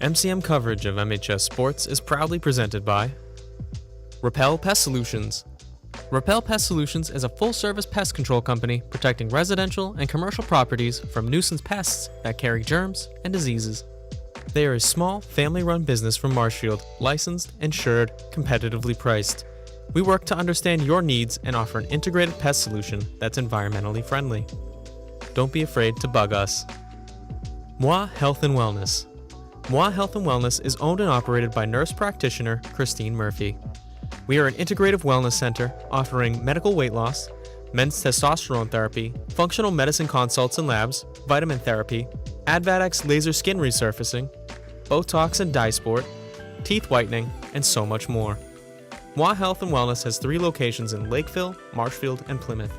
MCM coverage of MHS Sports is proudly presented by Repel Pest Solutions. Repel Pest Solutions is a full-service pest control company protecting residential and commercial properties from nuisance pests that carry germs and diseases. They are a small, family-run business from Marshfield, licensed, insured, competitively priced. We work to understand your needs and offer an integrated pest solution that's environmentally friendly. Don't be afraid to bug us. Moi Health and Wellness. Moi Health and Wellness is owned and operated by nurse practitioner Christine Murphy. We are an integrative wellness center offering medical weight loss, men's testosterone therapy, functional medicine consults and labs, vitamin therapy, Advertisements laser skin resurfacing, Botox and dye sport, teeth whitening, and so much more. Moi Health and Wellness has 3 locations in Lakeville, Marshfield, and Plymouth.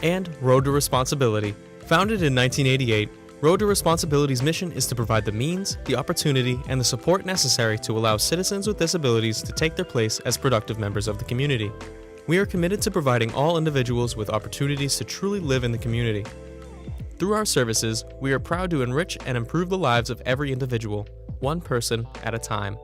And Road to Responsibility. Founded in 1988, Road to Responsibility's mission is to provide the means, the opportunity, and the support necessary to allow citizens with disabilities to take their place as productive members of the community. We are committed to providing all individuals with opportunities to truly live in the community. Through our services, we are proud to enrich and improve the lives of every individual, one person at a time.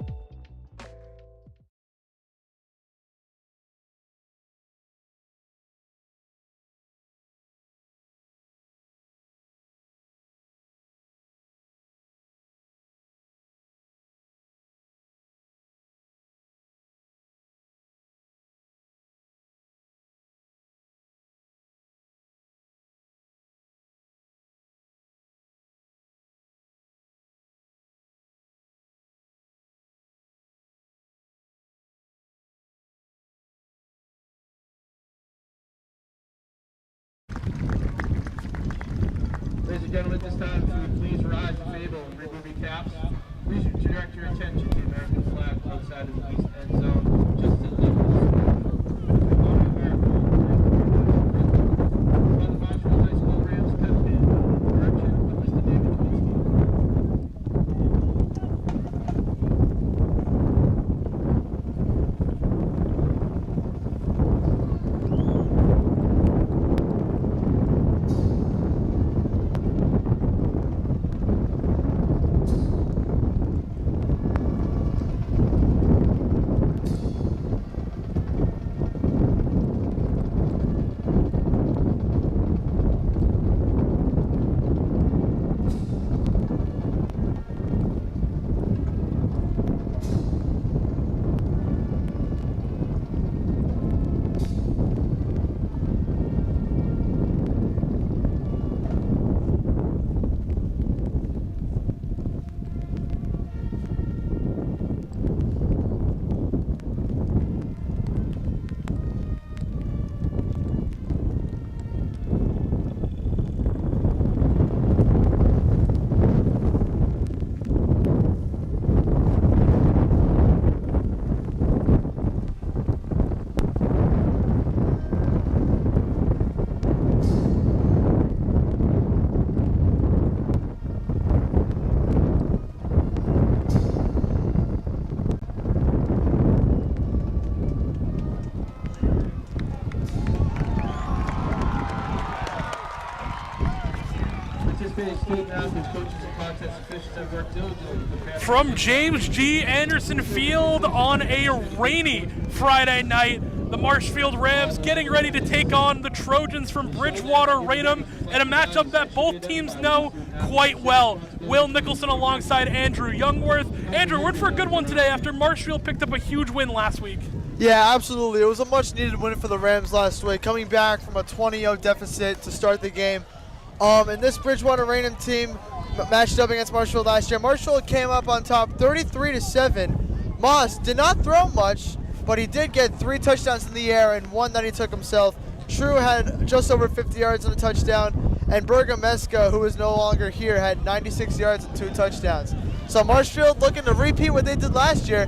Ladies and gentlemen, at this time, if you would please rise in favor of removing caps. Please direct your attention to the American flag outside of the east end zone, just to the left of the screen. On America, by the Marshfield High School Rams pep band, direction of Mr. David Kowalski. From James G. Anderson Field on a rainy Friday night, the Marshfield Rams getting ready to take on the Trojans from Bridgewater-Raynham in a matchup that both teams know quite well. Will Nicholson alongside Andrew Youngworth. Andrew, we're in for a good one today after Marshfield picked up a huge win last week. Yeah, absolutely. It was a much-needed win for the Rams last week, coming back from a 20-0 deficit to start the game. And this Bridgewater-Raynham team matched up against Marshfield last year. Marshfield came up on top 33-7. Moss did not throw much, but he did get 3 touchdowns in the air and 1 that he took himself. True had just over 50 yards and a touchdown, and Bergameska, who is no longer here, had 96 yards and 2 touchdowns. So Marshfield looking to repeat what they did last year.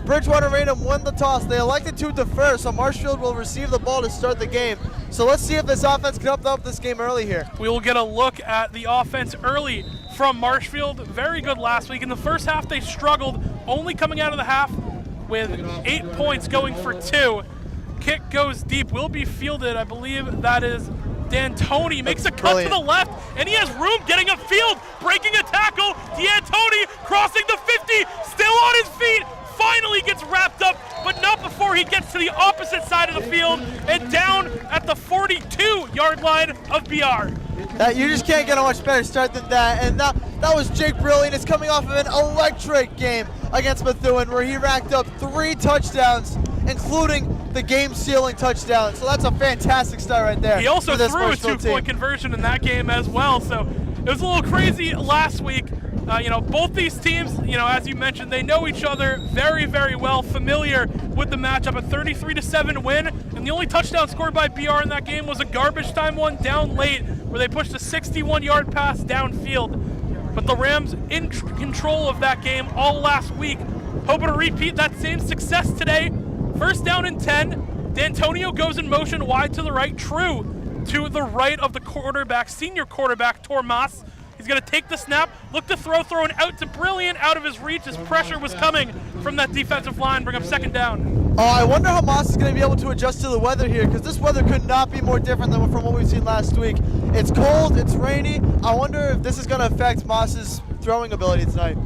Bridgewater-Raynham won the toss. They elected to defer, so Marshfield will receive the ball to start the game. So let's see if this offense can help up this game early here. We will get a look at the offense early from Marshfield. Very good last week. In the first half, they struggled, only coming out of the half with 8 points, going for 2. Kick goes deep, will be fielded. I believe that is D'Antoni makes a cut brilliant. to the left, and he has room getting upfield, breaking a tackle. D'Antoni crossing the 50, still on his feet, finally gets wrapped up, but not before he gets to the opposite side of the field and down at the 42-yard line of BR. You just can't get a much better start than that. And that was Jake Brilliant. It's coming off of an electric game against Methuen where he racked up 3 touchdowns, including the game-sealing touchdown. So that's a fantastic start right there. He also for this threw a Marshfield 2-point team. conversion in that game as well. So it was a little crazy last week. Both these teams, as you mentioned, they know each other very, very well, familiar with the matchup. A 33-7 win, and the only touchdown scored by BR in that game was a garbage time one down late where they pushed a 61-yard pass downfield. But the Rams in control of that game all last week, hoping to repeat that same success today. First down and 10. D'Antonio goes in motion wide to the right, true to the right of the quarterback, senior quarterback, Tormas. He's going to take the snap, look to throwing out to Brilliant, out of his reach as pressure was coming from that defensive line, bring up second down. I wonder how Moss is going to be able to adjust to the weather here, because this weather could not be more different than from what we've seen last week. It's cold, it's rainy. I wonder if this is going to affect Moss's throwing ability tonight.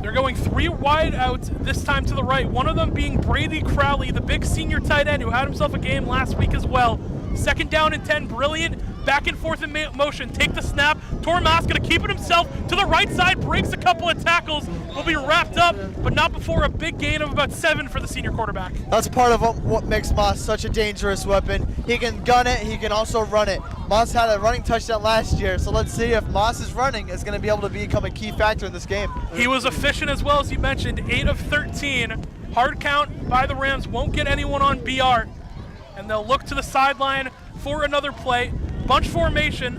They're going 3 wide out this time to the right, one of them being Brady Crowley, the big senior tight end who had himself a game last week as well. Second down and 10, Brilliant, back and forth in motion, take the snap. Tormas going to keep it himself to the right side, breaks a couple of tackles, will be wrapped up, but not before a big gain of about 7 for the senior quarterback. That's part of what makes Moss such a dangerous weapon. He can gun it, he can also run it. Moss had a running touchdown last year, so let's see if Moss's running is going to be able to become a key factor in this game. He was efficient as well, as you mentioned, 8 of 13. Hard count by the Rams, won't get anyone on BR. And they'll look to the sideline for another play. Bunch formation,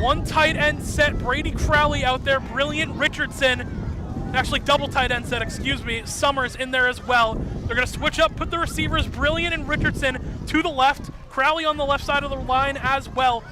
1 tight end set, Brady Crowley out there, Brilliant Richardson, actually double tight end set, Summers in there as well. They're going to switch up, put the receivers Brilliant and Richardson to the left, Crowley on the left side of the line as well.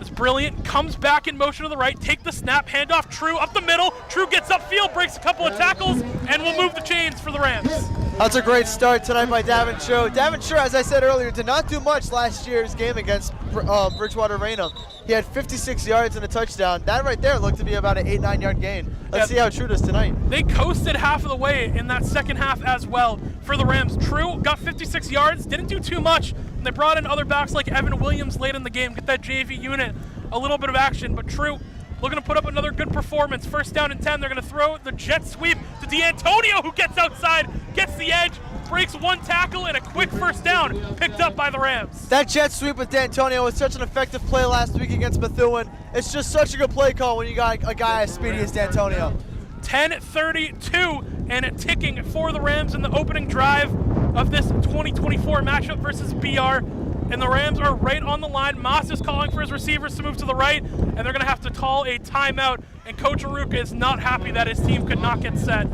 As Brilliant comes back in motion to the right, take the snap, handoff True up the middle, True gets upfield, breaks a couple of tackles, and will move the chains for the Rams. That's a great start tonight by Daventry. Daventry, as I said earlier, did not do much last year's game against Bridgewater-Raynham. He had 56 yards and a touchdown. That right there looked to be about an 8-9 yard gain. Let's see how True does tonight. They coasted half of the way in that second half as well for the Rams. True got 56 yards, didn't do too much. And they brought in other backs like Evan Williams late in the game, get that JV unit a little bit of action. But True looking to put up another good performance. First down and 10. They're going to throw the jet sweep to D'Antonio, who gets outside, gets the edge, breaks 1 tackle, and a quick first down picked up by the Rams. That jet sweep with D'Antonio was such an effective play last week against Methuen. It's just such a good play call when you got a guy as speedy as D'Antonio. 10:32 and ticking for the Rams in the opening drive of this 2024 matchup versus BR. And the Rams are right on the line. Moss is calling for his receivers to move to the right, and they're going to have to call a timeout. And Coach Aruka is not happy that his team could not get set.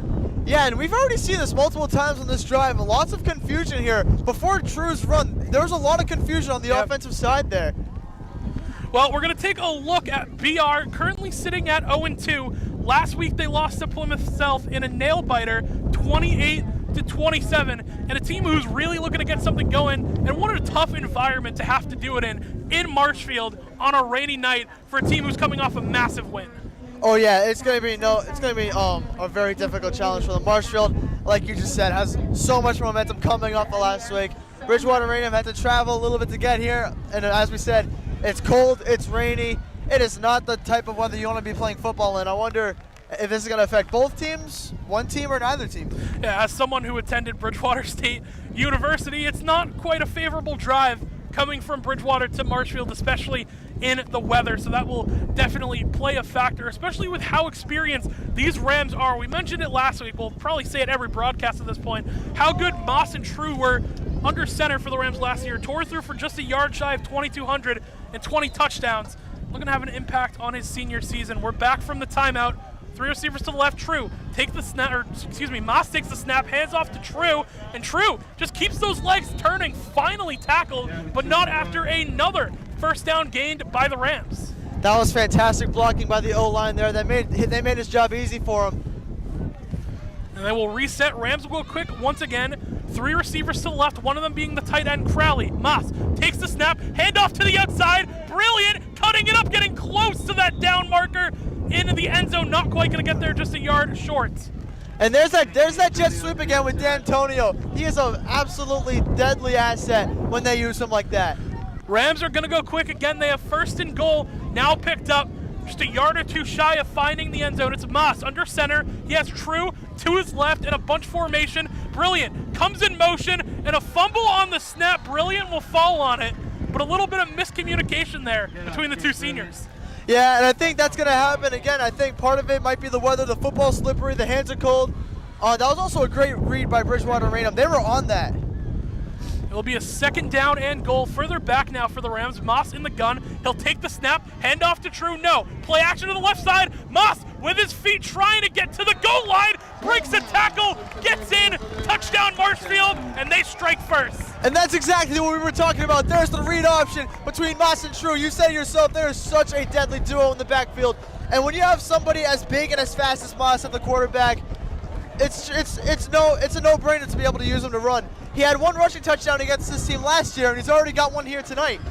Yeah, and we've already seen this multiple times on this drive. Lots of confusion here. Before True's run, there was a lot of confusion on the offensive side there. Well, we're going to take a look at BR, currently sitting at 0-2. Last week they lost to Plymouth South in a nail-biter, 28-27, and a team who's really looking to get something going, and what a tough environment to have to do it in Marshfield on a rainy night for a team who's coming off a massive win. Oh yeah, it's gonna be a very difficult challenge for them. Marshfield, like you just said, has so much momentum coming off the last week. Bridgewater-Raynham had to travel a little bit to get here, and as we said, it's cold, it's rainy. It is not the type of weather you want to be playing football in. I wonder if this is going to affect both teams, one team or neither team. Yeah, as someone who attended Bridgewater State University, it's not quite a favorable drive coming from Bridgewater to Marshfield, especially in the weather. So that will definitely play a factor, especially with how experienced these Rams are. We mentioned it last week. We'll probably say it every broadcast at this point. How good Moss and True were under center for the Rams last year. Tore through for just a yard shy of 2,200 and 20 touchdowns. Looking to have an impact on his senior season. We're back from the timeout. 3 receivers to the left, True. Moss takes the snap, hands off to True, and True just keeps those legs turning, finally tackled, but not after another first down gained by the Rams. That was fantastic blocking by the O-line there. They made his job easy for him. And they will reset. Rams will go quick once again. Three receivers to the left, one of them being the tight end, Crowley. Moss takes the snap, handoff to the outside. Brilliant, cutting it up, getting close to that down marker into the end zone. Not quite going to get there, just a yard short. And there's that jet sweep again with D'Antonio. He is an absolutely deadly asset when they use him like that. Rams are going to go quick again. They have 1st and goal, now picked up. Just a yard or two shy of finding the end zone. It's Moss under center. He has True to his left in a bunch formation. Brilliant comes in motion and a fumble on the snap. Brilliant will fall on it, but a little bit of miscommunication there between the two seniors. Yeah, and I think that's going to happen again. I think part of it might be the weather. The football's slippery. The hands are cold. That was also a great read by Bridgewater-Raynham. They were on that. It'll be a 2nd down and goal. Further back now for the Rams. Moss in the gun. He'll take the snap. Hand off to True. No. Play action to the left side. Moss with his feet trying to get to the goal line. Breaks a tackle. Gets in. Touchdown Marshfield. And they strike first. And that's exactly what we were talking about. There's the read option between Moss and True. You said yourself, there is such a deadly duo in the backfield. And when you have somebody as big and as fast as Moss at the quarterback, it's a no-brainer to be able to use him to run. He had 1 rushing touchdown against this team last year, and he's already got 1 here tonight.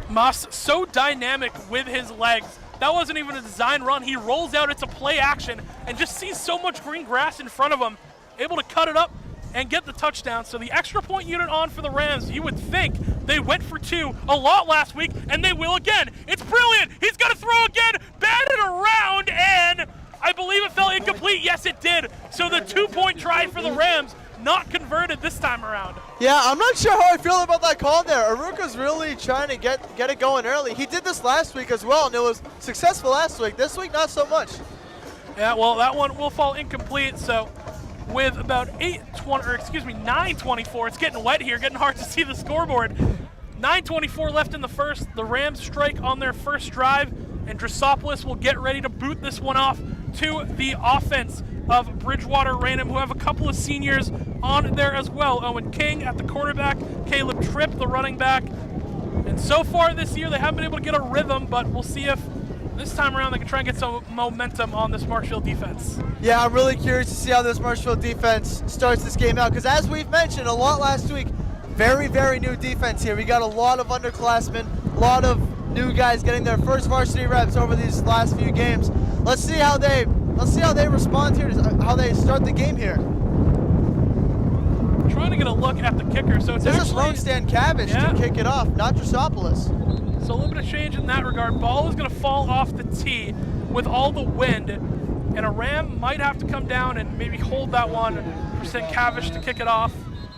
Moss so dynamic with his legs. That wasn't even a design run. He rolls out, it's a play action, and just sees so much green grass in front of him, able to cut it up and get the touchdown. So the extra point unit on for the Rams, you would think they went for 2 a lot last week, and they will again. It's brilliant. He's going to throw again, batted around, and I believe it fell incomplete. Yes, it did. So the 2-point try for the Rams, not converted this time around. Yeah, I'm not sure how I feel about that call there. Aruka's really trying to get it going early. He did this last week as well, and it was successful last week. This week, not so much. Yeah, well, that one will fall incomplete. So with about 9:24, it's getting wet here, getting hard to see the scoreboard. 9:24 left in the first. The Rams strike on their first drive, and Drossopoulos will get ready to boot this one off to the offense of Bridgewater-Raynham, who have a couple of seniors on there as well. Owen King at the quarterback, Caleb Tripp, the running back. And so far this year, they haven't been able to get a rhythm, but we'll see if this time around they can try and get some momentum on this Marshfield defense. Yeah, I'm really curious to see how this Marshfield defense starts this game out, because as we've mentioned a lot last week, very, very new defense here. We got a lot of underclassmen, a lot of new guys getting their first varsity reps over these last few games. Let's see how they respond here, how they start the game here. Trying to get a look at the kicker. So it's this actually is lone Stan Cabbage to kick it off, not Drossopoulos. So a little bit of change in that regard. Ball is going to fall off the tee with all the wind, and a Ram might have to come down and maybe hold that one for Stan Cabbage to kick it off.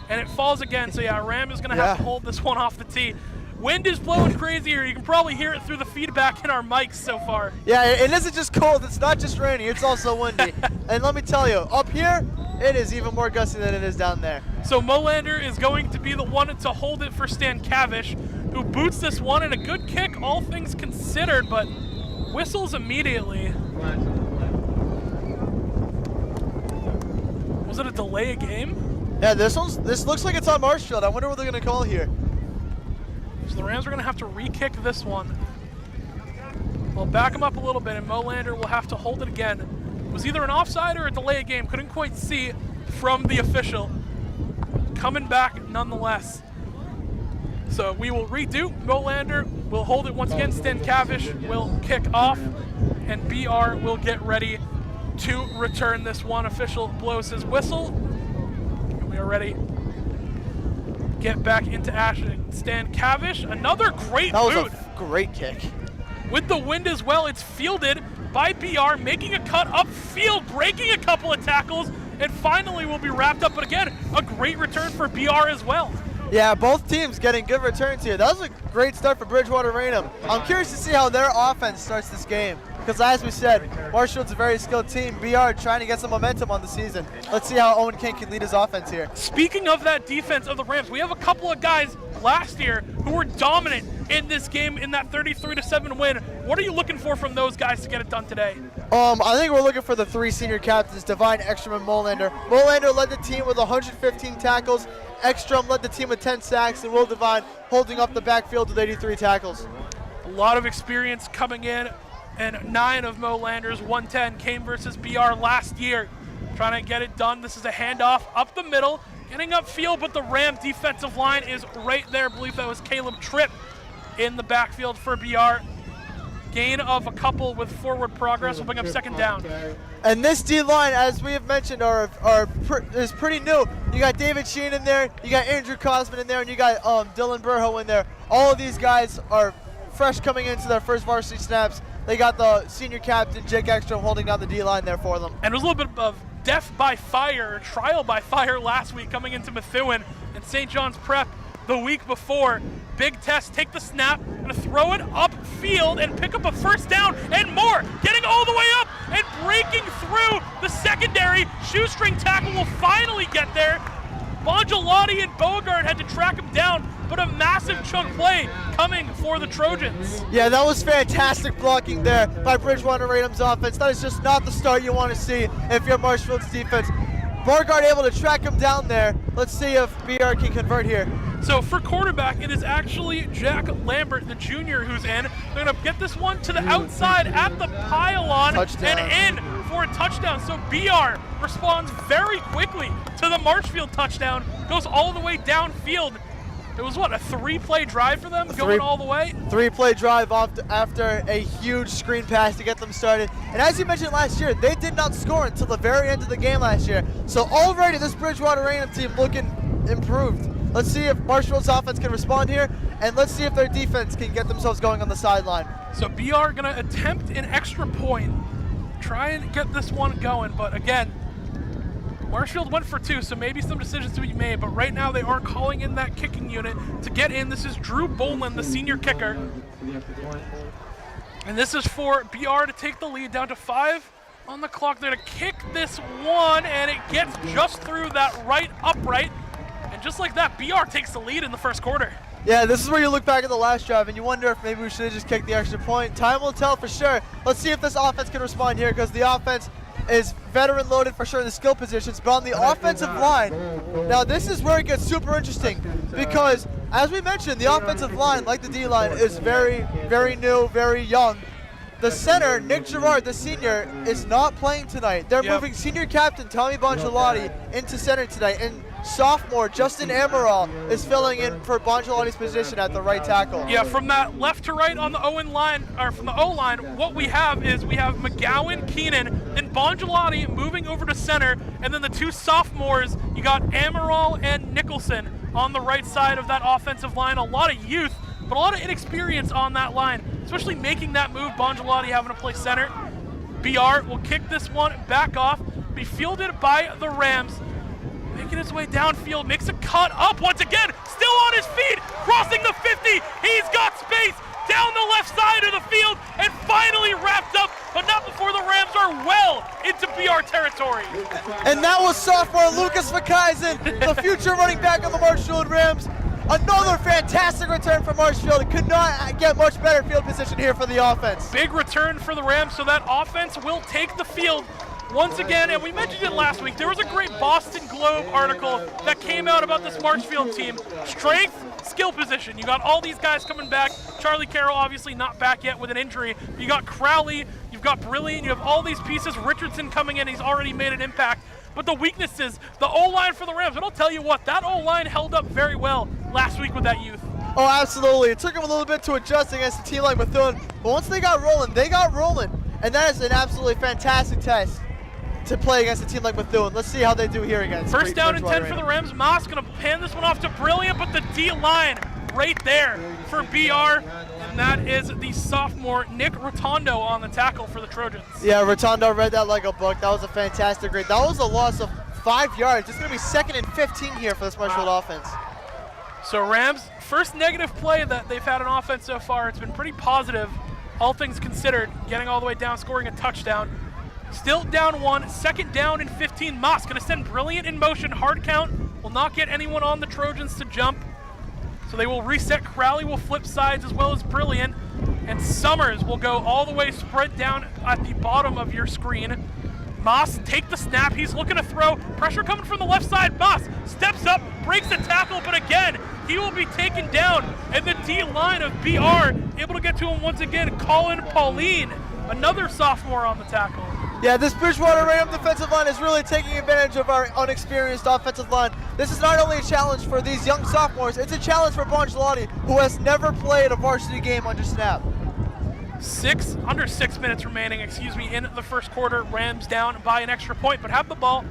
And it falls again. So yeah, Ram is going to have to hold this one off the tee. Wind is blowing crazy here. You can probably hear it through the feedback in our mics so far. Yeah, it isn't just cold. It's not just rainy. It's also windy. And let me tell you, up here, it is even more gusty than it is down there. So Molander is going to be the one to hold it for Stan Cavish, who boots this one, and a good kick, all things considered, but whistles immediately. Was it a delay of game? Yeah, this looks like it's on Marshfield. I wonder what they're going to call here. So the Rams are going to have to re-kick this one. We'll back him up a little bit, and Molander will have to hold it again. It was either an offside or a delay of game. Couldn't quite see from the official. Coming back nonetheless. So we will redo. Molander will hold it once again. Stan Cavish will kick off, and BR will get ready to return this one. Official blows his whistle, and we are ready. Get back into action. Stan Cavish, another great boot. That was a great kick. With the wind as well, it's fielded by BR, making a cut upfield, breaking a couple of tackles, and finally will be wrapped up. But again, a great return for BR as well. Yeah, both teams getting good returns here. That was a great start for Bridgewater-Raynham. I'm curious to see how their offense starts this game, because as we said, Marshfield's a very skilled team. BR trying to get some momentum on the season. Let's see how Owen King can lead his offense here. Speaking of that defense of the Rams, we have a couple of guys last year who were dominant in this game in that 33-7 win. What are you looking for from those guys to get it done today? I think we're looking for the 3 senior captains, Devine, Ekstrom, and Molander. Molander led the team with 115 tackles. Ekstrom led the team with 10 sacks, and Will Devine holding up the backfield with 83 tackles. A lot of experience coming in, and 9 of Molander's 110 came versus BR last year. trying to get it done. This is a handoff up the middle, getting upfield, but the Ram defensive line is right there. I believe that was Caleb Tripp in the backfield for BR. Gain of a couple with forward progress will bring up second down. And this D-line, as we have mentioned, is pretty new. You got David Sheen in there, you got Andrew Cosman in there, and you got Dylan Burho in there. All of these guys are fresh coming into their first varsity snaps. They got the senior captain, Jake Ekstrom, holding down the D-line there for them. And it was a little bit of death by fire, trial by fire last week coming into Methuen and St. John's Prep the week before. Big test, take the snap, gonna throw it upfield and pick up a first down and more. Getting all the way up and breaking through the secondary. Shoestring tackle will finally get there. Bongiolotti and Beauregard had to track him down, but a massive chunk play coming for the Trojans. Yeah, that was fantastic blocking there by Bridgewater-Raynham's offense. That is just not the start you want to see if you're Marshfield's defense. Beauregard able to track him down there. Let's see if BR can convert here. So for quarterback, it is actually Jack Lambert, the junior, who's in. They're going to get this one to the outside at the pylon Touchdown. and in for a touchdown. So BR responds very quickly to the Marshfield touchdown, goes all the way downfield. It was, what, a 3-play drive for them, going all the way? 3-play drive after a huge screen pass to get them started. And as you mentioned last year, they did not score until the very end of the game last year. So already this Bridgewater-Raynham team looking improved. Let's see if Marshfield's offense can respond here, and let's see if their defense can get themselves going on the sideline. So BR going to attempt an extra point, try and get this one going, but again, Marshfield went for 2, so maybe some decisions to be made, but right now they aren't calling in that kicking unit to get in. This is Drew Boland, the senior kicker. And this is for BR to take the lead down to 5 on the clock. They're going to kick this one, and it gets just through that right upright. And just like that, BR takes the lead in the first quarter. Yeah, this is where you look back at the last drive and you wonder if maybe we should have just kicked the extra point. Time will tell for sure. Let's see if this offense can respond here, because the offense is veteran loaded for sure in the skill positions, but on the offensive line, now this is where it gets super interesting, because as we mentioned, the offensive line, like the D-line, is very, very new, very young. The center, Nick Gerard, the senior, is not playing tonight. They're moving senior captain Tommy Bongiolotti into center tonight, and sophomore Justin Amaral is filling in for Bongiolotti's position at the right tackle. Yeah, from that left to right on the Owen line, or from the O line, what we have is we have McGowan, Keenan, and Bongiolotti moving over to center, and then the 2 sophomores, you got Amaral and Nicholson on the right side of that offensive line. A lot of youth, but a lot of inexperience on that line, especially making that move, Bongiolotti having to play center. BR will kick this one back off, be fielded by the Rams. Making his way downfield, makes a cut up once again, still on his feet, crossing the 50, he's got space, down the left side of the field, and finally wrapped up, but not before the Rams are well into BR territory. And that was sophomore Lucas Vakaisen, the future running back of the Marshfield Rams. Another fantastic return for Marshfield. Could not get much better field position here for the offense. Big return for the Rams, so that offense will take the field once again, and we mentioned it last week. There was a great Boston Globe article that came out about this Marshfield team. Strength, skill position. You got all these guys coming back. Charlie Carroll obviously not back yet with an injury. You got Crowley, you've got Brilliant, you have all these pieces. Richardson coming in, he's already made an impact. But the weaknesses, the O-line for the Rams, and I'll tell you what, that O-line held up very well last week with that youth. Oh, absolutely. It took them a little bit to adjust against a team like Methuen, but once they got rolling, they got rolling. And that is an absolutely fantastic test to play against a team like Methuen. Let's see how they do here against First down and 10 for the Rams. Moss going to pan this one off to Brilliant, but the D-line right there for BR, and that is the sophomore Nick Rotondo on the tackle for the Trojans. Yeah, Rotondo read that like a book. That was a fantastic read. That was a loss of 5 yards. It's going to be 2nd and 15 here for this Marshfield offense. So Rams, first negative play that they've had on offense so far. It's been pretty positive, all things considered, getting all the way down, scoring a touchdown. Still down 1, 2nd down and 15. Moss going to send Brilliant in motion. Hard count will not get anyone on the Trojans to jump. So they will reset. Crowley will flip sides as well as Brilliant. And Summers will go all the way spread down at the bottom of your screen. Moss take the snap. He's looking to throw. Pressure coming from the left side. Moss steps up, breaks the tackle, but again, he will be taken down. And the D-line of BR able to get to him once again. Colin Pauline, another sophomore on the tackle. Yeah, this Bridgewater-Raynham defensive line is really taking advantage of our unexperienced offensive line. This is not only a challenge for these young sophomores, it's a challenge for Bongelati, who has never played a varsity game under snap. Under 6 minutes remaining, in the first quarter. Rams down by an extra point, but have the ball.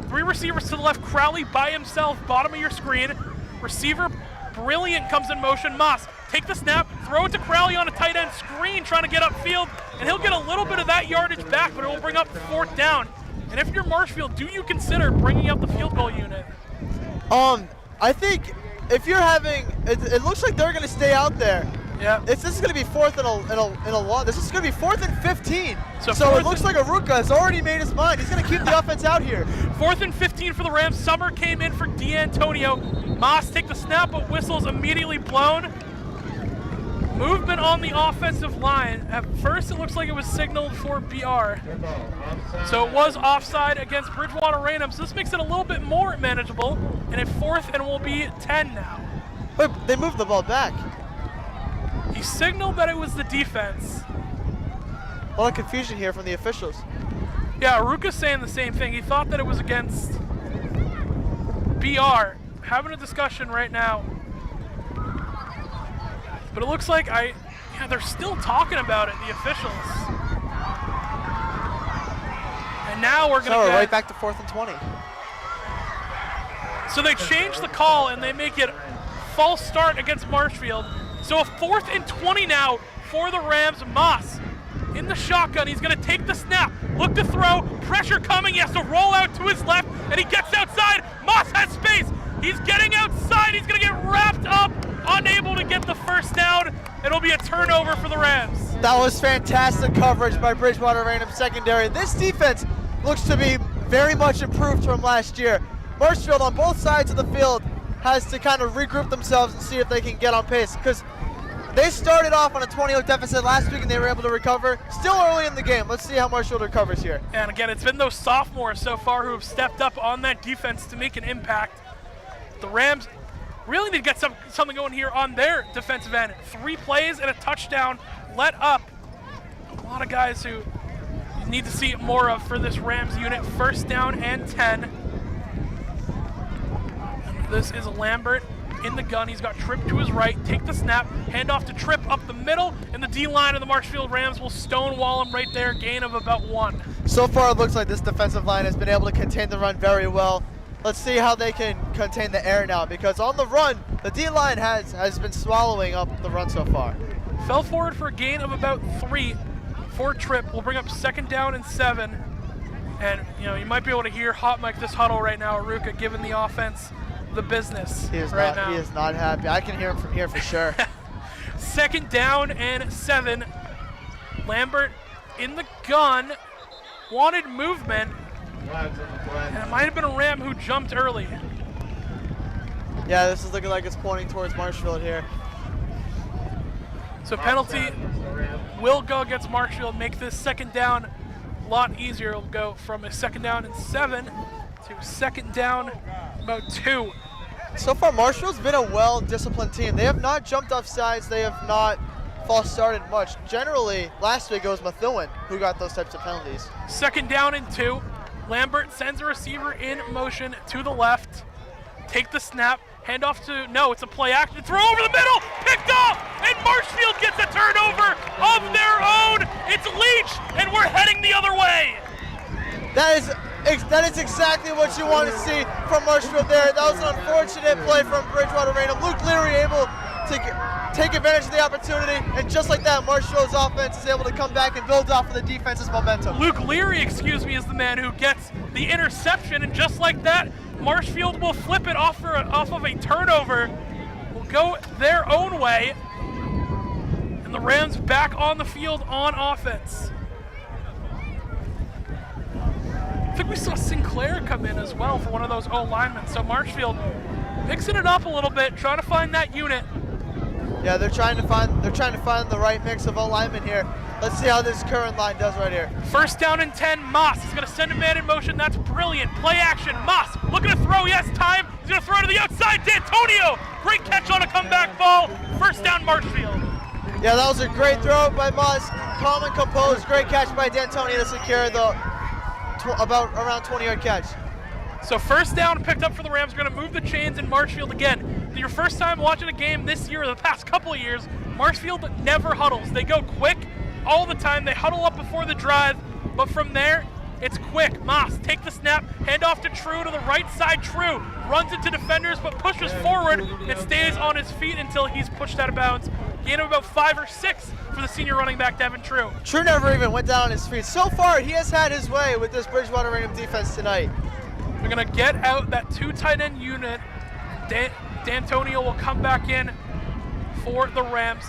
3 receivers to the left. Crowley by himself, bottom of your screen. Receiver brilliant comes in motion. Moss, take the snap, throw it to Crowley on a tight end screen, trying to get upfield, and he'll get a little bit of that yardage back, but it will bring up 4th down. And if you're Marshfield, do you consider bringing up the field goal unit? I think if you're having, it looks like they're going to stay out there. Yeah. This is going to be 4th and a lot. This is going to be 4th and 15. So it looks like Aruka has already made his mind. He's going to keep the offense out here. 4th and 15 for the Rams. Summer came in for D'Antonio. Moss take the snap, but whistle is immediately blown. Movement on the offensive line. At first, it looks like it was signaled for BR. So it was offside against Bridgewater-Raynham. So this makes it a little bit more manageable. And at 4th and will be 10 now. Wait, they moved the ball back. He signaled that it was the defense. A lot of confusion here from the officials. Yeah, Aruka's saying the same thing. He thought that it was against BR. Having a discussion right now. But it looks like they're still talking about it, the officials. And now we're going to right back to 4th and 20. So they change the call and they make it false start against Marshfield. So a 4th and 20 now for the Rams. Moss in the shotgun. He's going to take the snap. Look to throw. Pressure coming. He has to roll out to his left, and he gets outside. Moss has space. He's getting outside. He's going to get wrapped up. Unable to get the first down. It'll be a turnover for the Rams. That was fantastic coverage by Bridgewater-Raynham secondary. This defense looks to be very much improved from last year. Marshfield on both sides of the field has to kind of regroup themselves and see if they can get on pace, because they started off on a 20-0 deficit last week and they were able to recover. Still early in the game. Let's see how Marshfield recovers here. And again, it's been those sophomores so far who have stepped up on that defense to make an impact. The Rams really need to get something going here on their defensive end. 3 plays and a touchdown let up. A lot of guys who you need to see more of for this Rams unit. 1st down and 10. This is Lambert in the gun. He's got Tripp to his right. Take the snap. Hand off to Tripp up the middle. And the D-line of the Marshfield Rams will stonewall him right there. Gain of about 1. So far, it looks like this defensive line has been able to contain the run very well. Let's see how they can contain the air now, because on the run, the D-line has been swallowing up the run so far. Fell forward for a gain of about 3 for Tripp. We'll bring up 2nd down and 7. And, you might be able to hear hot mic this huddle right now, Aruka, giving the offense the business He is not happy. I can hear him from here for sure. 2nd down and 7. Lambert in the gun. Wanted movement. And it might have been a Ram who jumped early. Yeah, this is looking like it's pointing towards Marshfield here. So penalty will go against Marshfield, make this 2nd down a lot easier. It'll go from a 2nd down and 7 to 2nd down about 2. So far, Marshfield's been a well-disciplined team. They have not jumped off sides. They have not false started much. Generally, last week it was Methuen who got those types of penalties. 2nd down and 2. Lambert sends a receiver in motion to the left. Take the snap. Hand off to, it's a play action. Throw over the middle. Picked off. And Marshfield gets a turnover of their own. It's Leach, and we're heading the other way. That is exactly what you want to see from Marshfield there. That was an unfortunate play from Bridgewater-Raynham. Luke Leary able to take advantage of the opportunity, and just like that, Marshfield's offense is able to come back and build off of the defense's momentum. Luke Leary, is the man who gets the interception, and just like that, Marshfield will flip it off of a turnover. Will go their own way, and the Rams back on the field on offense. I think we saw Sinclair come in as well for one of those O-linemen. So Marshfield mixing it up a little bit, trying to find that unit. Yeah, they're trying to find the right mix of O-linemen here. Let's see how this current line does right here. 1st down and 10. Moss is going to send a man in motion. That's brilliant. Play action. Moss looking to throw. He has time. He's going to throw to the outside. D'Antonio. Great catch on a comeback ball. 1st down Marshfield. Yeah, that was a great throw by Moss. Calm and composed. Great catch by D'Antonio to secure the about around 20-yard catch. So first down picked up for the Rams. We're going to move the chains in Marshfield again. Your first time watching a game this year or the past couple of years, Marshfield never huddles. They go quick all the time. They huddle up before the drive, but from there, it's quick. Moss, take the snap, hand off to True to the right side. True runs into defenders, but pushes forward and stays on his feet until he's pushed out of bounds. Gain of about 5 or 6 for the senior running back, Devin True. True never even went down on his feet. So far, he has had his way with this Bridgewater-Raynham defense tonight. We're going to get out that 2 tight end unit. D'Antonio will come back in for the Rams.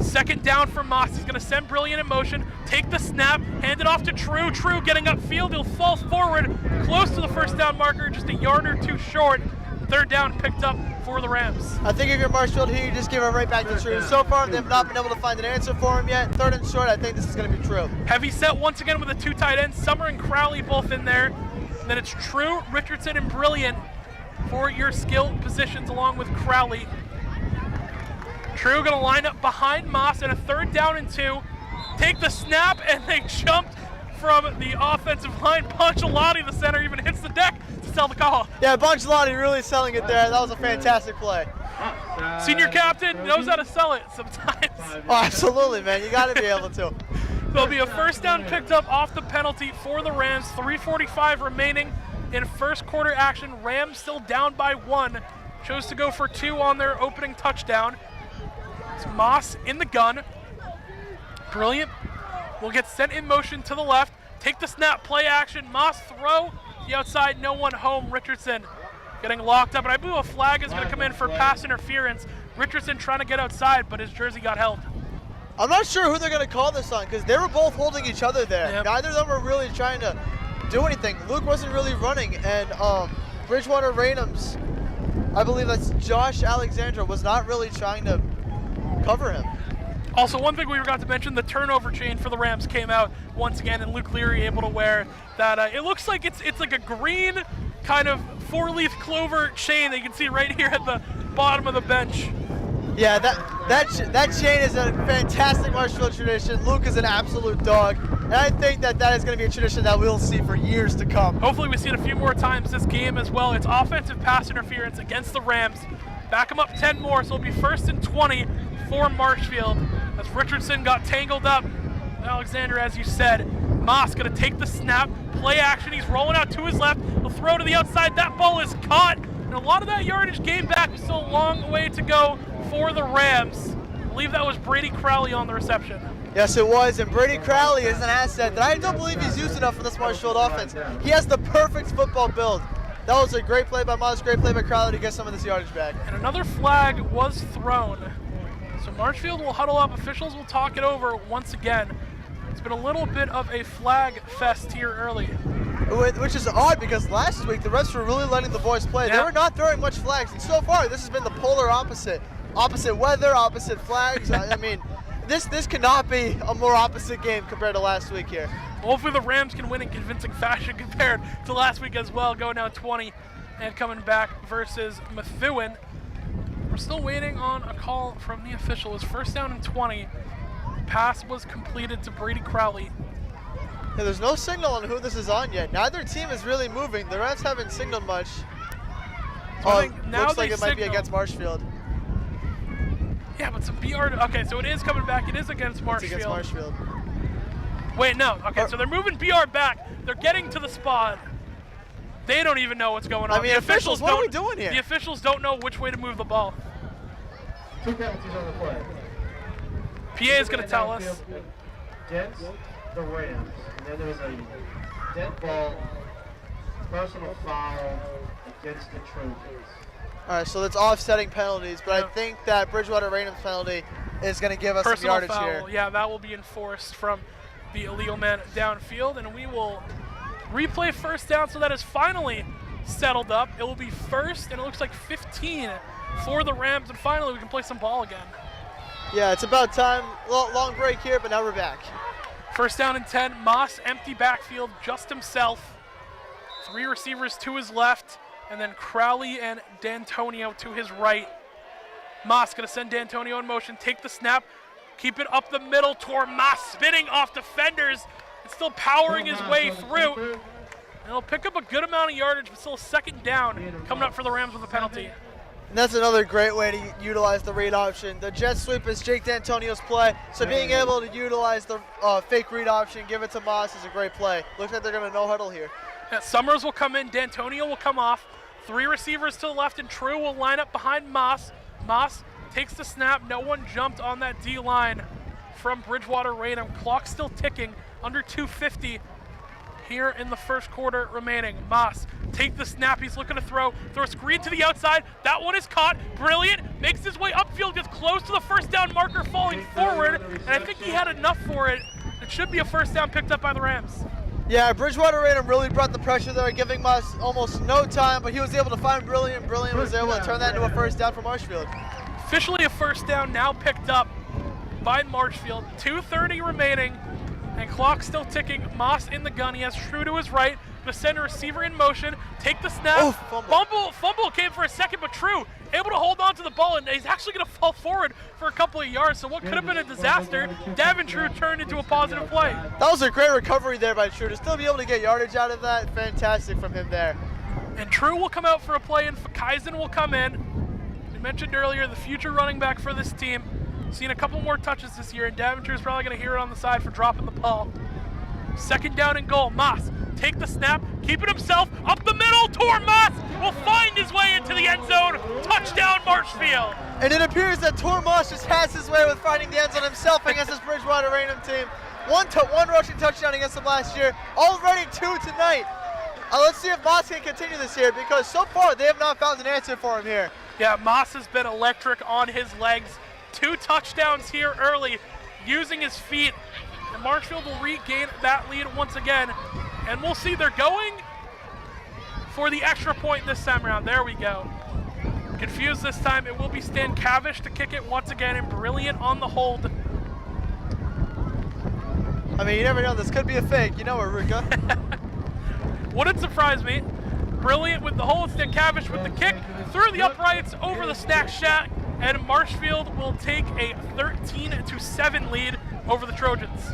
Second down for Moss. He's going to send Brilliant in motion, take the snap, hand it off to True. True getting upfield. He'll fall forward close to the first down marker, just a yard or 2 short. Third down picked up for the Rams. I think if you're Marshfield here, you just give it right back to True. So far, they've not been able to find an answer for him yet. Third and short, I think this is going to be True. Heavy set once again with the 2 tight ends. Summer and Crowley both in there. And then it's True, Richardson, and Brilliant for your skill positions along with Crowley. True going to line up behind Moss and a 3rd down and 2. Take the snap, and they jumped from the offensive line. Ponchalotti, the center, even hits the deck to sell the call. Yeah, Ponchalotti really selling it there. That was a fantastic play. Senior captain knows how to sell it sometimes. Oh, absolutely, man. You got to be able to. There'll be a first down picked up off the penalty for the Rams. 3:45 remaining in first quarter action. Rams still down by 1. Chose to go for 2 on their opening touchdown. It's Moss in the gun. Brilliant. Will get sent in motion to the left. Take the snap, play action. Moss throw. The outside, no one home. Richardson getting locked up. And I believe a flag is going to come in for pass interference. Richardson trying to get outside, but his jersey got held. I'm not sure who they're going to call this on because they were both holding each other there. Yep. Neither of them were really trying to do anything. Luke wasn't really running, and Bridgewater-Raynham's, I believe that's Josh Alexandra, was not really trying to cover him. Also, one thing we forgot to mention, the turnover chain for the Rams came out once again, and Luke Leary able to wear that. It looks like it's like a green kind of 4-leaf clover chain that you can see right here at the bottom of the bench. Yeah, that chain is a fantastic Marshfield tradition. Luke is an absolute dog, and I think that is going to be a tradition that we'll see for years to come. Hopefully we see it a few more times this game as well. It's offensive pass interference against the Rams. Back them up 10 more, so it'll be 1st and 20 for Marshfield as Richardson got tangled up. Alexander, as you said, Moss going to take the snap, play action. He's rolling out to his left. He'll throw to the outside. That ball is caught, and a lot of that yardage came back. Still a long way to go for the Rams. I believe that was Brady Crowley on the reception. Yes, it was, and Brady Crowley is an asset that I don't believe he's used enough for this Marshfield offense. He has the perfect football build. That was a great play by Moss, great play by Crowley to get some of this yardage back. And another flag was thrown. So Marshfield will huddle up. Officials will talk it over once again. It's been a little bit of a flag fest here early. Which is odd because last week the refs were really letting the boys play. Yeah. They were not throwing much flags, and so far this has been the polar opposite. Opposite weather, opposite flags. I mean, this cannot be a more opposite game compared to last week here. Hopefully the Rams can win in convincing fashion compared to last week as well. Going down 20 and coming back versus Methuen. We're still waiting on a call from the official. It's 1st down and 20. Pass was completed to Brady Crowley. Yeah, there's no signal on who this is on yet. Neither team is really moving. The refs haven't signaled much. So I think now looks like they it might be signal. against Marshfield. Yeah, but some BR. Okay, so it is coming back. It is against It's Marshfield. against Marshfield. Wait, no. Okay, so they're moving BR back. They're getting to the spot. They don't even know what's going on. I mean, The officials, what are we doing here? The officials don't know which way to move the ball. 2 penalties on the play. PA is going to tell us. Against the Rams, and then there was a dead ball, personal foul against the Trojans. All right, so that's offsetting penalties, but Yeah. I think that Bridgewater-Raynham's penalty is going to give us some Personal yardage foul. here. Yeah, that will be enforced from the illegal man downfield, and we will replay 1st down, so that is finally settled up. It will be 1st, and it looks like 15 for the Rams, and finally we can play some ball again. Yeah, it's about time. Long break here, but now we're back. 1st down and 10. Moss, empty backfield, just himself. 3 receivers to his left, and then Crowley and D'Antonio to his right. Moss going to send D'Antonio in motion, take the snap, keep it up the middle toward Moss, spinning off defenders, and still powering his way through. They'll pick up a good amount of yardage, but still a second down coming up for the Rams with a penalty. And that's another great way to utilize the read option. The jet sweep is Jake D'Antonio's play, so being able to utilize the fake read option, give it to Moss is a great play. Looks like they're going to no huddle here. Yeah, Summers will come in, D'Antonio will come off. 3 receivers to the left, and True will line up behind Moss. Moss takes the snap. No one jumped on that D-line from Bridgewater-Raynham. Clock still ticking, under 2:50 here in the first quarter remaining. Moss take the snap. He's looking to throw a screen to the outside. That one is caught. Brilliant. Makes his way upfield, gets close to the first down marker, falling forward, and I think he had enough for it. It should be a first down picked up by the Rams. Yeah, Bridgewater-Raynham really brought the pressure there, giving Moss almost no time, but he was able to find Brilliant. Brilliant was able to turn that into a first down for Marshfield. Officially a first down now picked up by Marshfield. 2:30 remaining, and clock still ticking. Moss in the gun. He has True to his right. Gonna send a receiver in motion. Take the snap. Oh, Fumble came for a second, but True able to hold on to the ball, and he's actually gonna fall forward for a couple of yards. So what could have been a disaster, Davin True turned into a positive play. That was a great recovery there by True to still be able to get yardage out of that. Fantastic from him there. And True will come out for a play, and Kaizen will come in. We mentioned earlier the future running back for this team. Seen a couple more touches this year, and Daventry is probably going to hear it on the side for dropping the ball. Second down and goal. Moss take the snap, keep it himself, up the middle. Tor Moss will find his way into the end zone. Touchdown Marshfield. And it appears that Tor Moss just has his way with finding the end zone himself against this Bridgewater-Raynham team. One rushing touchdown against them last year, already 2 tonight. Let's see if Moss can continue this here, because so far they have not found an answer for him here. Yeah, Moss has been electric on his legs. 2 touchdowns here early, using his feet. And Marshfield will regain that lead once again. And we'll see, they're going for the extra point this time around. There we go. Confused this time. It will be Stan Cavish to kick it once again, and Brilliant on the hold. I mean, you never know. This could be a fake. You know it, Ruka. Wouldn't surprise me. Brilliant with the hold. Stan Cavish with the kick through the uprights over the snack shack. And Marshfield will take a 13-7 lead over the Trojans.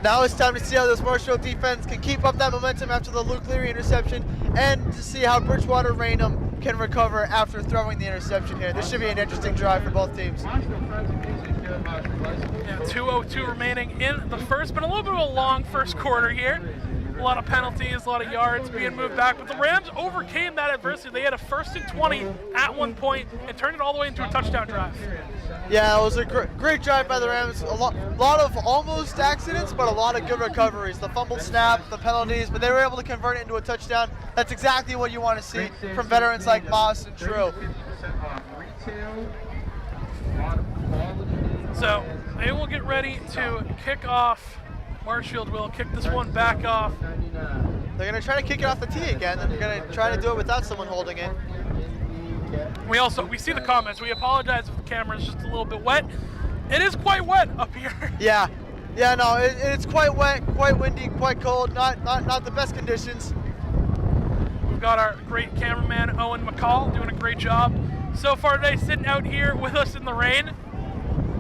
Now it's time to see how this Marshfield defense can keep up that momentum after the Luke Leary interception, and to see how Bridgewater-Raynham can recover after throwing the interception here. This should be an interesting drive for both teams. Yeah, 2:02 remaining in the first, but a little bit of a long first quarter here. A lot of penalties, a lot of yards being moved back, but the Rams overcame that adversity. They had a 1st and 20 at one point and turned it all the way into a touchdown drive. Yeah, it was a great drive by the Rams. A lot of almost accidents, but a lot of good recoveries. The fumbled snap, the penalties, but they were able to convert it into a touchdown. That's exactly what you want to see from veterans like Moss and True. So they will get ready to kick off. Marshfield will kick this one back off. They're going to try to kick it off the tee again, and they're going to try to do it without someone holding it. We see the comments. We apologize if the camera is just a little bit wet. It is quite wet up here. Yeah, no, it's quite wet, quite windy, quite cold. Not the best conditions. We've got our great cameraman Owen McCall doing a great job so far today, sitting out here with us in the rain.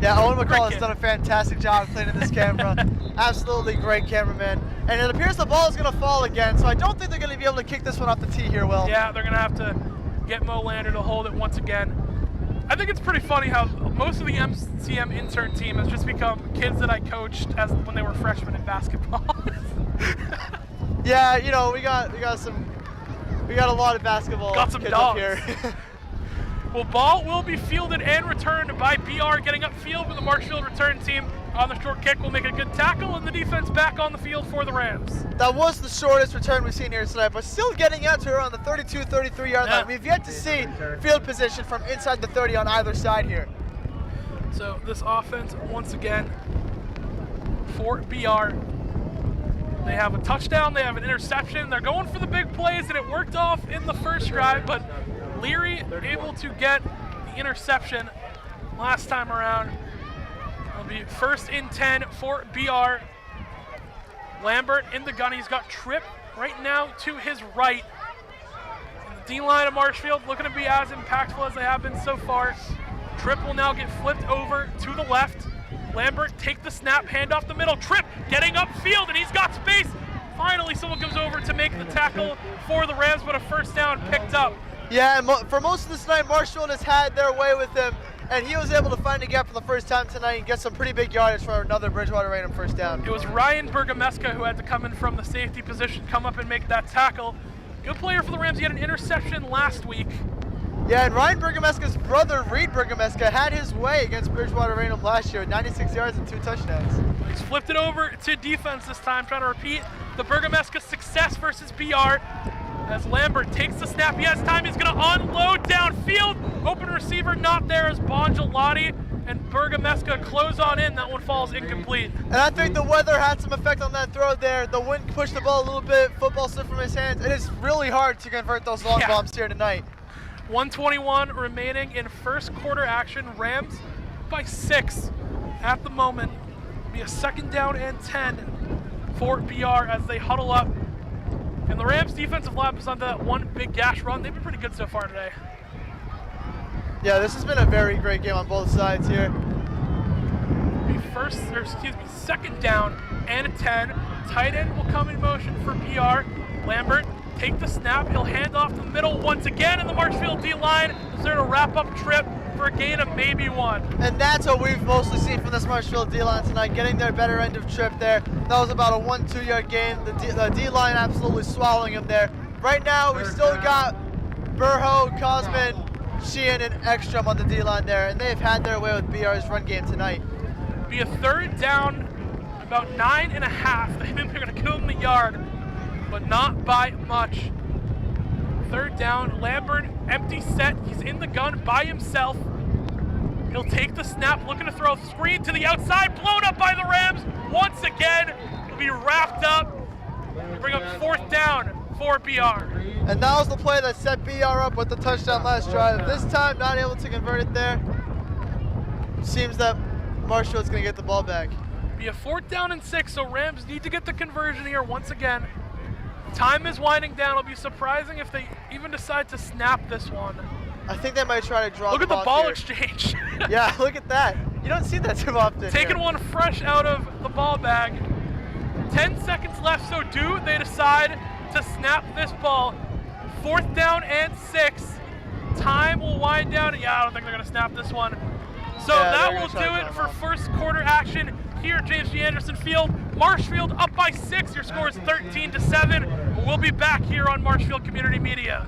Yeah, Owen McCall has done a fantastic job cleaning this camera. Absolutely great cameraman. And it appears the ball is going to fall again, so I don't think they're going to be able to kick this one off the tee here, Will. Yeah, they're going to have to get Mo Lander to hold it once again. I think it's pretty funny how most of the MCM intern team has just become kids that I coached when they were freshmen in basketball. Yeah, you know, we got a lot of basketball got some kids dogs up here. Well, ball will be fielded and returned by BR, getting upfield with the Marshfield return team on the short kick. Will make a good tackle, and the defense back on the field for the Rams. That was the shortest return we've seen here tonight, but still getting out to around the 32-33 yard line. We've yet to see field position from inside the 30 on either side here. So this offense, once again, for BR. They have a touchdown, they have an interception. They're going for the big plays, and it worked off in the first drive, but Leary able to get the interception last time around. It'll be 1st and 10 for BR. Lambert in the gun. He's got Tripp right now to his right. And the D-line of Marshfield looking to be as impactful as they have been so far. Tripp will now get flipped over to the left. Lambert take the snap, hand off the middle. Tripp getting upfield, and he's got space. Finally, someone comes over to make the tackle for the Rams, but a first down picked up. Yeah, and for most of this night, Marshfield has had their way with him, and he was able to find a gap for the first time tonight and get some pretty big yardage for another Bridgewater-Raynham first down. It was Ryan Bergameska who had to come in from the safety position, come up and make that tackle. Good player for the Rams. He had an interception last week. Yeah, and Ryan Bergameska's brother, Reed Bergameska, had his way against Bridgewater-Raynham last year, 96 yards and 2 touchdowns. He's flipped it over to defense this time, trying to repeat the Bergameska success versus BR. As Lambert takes the snap, he has time, he's going to unload downfield. Open receiver not there as Bongelati and Bergameska close on in. That one falls incomplete. And I think the weather had some effect on that throw there. The wind pushed the ball a little bit, football slipped from his hands. It is really hard to convert those long bombs here tonight. 1:21 remaining in first quarter action. Rams by 6 at the moment. Be a 2nd down and 10 for BR as they huddle up. And the Rams defensive line is on that one big gash run. They've been pretty good so far today. Yeah, this has been a very great game on both sides here. Be 2nd down and 10. Tight end will come in motion for BR. Lambert take the snap. He'll hand off the middle once again, and the Marshfield D-line is there to wrap up trip for a gain of maybe 1. And that's what we've mostly seen from this Marshfield D-line tonight, getting their better end of trip there. That was about a 1-2 yard gain. The D-line absolutely swallowing him there. Right now, we still got Burho, Cosman, Sheehan, and Ekstrom on the D-line there, and they've had their way with BR's run game tonight. Be a 3rd down, about 9.5. They think they're going to give him the yard, but not by much. 3rd down, Lambert, empty set. He's in the gun by himself. He'll take the snap, looking to throw a screen to the outside, blown up by the Rams. Once again, he'll be wrapped up. Bring up 4th down for BR. And that was the play that set BR up with the touchdown last drive. This time, not able to convert it there. Seems that Marshfield's going to get the ball back. Be a 4th down and 6, so Rams need to get the conversion here once again. Time is winding down. It'll be surprising if they even decide to snap this one. I think they might try to draw Look the at the ball ball here. exchange. Yeah, look at that. You don't see that too often. Taking one fresh out of the ball bag. 10 seconds left, so do they decide to snap this ball. 4th down and 6. Time will wind down. Yeah, I don't think they're going to snap this one. So Yeah, that will do it for first quarter action here at James G. Anderson Field. Marshfield up by 6. Your score is 13-7. We'll be back here on Marshfield Community Media.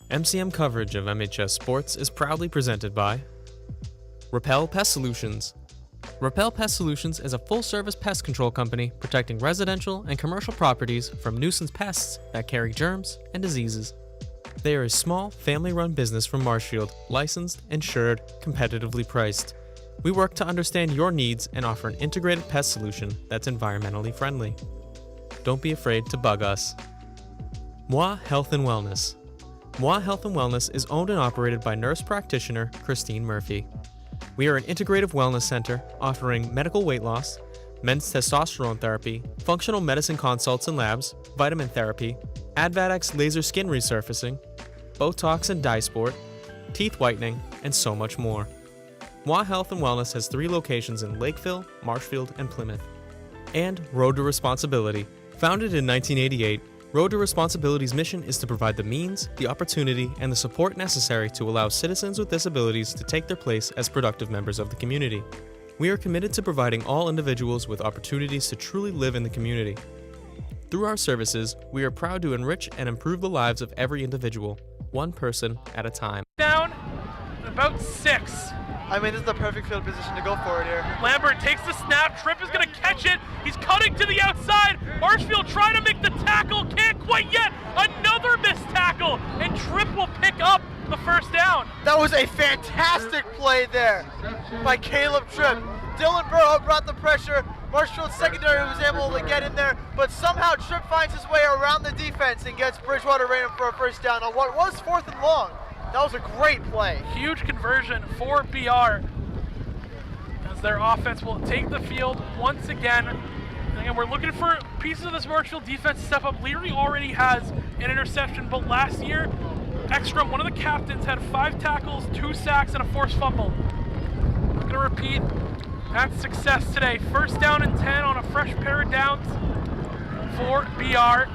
MCM coverage of MHS Sports is proudly presented by Repel Pest Solutions. Repel Pest Solutions is a full-service pest control company protecting residential and commercial properties from nuisance pests that carry germs and diseases. They are a small, family-run business from Marshfield, licensed, insured, competitively priced. We work to understand your needs and offer an integrated pest solution that's environmentally friendly. Don't be afraid to bug us. Moi Health and Wellness. Moi Health and Wellness is owned and operated by nurse practitioner Christine Murphy. We are an integrative wellness center offering medical weight loss, men's testosterone therapy, functional medicine consults and labs, vitamin therapy, Advertisements laser skin resurfacing, Botox and dye sport, teeth whitening, and so much more. Moi Health and Wellness has 3 locations in Lakeville, Marshfield, and Plymouth. And Road to Responsibility. Founded in 1988, Road to Responsibility's mission is to provide the means, the opportunity, and the support necessary to allow citizens with disabilities to take their place as productive members of the community. We are committed to providing all individuals with opportunities to truly live in the community. Through our services, we are proud to enrich and improve the lives of every individual, one person at a time. Down, about 6. I mean, this is the perfect field position to go for it here. Lambert takes the snap. Tripp is going to catch it. He's cutting to the outside. Marshfield trying to make the tackle. Can't quite yet. Another missed tackle. And Tripp will pick up the first down. That was a fantastic play there by Caleb Tripp. Dylan Burrow brought the pressure. Marshfield secondary was able to get in there, but somehow Tripp finds his way around the defense and gets Bridgewater-Raynham for a first down on what was 4th and long. That was a great play. Huge conversion for BR as their offense will take the field once again. And again, we're looking for pieces of this Marshfield defense to step up. Leary already has an interception, but last year, Ekstrom, one of the captains, had 5 tackles, 2 sacks, and a forced fumble. I'm going to repeat. That's success today. First down and 10 on a fresh pair of downs for BR.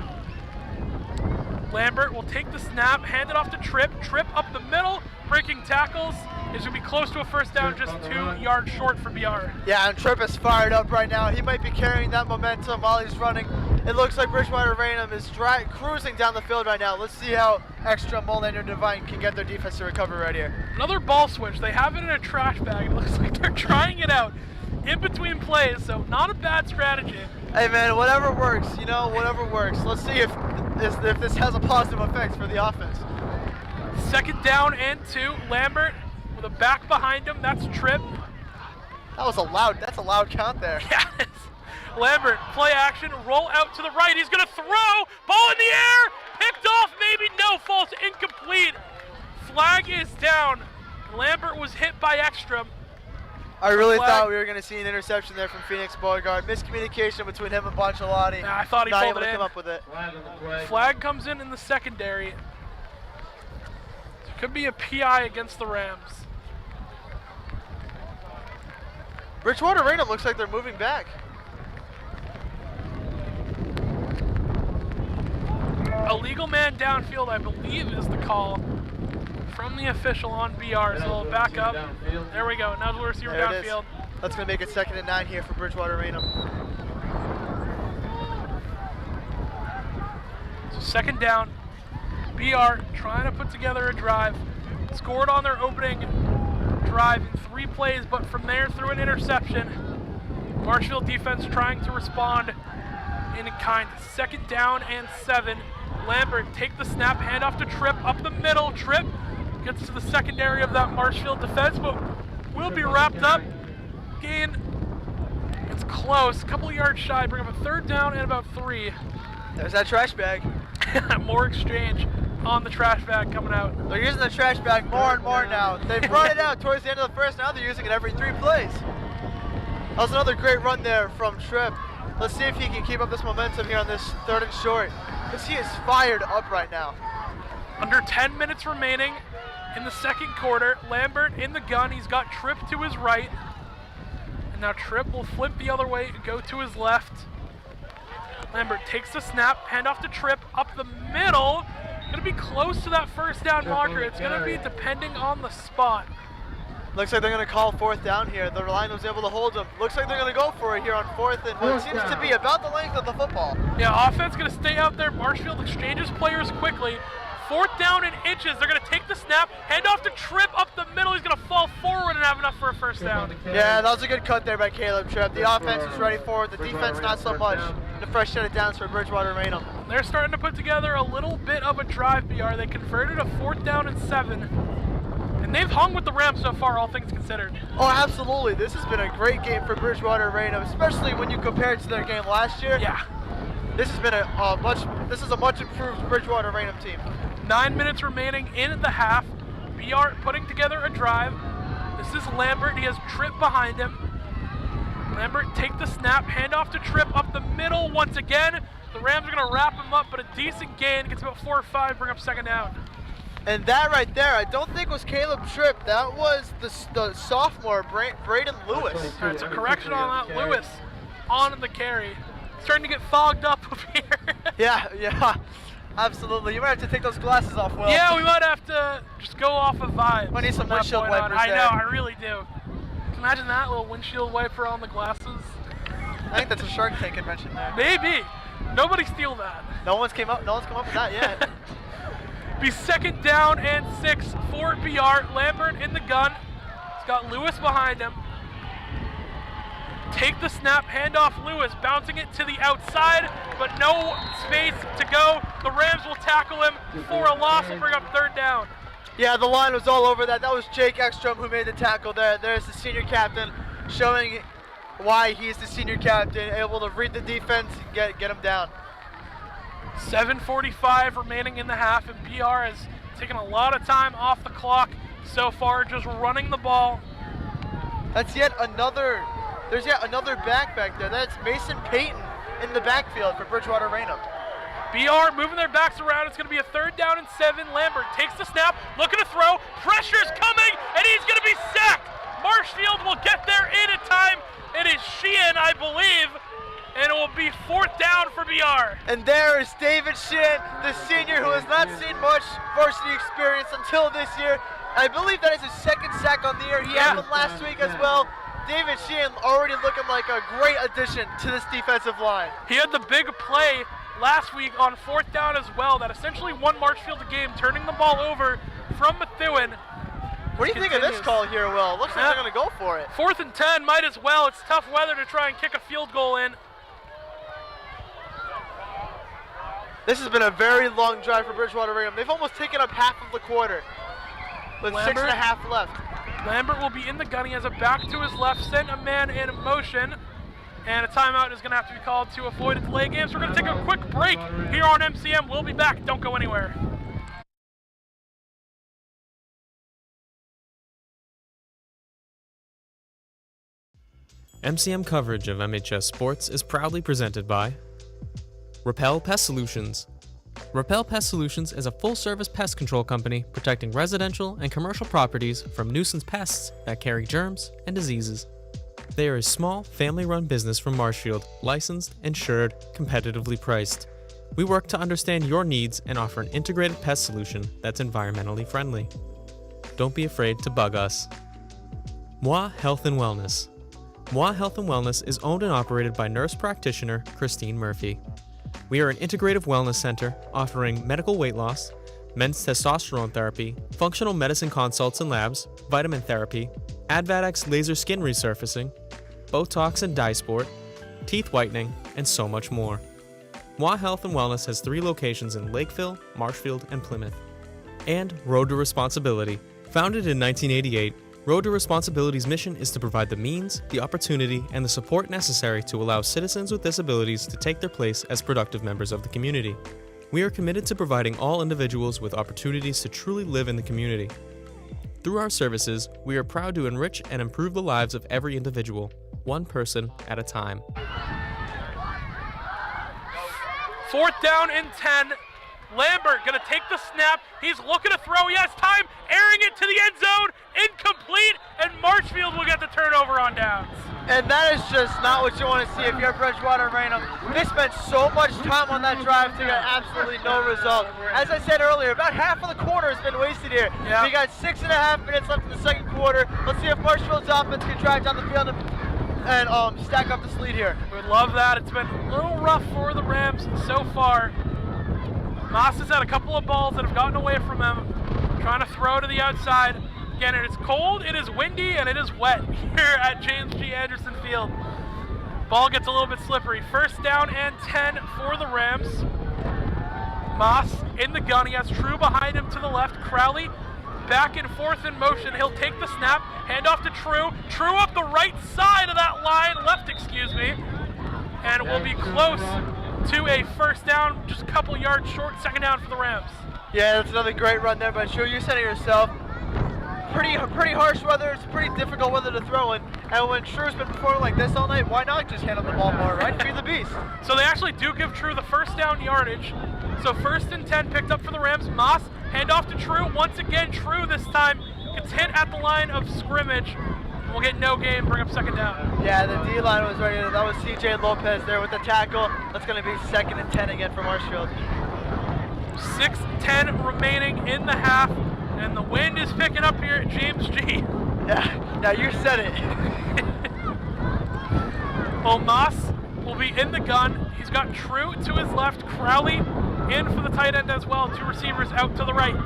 Lambert will take the snap, hand it off to Tripp. Tripp up the middle, breaking tackles. Is going to be close to a first down, just 2 yards short for BR. Yeah, and Tripp is fired up right now. He might be carrying that momentum while he's running. It looks like Bridgewater-Raynham is cruising down the field right now. Let's see how Extra, Mullen, and Devine can get their defense to recover right here. Another ball switch. They have it in a trash bag. It looks like they're trying it out in between plays, so not a bad strategy. Hey man, whatever works, whatever works. Let's see if this has a positive effect for the offense. Second down and 2. Lambert with a back behind him. That's Tripp. That's a loud count there. Yes. Lambert, play action, roll out to the right. He's going to throw. Ball in the air. Picked off, maybe no. Falls incomplete. Flag is down. Lambert was hit by Ekstrom. I really thought we were going to see an interception there from Phoenix Beauregard. Miscommunication between him and Bonchalotti. Yeah, I thought he not pulled able it to in. come up with it. Flag comes in the secondary. Could be a PI against the Rams. Bridgewater-Raynham looks like they're moving back. A legal man downfield, I believe, is the call from the official on BR. So we'll back up. There we go. Now the receiver downfield. That's going to make it 2nd and 9 here for Bridgewater-Raynham. So 2nd down. BR trying to put together a drive. Scored on their opening drive in 3 plays, but from there through an interception. Marshfield defense trying to respond in kind. 2nd down and 7. Lambert take the snap, hand off to Tripp up the middle. Tripp gets to the secondary of that Marshfield defense, but will be wrapped up. Gain, it's close, a couple yards shy, bring up a 3rd down and about 3. There's that trash bag. More exchange on the trash bag coming out. They're using the trash bag more and more now. They brought it out towards the end of the first, now they're using it every 3 plays. That was another great run there from Tripp. Let's see if he can keep up this momentum here on this 3rd and short, because he is fired up right now. Under 10 minutes remaining in the 2nd quarter. Lambert in the gun. He's got Tripp to his right. And now Tripp will flip the other way and go to his left. Lambert takes the snap, hand off to Tripp up the middle. Going to be close to that first down marker. It's going to be depending on the spot. Looks like they're going to call 4th down here. The line was able to hold them. Looks like they're going to go for it here on 4th and what seems to be about the length of the football. Yeah, offense going to stay out there. Marshfield exchanges players quickly. 4th down and inches. They're going to take the snap, hand off to Tripp up the middle. He's going to fall forward and have enough for a first down. Yeah, that was a good cut there by Caleb Tripp. The offense was ready for it. The defense not so much. The fresh set of downs for Bridgewater-Raynham. They're starting to put together a little bit of a drive, BR. They converted a 4th down and 7. And they've hung with the Rams so far, all things considered. Oh, absolutely. This has been a great game for Bridgewater-Raynham, especially when you compare it to their game last year. Yeah. This has been a much improved Bridgewater-Raynham team. 9 minutes remaining in the half. BR putting together a drive. This is Lambert. He has Tripp behind him. Lambert take the snap, hand off to Tripp up the middle once again. The Rams are going to wrap him up, but a decent gain. Gets about 4 or 5, bring up 2nd down. And that right there, I don't think was Caleb Tripp. That was the sophomore, Braden Lewis. All right, so correction on that. Lewis on the carry. Starting to get fogged up over here. Yeah, absolutely. You might have to take those glasses off, Will. Yeah, we might have to just go off of vibes. I need some from that windshield point on. wipers I there. know, I really do. Imagine that little windshield wiper on the glasses. I think that's a Shark Tank invention there. Maybe. Nobody steal that. No one's come up with that yet. Be 2nd down and 6 for BR. Lambert in the gun. He's got Lewis behind him. Take the snap, hand off Lewis, bouncing it to the outside, but no space to go. The Rams will tackle him for a loss and bring up 3rd down. Yeah, the line was all over that. That was Jake Ekstrom who made the tackle there. There's the senior captain showing why he's the senior captain, able to read the defense and get him down. 7:45 remaining in the half, and BR has taken a lot of time off the clock so far, just running the ball. There's yet another back there. That's Mason Payton in the backfield for Bridgewater-Raynham. BR moving their backs around. It's going to be a 3rd down and 7. Lambert takes the snap, looking to throw. Pressure's coming, and he's going to be sacked. Marshfield will get there in time. It is Sheehan, I believe, and it will be 4th down for BR. And there is David Sheehan, the senior who has not seen much varsity experience until this year. I believe that is his 2nd sack on the year. He had one last week as well. David Sheehan already looking like a great addition to this defensive line. He had the big play last week on 4th down as well that essentially won Marshfield the game, turning the ball over from Methuen. What do you think of this call here, Will? Looks like they're going to go for it. 4th and 10, might as well. It's tough weather to try and kick a field goal in. This has been a very long drive for Bridgewater-Raynham. They've almost taken up half of the quarter with 6.5 left. Lambert will be in the gun. He has a back to his left, sent a man in motion, and a timeout is going to have to be called to avoid a delay game. So we're going to take a quick break here on MCM. We'll be back. Don't go anywhere. MCM coverage of MHS Sports is proudly presented by Repel Pest Solutions. Repel Pest Solutions is a full-service pest control company protecting residential and commercial properties from nuisance pests that carry germs and diseases. They are a small, family-run business from Marshfield, licensed, insured, competitively priced. We work to understand your needs and offer an integrated pest solution that's environmentally friendly. Don't be afraid to bug us. Moi Health and Wellness. Moi Health and Wellness is owned and operated by nurse practitioner Christine Murphy. We are an integrative wellness center offering medical weight loss, men's testosterone therapy, functional medicine consults and labs, vitamin therapy, Advatics laser skin resurfacing, Botox and dye sport, teeth whitening, and so much more. Moi Health and Wellness has 3 locations in Lakeville, Marshfield, and Plymouth. And Road to Responsibility. Founded in 1988, Road to Responsibility's mission is to provide the means, the opportunity, and the support necessary to allow citizens with disabilities to take their place as productive members of the community. We are committed to providing all individuals with opportunities to truly live in the community. Through our services, we are proud to enrich and improve the lives of every individual, one person at a time. 4th down and 10. Lambert going to take the snap. He's looking to throw. He has time. Airing it to the end zone. Incomplete. And Marshfield will get the turnover on downs. And that is just not what you want to see if you're Bridgewater-Raynham. They spent so much time on that drive to get absolutely no result. As I said earlier, about half of the quarter has been wasted here. We got 6.5 minutes left in the second quarter. Let's see if Marshfield's offense can drive down the field and stack up this lead here. We would love that. It's been a little rough for the Rams so far. Moss has had a couple of balls that have gotten away from him, trying to throw to the outside. Again, it is cold, it is windy, and it is wet here at James G. Anderson Field. Ball gets a little bit slippery. 1st down and 10 for the Rams. Moss in the gun. He has True behind him to the left. Crowley back and forth in motion. He'll take the snap, hand off to True. True up the right side of that line, left, excuse me, and will be close to a 1st down, just a couple yards short, 2nd down for the Rams. Yeah, that's another great run there by True. You said it yourself. Pretty harsh weather. It's pretty difficult weather to throw in. And when True's been performing like this all night, why not just handle the ball more, right? Be the beast. So they actually do give True the 1st down yardage. So 1st and 10 picked up for the Rams. Moss, hand off to True. Once again, True this time gets hit at the line of scrimmage. We'll get no gain, bring up 2nd down. Yeah, the D-line was ready. That was CJ Lopez there with the tackle. That's going to be 2nd and 10 again for Marshfield. 6:10 remaining in the half, and the wind is picking up here at James G. Yeah, you said it. Well, Moss will be in the gun. He's got True to his left, Crowley in for the tight end as well. 2 receivers out to the right.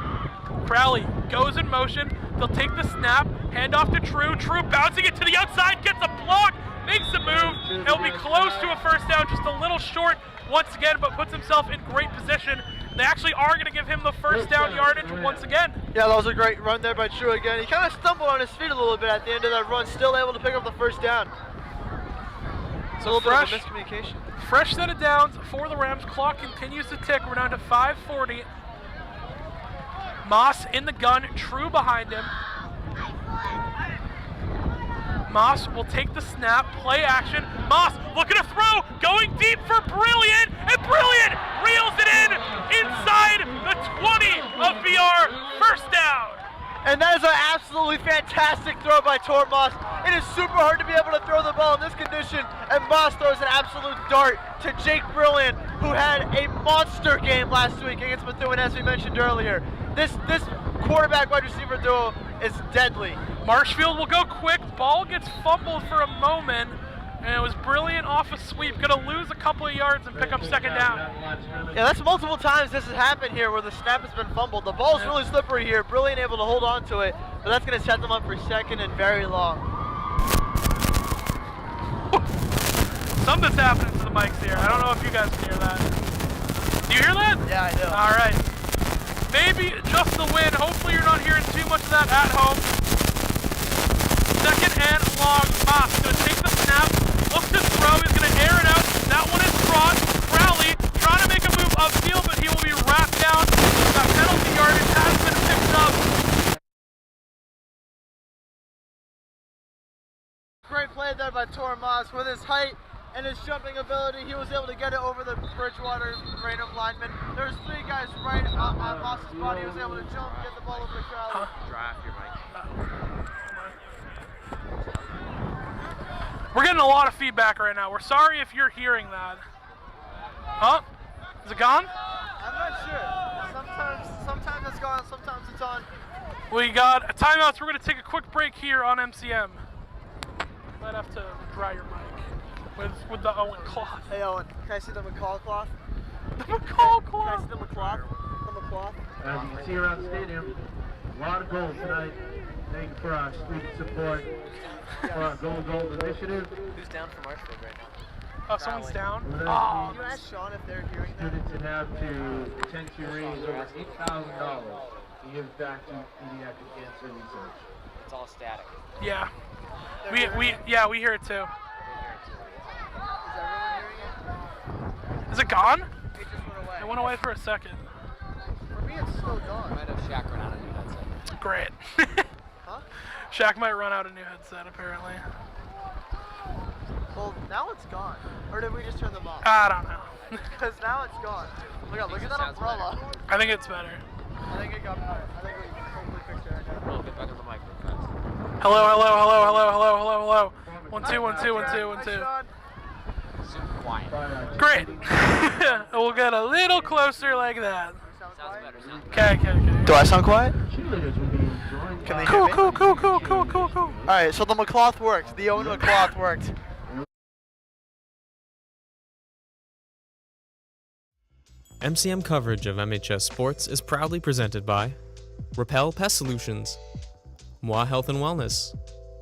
Crowley goes in motion. They'll take the snap, hand off to True. True bouncing it to the outside, gets a block, makes a move. He'll be close to a 1st down, just a little short once again, but puts himself in great position. They actually are going to give him the 1st down yardage once again. Yeah, that was a great run there by True again. He kind of stumbled on his feet a little bit at the end of that run, still able to pick up the 1st down. It's a little bit of a miscommunication. Fresh set of downs for the Rams. Clock continues to tick. We're down to 5:40. Moss in the gun, True behind him. Moss will take the snap, play action. Moss looking to throw, going deep for Brilliant, and Brilliant reels it in inside the 20 of BR. 1st down. And that is an absolutely fantastic throw by Tor Moss. It is super hard to be able to throw the ball in this condition, and Moss throws an absolute dart to Jake Brilliant, who had a monster game last week against Methuen, as we mentioned earlier. This quarterback wide receiver duo is deadly. Marshfield will go quick. Ball gets fumbled for a moment, and it was Brilliant off a sweep. Going to lose a couple of yards and pick up second down. Yeah, that's multiple times this has happened here where the snap has been fumbled. The ball's really slippery here. Brilliant able to hold on to it, but that's going to set them up for second and very long. Something's happening to the mics here. I don't know if you guys can hear that. Do you hear that? Yeah, I do. All right. Maybe just the wind. Hopefully you're not hearing too much of that at home. Second and long. Moss going to take the snap. Looks to throw. He's going to air it out. That one is brought. Crowley trying to make a move upfield, but he will be wrapped down. That penalty yardage has been picked up. Great play there by Tor Moss. With his height and his jumping ability, he was able to get it over the Bridgewater-Raynham lineman. There's three guys right on Moss's body. He was able to jump, get the ball over the Crowley. We're getting a lot of feedback right now. We're sorry if you're hearing that. Huh? Is it gone? I'm not sure. Sometimes it's gone, sometimes it's on. We got a timeout, so we're going to take a quick break here on MCM. Might have to dry your mic with the Owen cloth. Hey Owen, can I see the McCall cloth? The McCall Can I cloth? see the McCloth? The McCloth? As you can see around the stadium, a lot of goals tonight. Thank you for our student support for our Goal Initiative. Who's down for Marshfield right now? Oh, someone's down? We're Oh, Can you ask Sean if they're hearing that? students that have to potentially raise over $8,000 to give back to pediatric cancer research. It's all static. yeah. We hear it too. Is everyone hearing it? Is it gone? It just went away. It went away for a second. For me, it's still gone. Might have Shaq run out of new headset. Great. Huh? Shaq might run out a new headset, apparently. Well, now it's gone. Or did we just turn them off? I don't know. Because now it's gone. Look at that sounds umbrella. I think it's better. I think it got better. I think we hopefully fixed it right now. Oh, get back on the mic real fast. Hello, hello, hello, hello, hello, hello, hello. 1 2 1 2 1 2 1 Hi, 2. Sean. Super quiet. Great. We'll get a little closer like that. Sound Sounds quiet? better. Sounds better. Okay. Do I sound quiet? Cheerleaders will be joined Can by they hear me? Cool. Alright, so the McCloth worked. The Owen McCloth worked. MCM coverage of MHS Sports is proudly presented by Repel Pest Solutions, Moi Health and Wellness,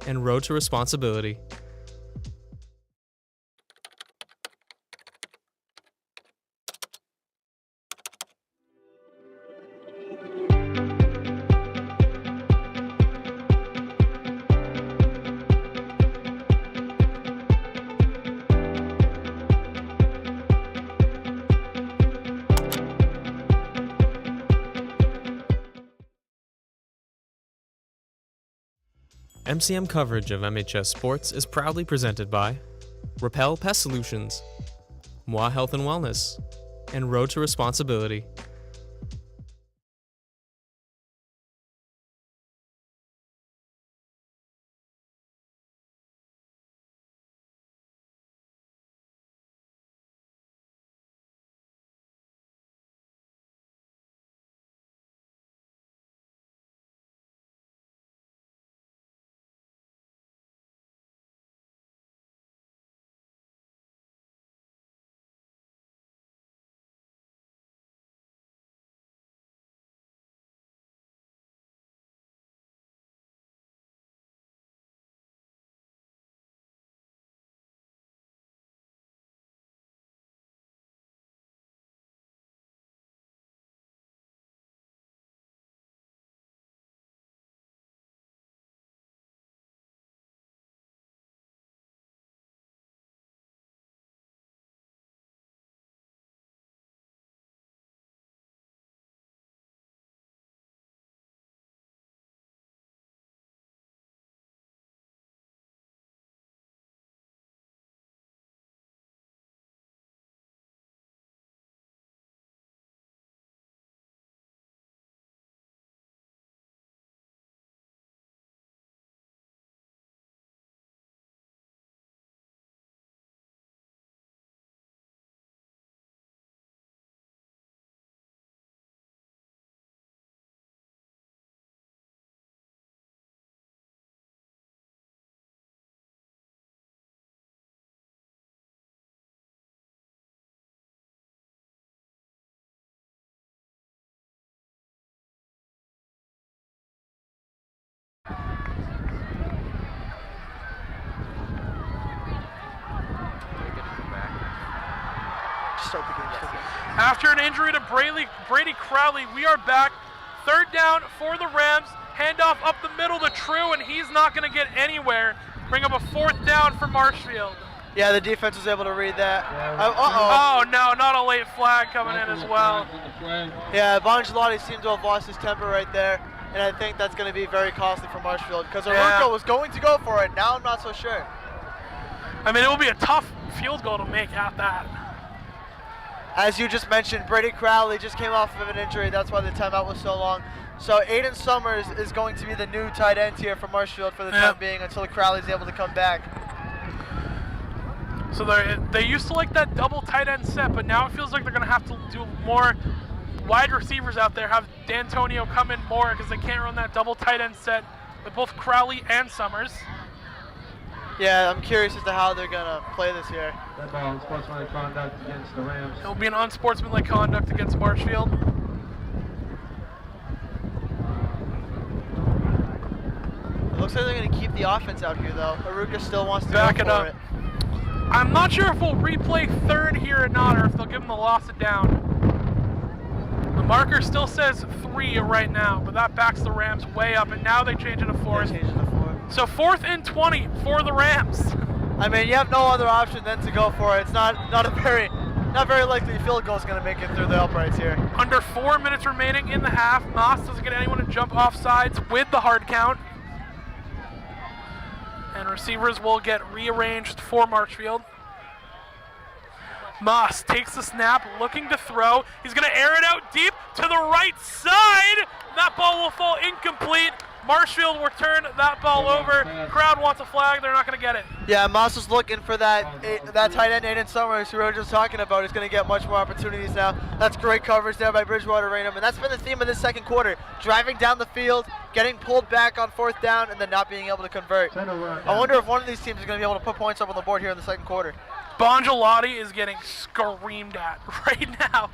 and Road to Responsibility. MCM coverage of MHS Sports is proudly presented by Repel Pest Solutions, Moi Health and Wellness, and Road to Responsibility. start the game. After an injury to Brady Crowley, we are back. Third down for the Rams. Handoff up the middle to True, and he's not going to get anywhere. Bring up a fourth down for Marshfield. Yeah, the defense was able to read that. Oh, no, not a late flag coming in as well. Yeah, Bongelotti seemed to have lost his temper right there, and I think that's going to be very costly for Marshfield because Aruka was going to go for it. Now I'm not so sure. I mean, it will be a tough field goal to make at that. As you just mentioned, Brady Crowley just came off of an injury. That's why the timeout was so long. So Aiden Summers is going to be the new tight end here for Marshfield for the time being until Crowley's able to come back. So they used to like that double tight end set, but now it feels like they're going to have to do more wide receivers out there, have D'Antonio come in more because they can't run that double tight end set with both Crowley and Summers. Yeah, I'm curious as to how they're going to play this here. That ball, unsportsmanlike conduct against the Rams. It will be an unsportsmanlike conduct against Marshfield. It looks like they're going to keep the offense out here, though. Aruka still wants to back go it for up. it. I'm not sure if we'll replay third here or not, or if they'll give them the loss of down. The marker still says 3 right now, but that backs the Rams way up, and now they change it to 4. So 4th and 20 for the Rams. I mean, you have no other option than to go for it. It's not a very likely field goal is going to make it through the uprights here. Under 4 minutes remaining in the half. Moss doesn't get anyone to jump off sides with the hard count. And receivers will get rearranged for Marshfield. Moss takes the snap, looking to throw. He's going to air it out deep to the right side. That ball will fall incomplete. Marshfield will turn that ball over. Crowd wants a flag. They're not going to get it. Yeah, Moss was looking for that tight end, Aiden Summers, who we were just talking about. He's going to get much more opportunities now. That's great coverage there by Bridgewater-Raynham, and that's been the theme of this second quarter. Driving down the field, getting pulled back on 4th down, and then not being able to convert. I wonder if one of these teams is going to be able to put points up on the board here in the second quarter. Bongelotti is getting screamed at right now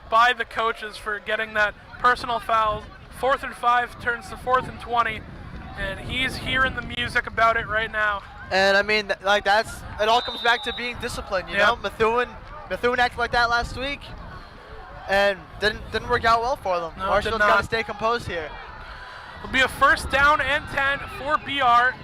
by the coaches for getting that personal foul. 4th and 5 turns to 4th and 20, and he's hearing the music about it right now. And I mean, like it all comes back to being disciplined, you know? Methuen acted like that last week, and didn't work out well for them. No, Marshfield's got to stay composed here. It'll be a 1st down and 10 for BR.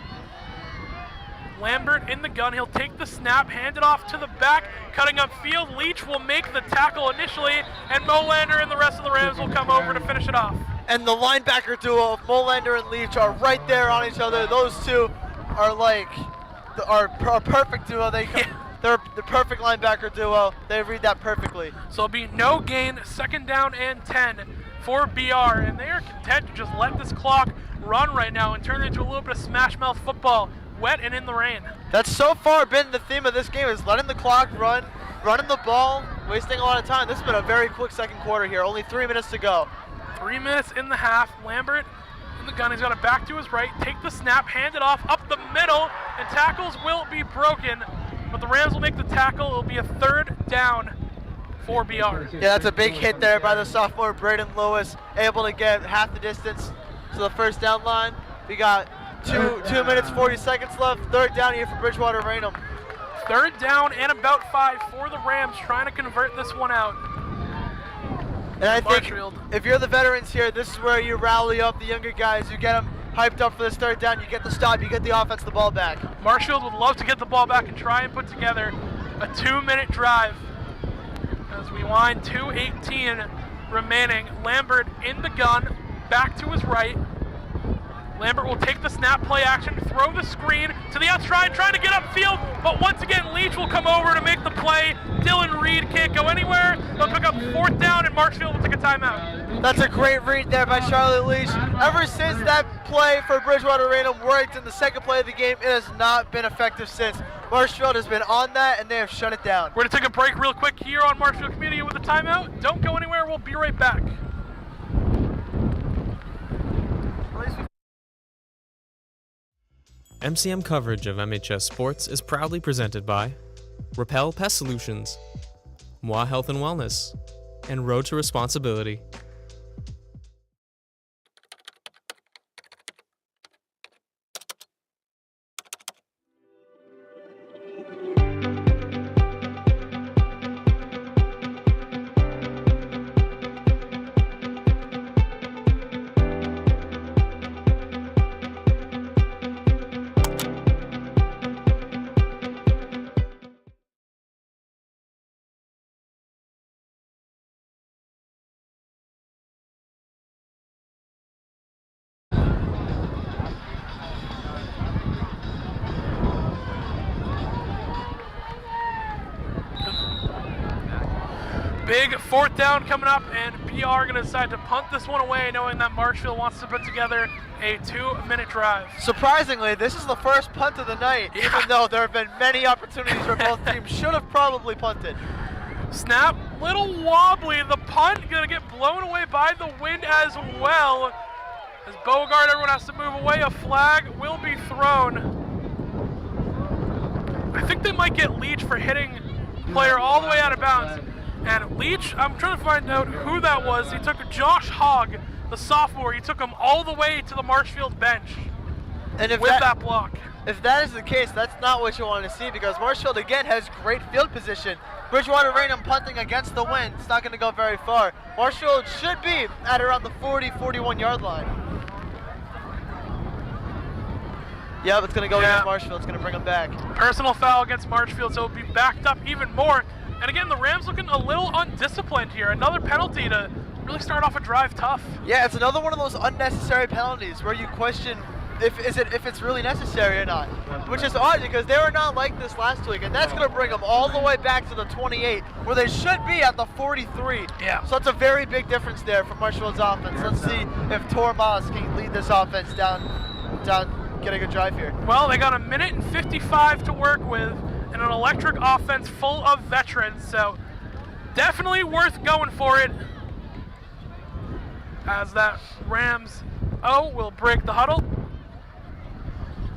Lambert in the gun. He'll take the snap, hand it off to the back, cutting up field. Leach will make the tackle initially, and Molander and the rest of the Rams will come over to finish it off. And the linebacker duo of Molander and Leach are right there on each other. Those two are a perfect duo. They're the perfect linebacker duo. They read that perfectly. So it'll be no gain, 2nd down and 10 for BR, and they are content to just let this clock run right now and turn it into a little bit of smash mouth football, wet and in the rain. That's so far been the theme of this game, is letting the clock run, running the ball, wasting a lot of time. This has been a very quick second quarter here. Only 3 minutes to go. 3 minutes in the half. Lambert in the gun. He's got it back to his right. Take the snap, hand it off up the middle, and tackles will be broken. But the Rams will make the tackle. It'll be a 3rd down for BR. Yeah, that's a big hit there by the sophomore Braden Lewis, able to get half the distance to the 1st down line. We got 2 minutes 40 seconds left. 3rd down here for Bridgewater-Raynham. 3rd down and about 5 for the Rams, trying to convert this one out. And I think Marshfield. if you're the veterans here, this is where you rally up the younger guys. You get them hyped up for this 3rd down. You get the stop. You get the offense the ball back. Marshfield would love to get the ball back and try and put together a 2-minute drive. As we wind 2:18 remaining. Lambert in the gun, back to his right. Lambert will take the snap, play action, throw the screen to the outside, trying to get upfield, but once again, Leach will come over to make the play. Dylan Reed can't go anywhere. They'll pick up 4th down, and Marshfield will take a timeout. That's a great read there by Charlotte Leach. Ever since that play for Bridgewater-Raynham worked in the second play of the game, it has not been effective since. Marshfield has been on that, and they have shut it down. We're going to take a break real quick here on Marshfield Community with a timeout. Don't go anywhere. We'll be right back. MCM coverage of MHS Sports is proudly presented by Repel Pest Solutions, Moi Health and Wellness, and Road to Responsibility. Big 4th down coming up, and BR going to decide to punt this one away, knowing that Marshfield wants to put together a 2-minute drive. Surprisingly, this is the first punt of the night, even though there have been many opportunities where both teams should have probably punted. Snap, little wobbly. The punt going to get blown away by the wind as well. As Beauregard, everyone has to move away. A flag will be thrown. I think they might get Leach for hitting player all the way out of bounds. And Leach, I'm trying to find out who that was. He took Josh Hogg, the sophomore. He took him all the way to the Marshfield bench And if with that block. If that is the case, that's not what you want to see, because Marshfield again has great field position. Bridgewater-Raynham punting against the wind. It's not going to go very far. Marshfield should be at around the 40-41 yard line. Yep, it's going to go against Marshfield. It's going to bring them back. Personal foul against Marshfield, so it'll be backed up even more. And again, the Rams looking a little undisciplined here. Another penalty to really start off a drive tough. Yeah, it's another one of those unnecessary penalties where you question if it's really necessary or not, which is odd because they were not like this last week, and that's going to bring them all the way back to the 28, where they should be at the 43. Yeah. So it's a very big difference there for Marshfield's offense. Let's see if Tormas can lead this offense down, get a good drive here. Well, they got 1 minute and 55 to work with, and an electric offense full of veterans, so definitely worth going for it. As that Rams will break the huddle.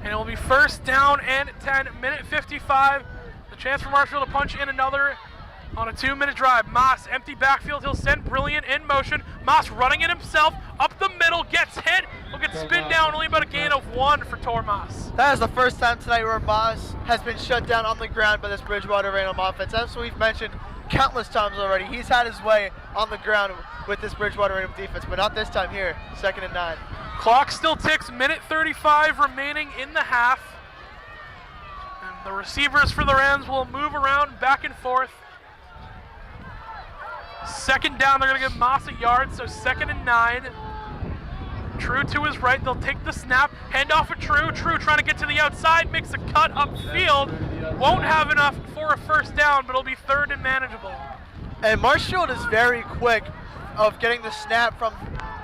And it will be 1st down and 10, minute 55. The chance for Marshfield to punch in another on a 2-minute drive. Moss, empty backfield, he'll send Brilliant in motion. Moss running it himself, up the middle, gets hit. Will get spin down, only about a gain of 1 for Tormas. That is the first time tonight where Moss has been shut down on the ground by this Bridgewater-Raynham offense. As we've mentioned countless times already, he's had his way on the ground with this Bridgewater-Raynham defense, but not this time here, 2nd and 9. Clock still ticks, minute 35 remaining in the half. And the receivers for the Rams will move around back and forth. 2nd down, they're going to give Moss a yard, so 2nd and 9. True to his right, they'll take the snap, hand off a True. True trying to get to the outside, makes a cut upfield. Won't have enough for a 1st down, but it'll be 3rd and manageable. And Marshfield is very quick of getting the snap from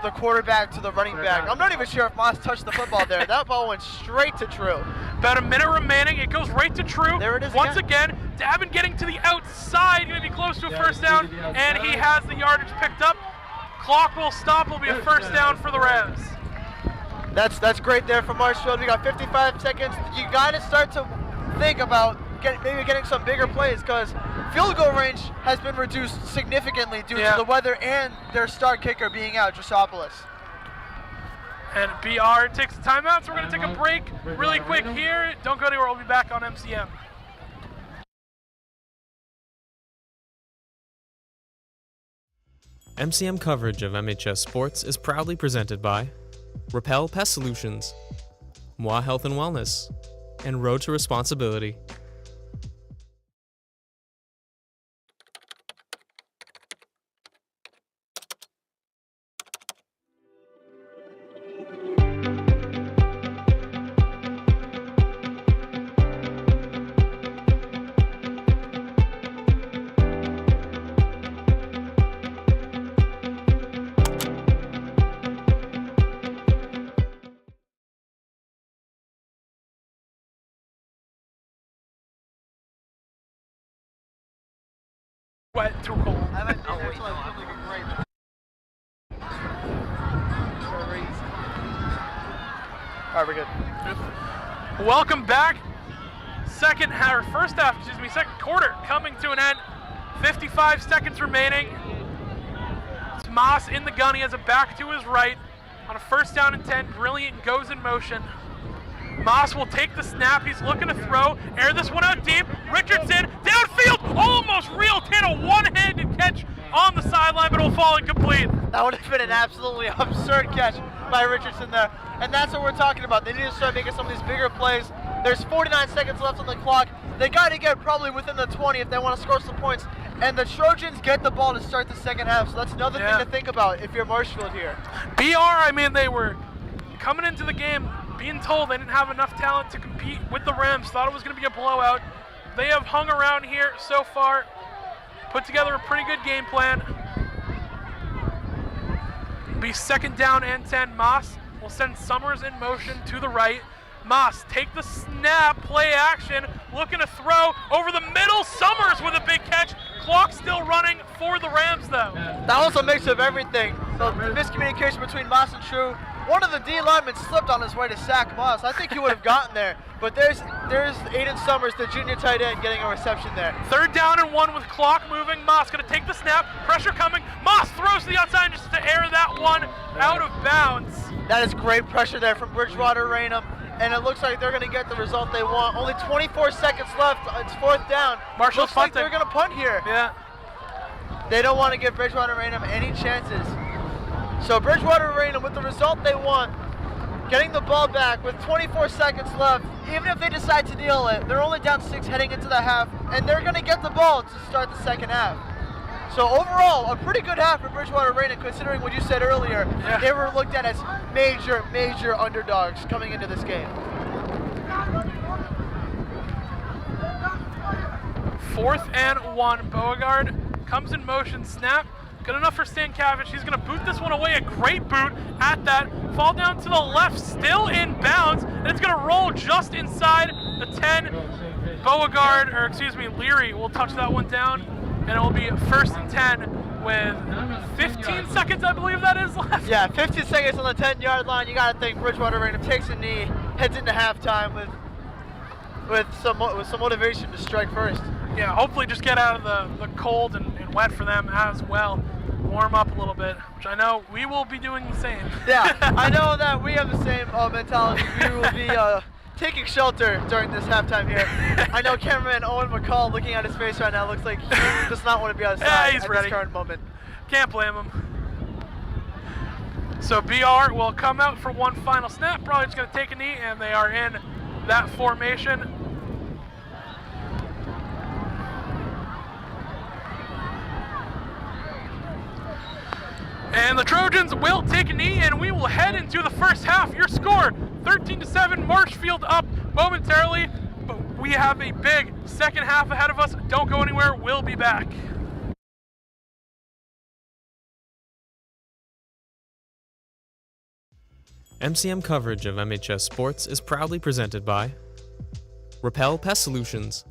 the quarterback to the running back. I'm not even sure if Moss touched the football there. That ball went straight to True. About a minute remaining. It goes right to True. There it is once again. Davin getting to the outside, going to be close to a 1st down, and he has the yardage picked up. Clock will stop. Will be a 1st down for the Rams. That's great there for Marshfield. We got 55 seconds. You got to start to think about maybe getting some bigger plays, because field goal range has been reduced significantly due to the weather and their star kicker being out, Drosopoulos. And BR takes a timeout, so we're going to take a break really quick here. Don't go anywhere. We'll be back on MCM. MCM coverage of MHS Sports is proudly presented by Repel Pest Solutions, Moi Health and Wellness, and Road to Responsibility. Wet, too cold. All right, we're good. Welcome back. Second quarter coming to an end. 55 seconds remaining. It's Moss in the gun. He has a back to his right on a 1st down and 10. Brilliant goes in motion. Moss will take the snap. He's looking to throw. Air this one out deep. Richardson downfield. Almost reeled in a one-handed catch on the sideline, but it will fall incomplete. That would have been an absolutely absurd catch by Richardson there. And that's what we're talking about. They need to start making some of these bigger plays. There's 49 seconds left on the clock. They got to get probably within the 20 if they want to score some points. And the Trojans get the ball to start the 2nd half. So that's another thing to think about if you're Marshfield here. They were coming into the game being told they didn't have enough talent to compete with the Rams. Thought it was going to be a blowout. They have hung around here so far. put together a pretty good game plan. Be 2nd down and 10. Moss will send Summers in motion to the right. Moss, take the snap, play action, looking to throw over the middle. Summers with a big catch. Clock still running for the Rams, though. That was a mix of everything. So the miscommunication between Moss and True. One of the D linemen slipped on his way to sack Moss. I think he would have gotten there, but there's Aiden Summers, the junior tight end, getting a reception there. 3rd down and 1 with clock moving. Moss going to take the snap. Pressure coming. Moss throws to the outside just to air that one out of bounds. That is great pressure there from Bridgewater-Raynham, and it looks like they're going to get the result they want. Only 24 seconds left. It's 4th down. Marshall's looks like punting. they're going to punt here. Yeah. They don't want to give Bridgewater-Raynham any chances. So Bridgewater-Raynham, with the result they want, getting the ball back with 24 seconds left. Even if they decide to kneel it, they're only down 6 heading into the half, and they're going to get the ball to start the 2nd half. So overall, a pretty good half for Bridgewater-Raynham, considering what you said earlier. Yeah. They were looked at as major underdogs coming into this game. 4th and 1. Beauregard comes in motion, snap. Good enough for Stankiewicz. He's going to boot this one away. A great boot at that. Fall down to the left, still in bounds, and it's going to roll just inside the 10. Beauregard, or excuse me, Leary will touch that one down, and it will be 1st and 10 with 15 seconds, I believe that is, left. Yeah, 15 seconds on the 10-yard line. You got to think Bridgewater-Raynham takes a knee, heads into halftime with some motivation to strike first. Yeah, hopefully just get out of the cold and wet for them as well. Warm up a little bit, which I know we will be doing the same. Yeah, I know that we have the same mentality. We will be taking shelter during this halftime here. I know cameraman Owen McCall, looking at his face right now, looks like he does not want to be outside Yeah, he's at ready. this current moment. Can't blame him. So BR will come out for one final snap, probably just going to take a knee, and they are in that formation. And the Trojans will take a knee, and we will head into the 1st half. Your score, 13-7, Marshfield up momentarily, but we have a big 2nd half ahead of us. Don't go anywhere, we'll be back. MCM coverage of MHS Sports is proudly presented by Repel Pest Solutions.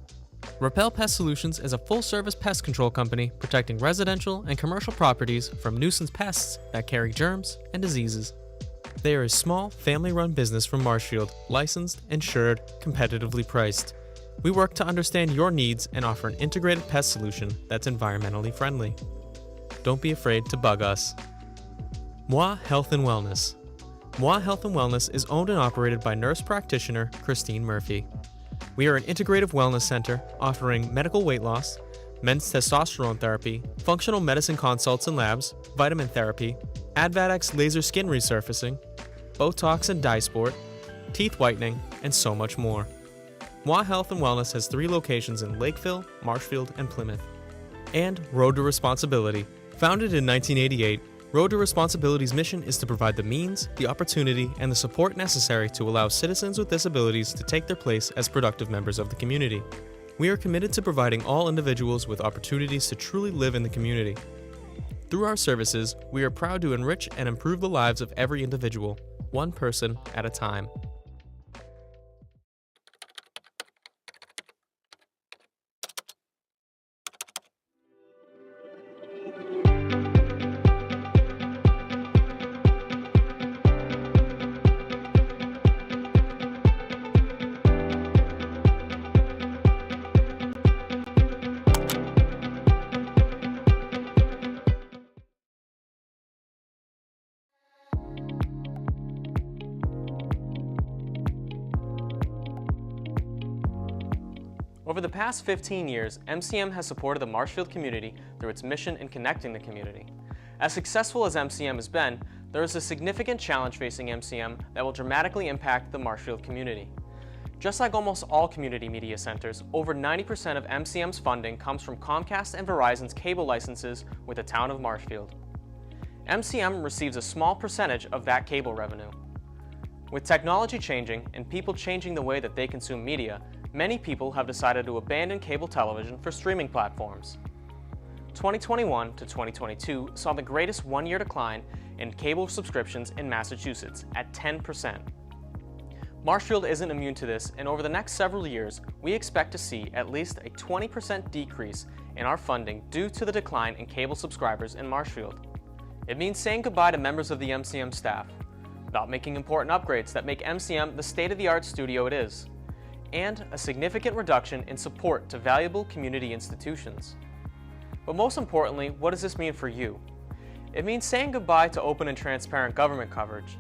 Repel Pest Solutions is a full-service pest control company protecting residential and commercial properties from nuisance pests that carry germs and diseases. They are a small, family-run business from Marshfield, licensed, insured, competitively priced. We work to understand your needs and offer an integrated pest solution that's environmentally friendly. Don't be afraid to bug us. Moi Health and Wellness. Moi Health and Wellness is owned and operated by nurse practitioner Christine Murphy. We are an integrative wellness center offering medical weight loss, men's testosterone therapy, functional medicine consults and labs, vitamin therapy, Advatics laser skin resurfacing, Botox and dye sport, teeth whitening, and so much more. Moi Health and Wellness has 3 locations in Lakeville, Marshfield, and Plymouth. And Road to Responsibility. Founded in 1988, Road to Responsibility's mission is to provide the means, the opportunity, and the support necessary to allow citizens with disabilities to take their place as productive members of the community. We are committed to providing all individuals with opportunities to truly live in the community. Through our services, we are proud to enrich and improve the lives of every individual, one person at a time. Over the past 15 years, MCM has supported the Marshfield community through its mission in connecting the community. As successful as MCM has been, there is a significant challenge facing MCM that will dramatically impact the Marshfield community. Just like almost all community media centers, over 90% of MCM's funding comes from Comcast and Verizon's cable licenses with the town of Marshfield. MCM receives a small percentage of that cable revenue. With technology changing and people changing the way that they consume media, many people have decided to abandon cable television for streaming platforms. 2021 to 2022 saw the greatest one-year decline in cable subscriptions in Massachusetts at 10%. Marshfield isn't immune to this, and over the next several years, we expect to see at least a 20% decrease in our funding due to the decline in cable subscribers in Marshfield. It means saying goodbye to members of the MCM staff, not making important upgrades that make MCM the state-of-the-art studio it is, and a significant reduction in support to valuable community institutions. But most importantly, what does this mean for you? It means saying goodbye to open and transparent government coverage,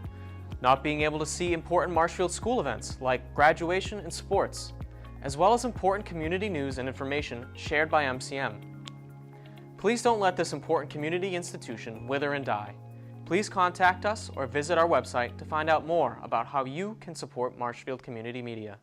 not being able to see important Marshfield school events like graduation and sports, as well as important community news and information shared by MCM. Please don't let this important community institution wither and die. Please contact us or visit our website to find out more about how you can support Marshfield Community Media.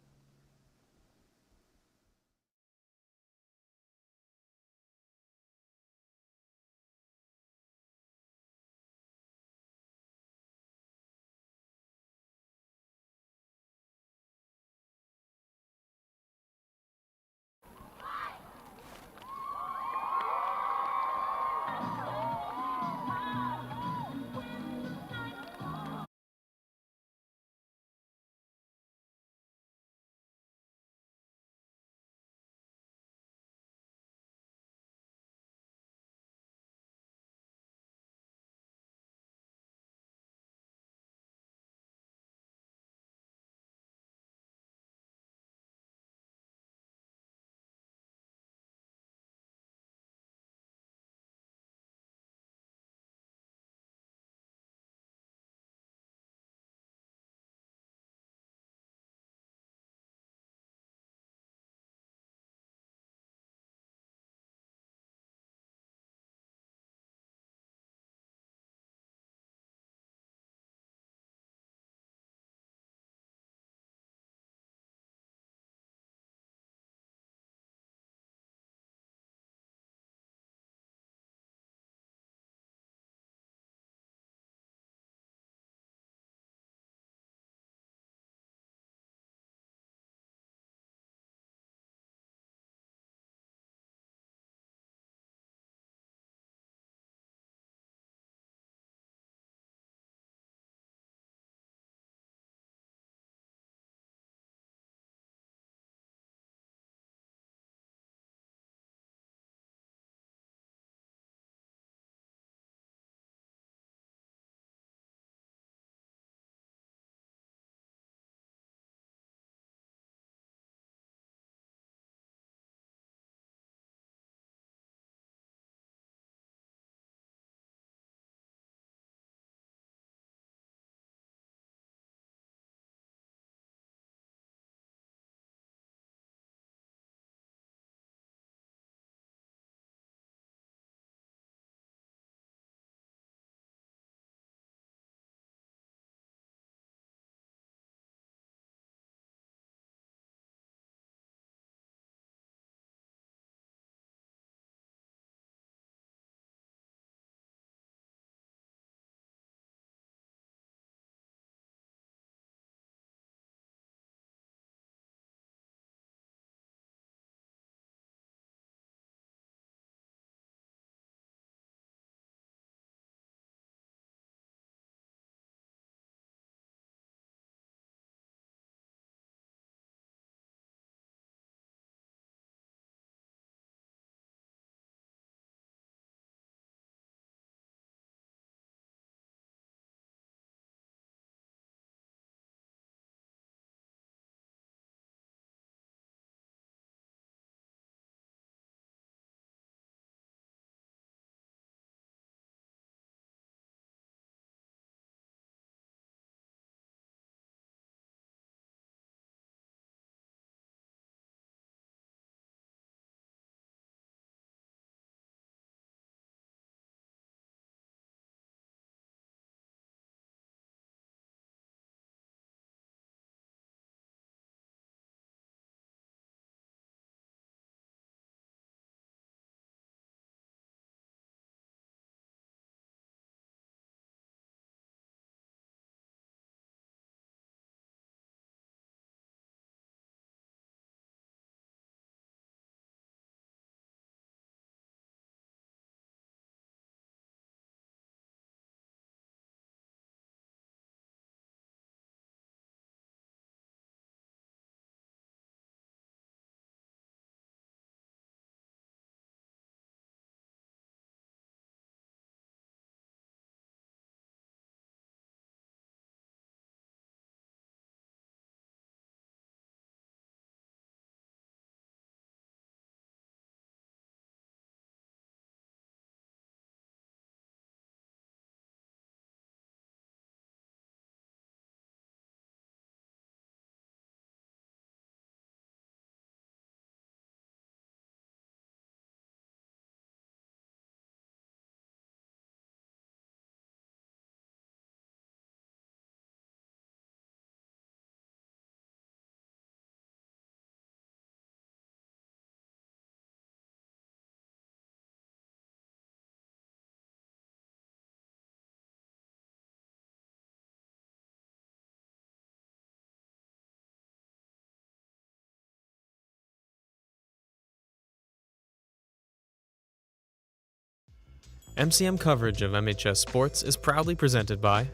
MCM coverage of MHS Sports is proudly presented by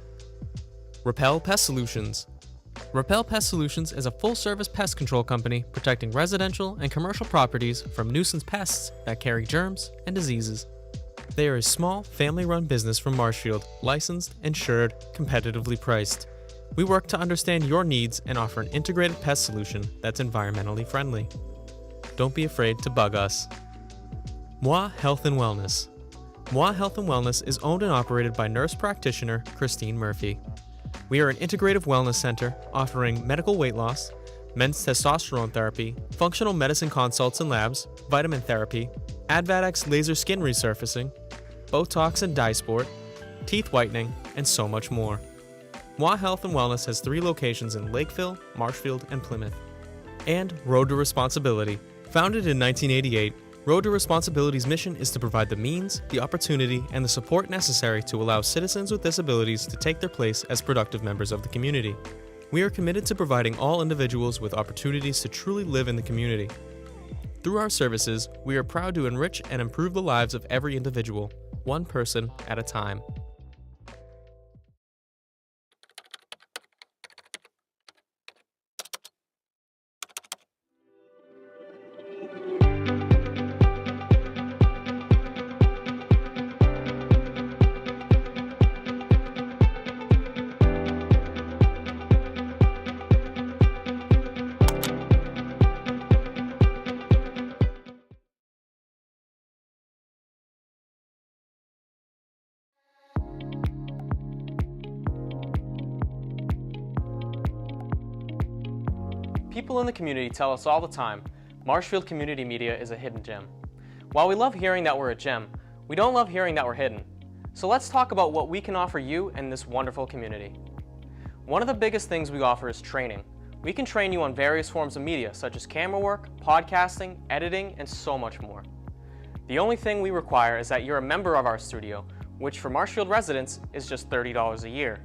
Repel Pest Solutions. Repel Pest Solutions is a full-service pest control company protecting residential and commercial properties from nuisance pests that carry germs and diseases. They are a small, family-run business from Marshfield, licensed, insured, competitively priced. We work to understand your needs and offer an integrated pest solution that's environmentally friendly. Don't be afraid to bug us. Moi Health and Wellness. Moi Health and Wellness is owned and operated by nurse practitioner Christine Murphy. We are an integrative wellness center offering medical weight loss, men's testosterone therapy, functional medicine consults and labs, vitamin therapy, Advatics laser skin resurfacing, Botox and dye sport, teeth whitening, and so much more. Moi Health and Wellness has 3 locations in Lakeville, Marshfield, and Plymouth. And Road to Responsibility. Founded in 1988, Road to Responsibility's mission is to provide the means, the opportunity, and the support necessary to allow citizens with disabilities to take their place as productive members of the community. We are committed to providing all individuals with opportunities to truly live in the community. Through our services, we are proud to enrich and improve the lives of every individual, one person at a time. People in the community tell us all the time, Marshfield Community Media is a hidden gem. While we love hearing that we're a gem, we don't love hearing that we're hidden. So let's talk about what we can offer you and this wonderful community. One of the biggest things we offer is training. We can train you on various forms of media such as camerawork, podcasting, editing, and so much more. The only thing we require is that you're a member of our studio, which for Marshfield residents is just $30 a year.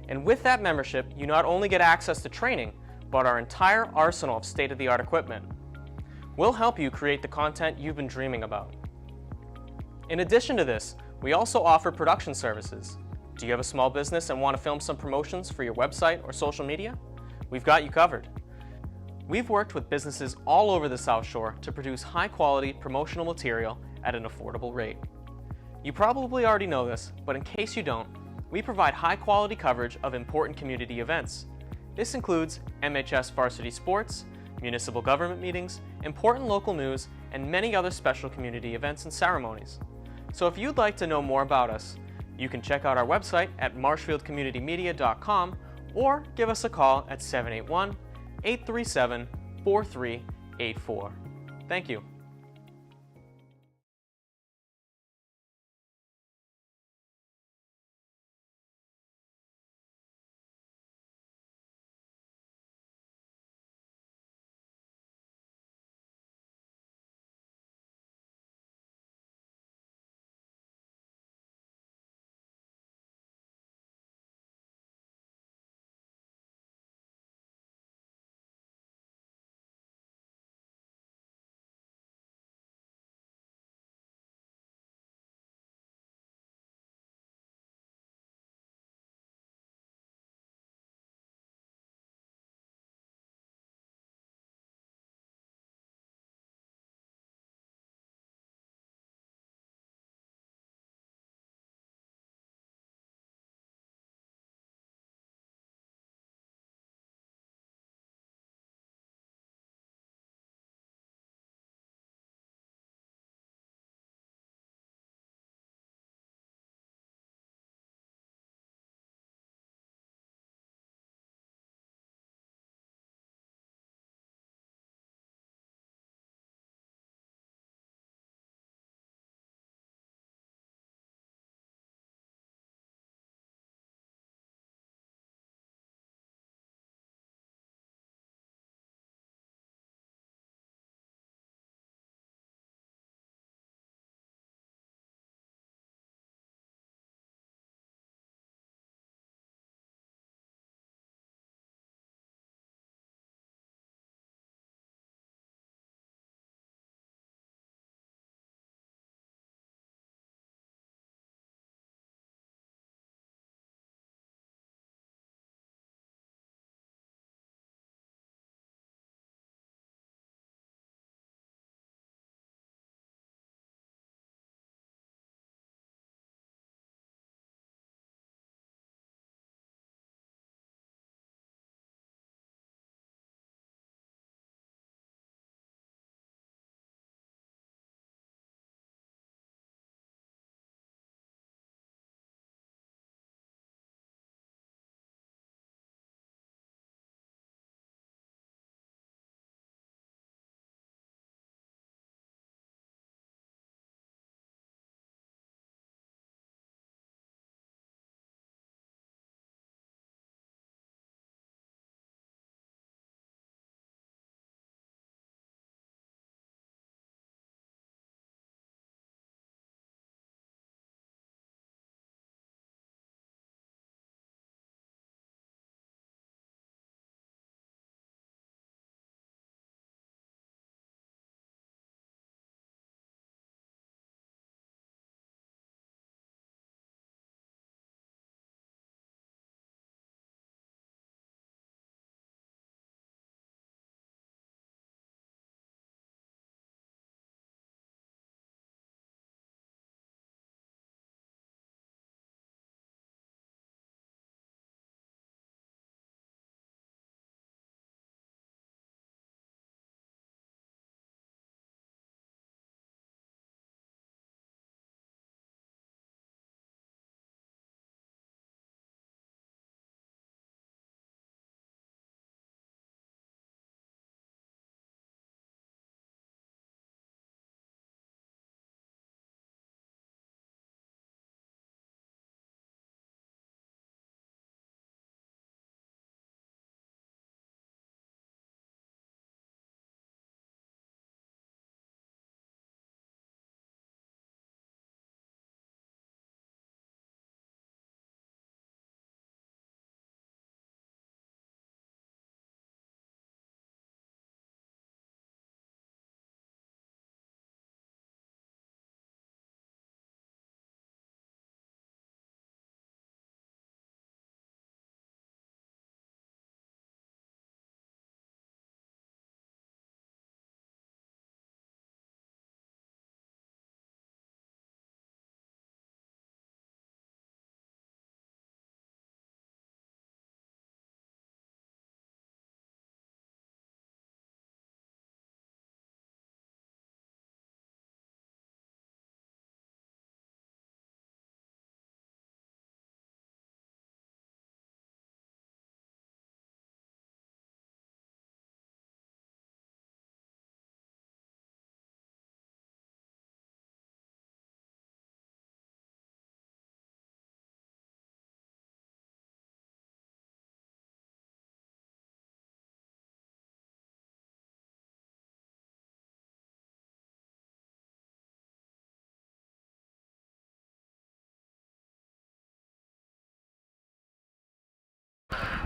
And with that membership, you not only get access to training, but our entire arsenal of state-of-the-art equipment. We'll help you create the content you've been dreaming about. In addition to this, we also offer production services. Do you have a small business and want to film some promotions for your website or social media? We've got you covered. We've worked with businesses all over the South Shore to produce high-quality promotional material at an affordable rate. You probably already know this, but in case you don't, we provide high-quality coverage of important community events. This includes MHS Varsity Sports, municipal government meetings, important local news, and many other special community events and ceremonies. So if you'd like to know more about us, you can check out our website at marshfieldcommunitymedia.com or give us a call at 781-837-4384. Thank you.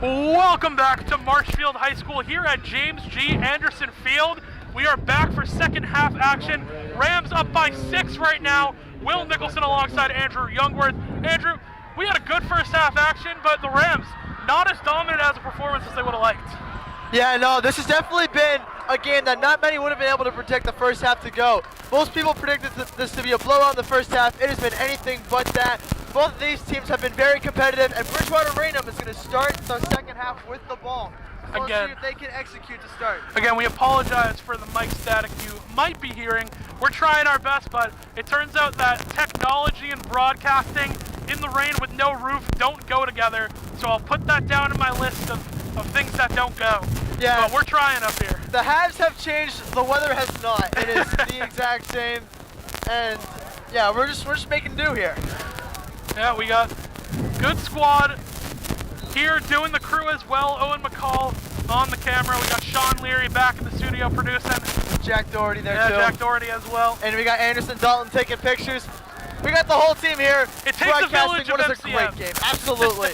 Welcome back to Marshfield High School here at James G. Anderson Field. We are back for second half action. Rams up by 6 right now. Will Nicholson alongside Andrew Youngworth. Andrew, we had a good first half action, but the Rams not as dominant as a performance as they would have liked. Yeah, no, this has definitely been a game that not many would have been able to predict the first half to go. Most people predicted this to be a blowout in the first half. It has been anything but that. Both of these teams have been very competitive, and Bridgewater-Raynham is going to start the second half with the ball. So Again, let's see if they can execute to start. Again, we apologize for the mic static you might be hearing. We're trying our best, but it turns out that technology and broadcasting in the rain with no roof don't go together. So I'll put that down in my list of things that don't go. Yeah. But we're trying up here. The halves have changed, the weather has not. It is the exact same, and yeah, we're just making do here. Yeah, we got good squad here doing the crew as well. Owen McCall on the camera. We got Sean Leary back in the studio producing. Jack Doherty there too. Yeah, Jack Doherty as well. And we got Anderson Dalton taking pictures. We got the whole team here. It takes a village of What is a MCM. great game. Absolutely.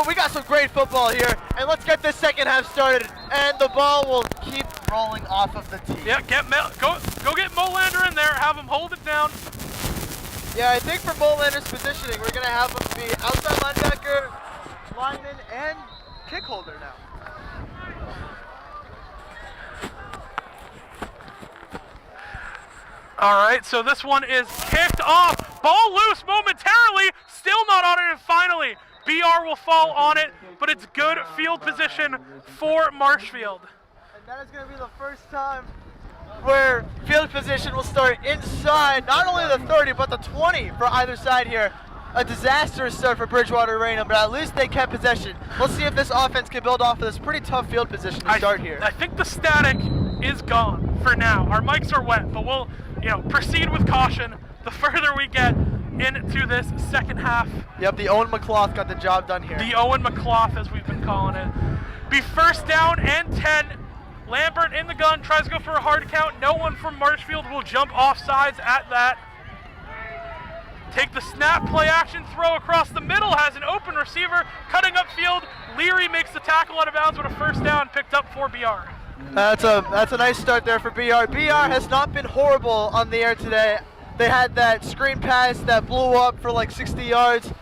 we got some great football here, and let's get this second half started. And the ball will keep rolling off of the tee. Yeah, go get Molander in there. Have him hold it down. Yeah, I think for Molander's positioning, we're gonna have him be outside linebacker, lineman, and kick holder now. All right, so this one is kicked off. Ball loose momentarily, still not on it, and finally, BR will fall on it, but it's good field position for Marshfield. And that is going to be the first time where field position will start inside not only the 30, but the 20 for either side here. A disastrous start for Bridgewater-Raynham, but at least they kept possession. Let's see if this offense can build off of this pretty tough field position to start here. I think the static is gone for now. Our mics are wet, but we'll proceed with caution the further we get into this second half. Yep, the Owen McCloth got the job done here. The Owen McCloth, as we've been calling it. Be first down and 10. Lambert in the gun, tries to go for a hard count. No one from Marshfield will jump off sides at that. Take the snap, play action, throw across the middle, has an open receiver, cutting upfield. Leary makes the tackle out of bounds with a first down, picked up for BR. That's a nice start there for BR. BR has not been horrible on the air today. They had that screen pass that blew up for like 60 yards,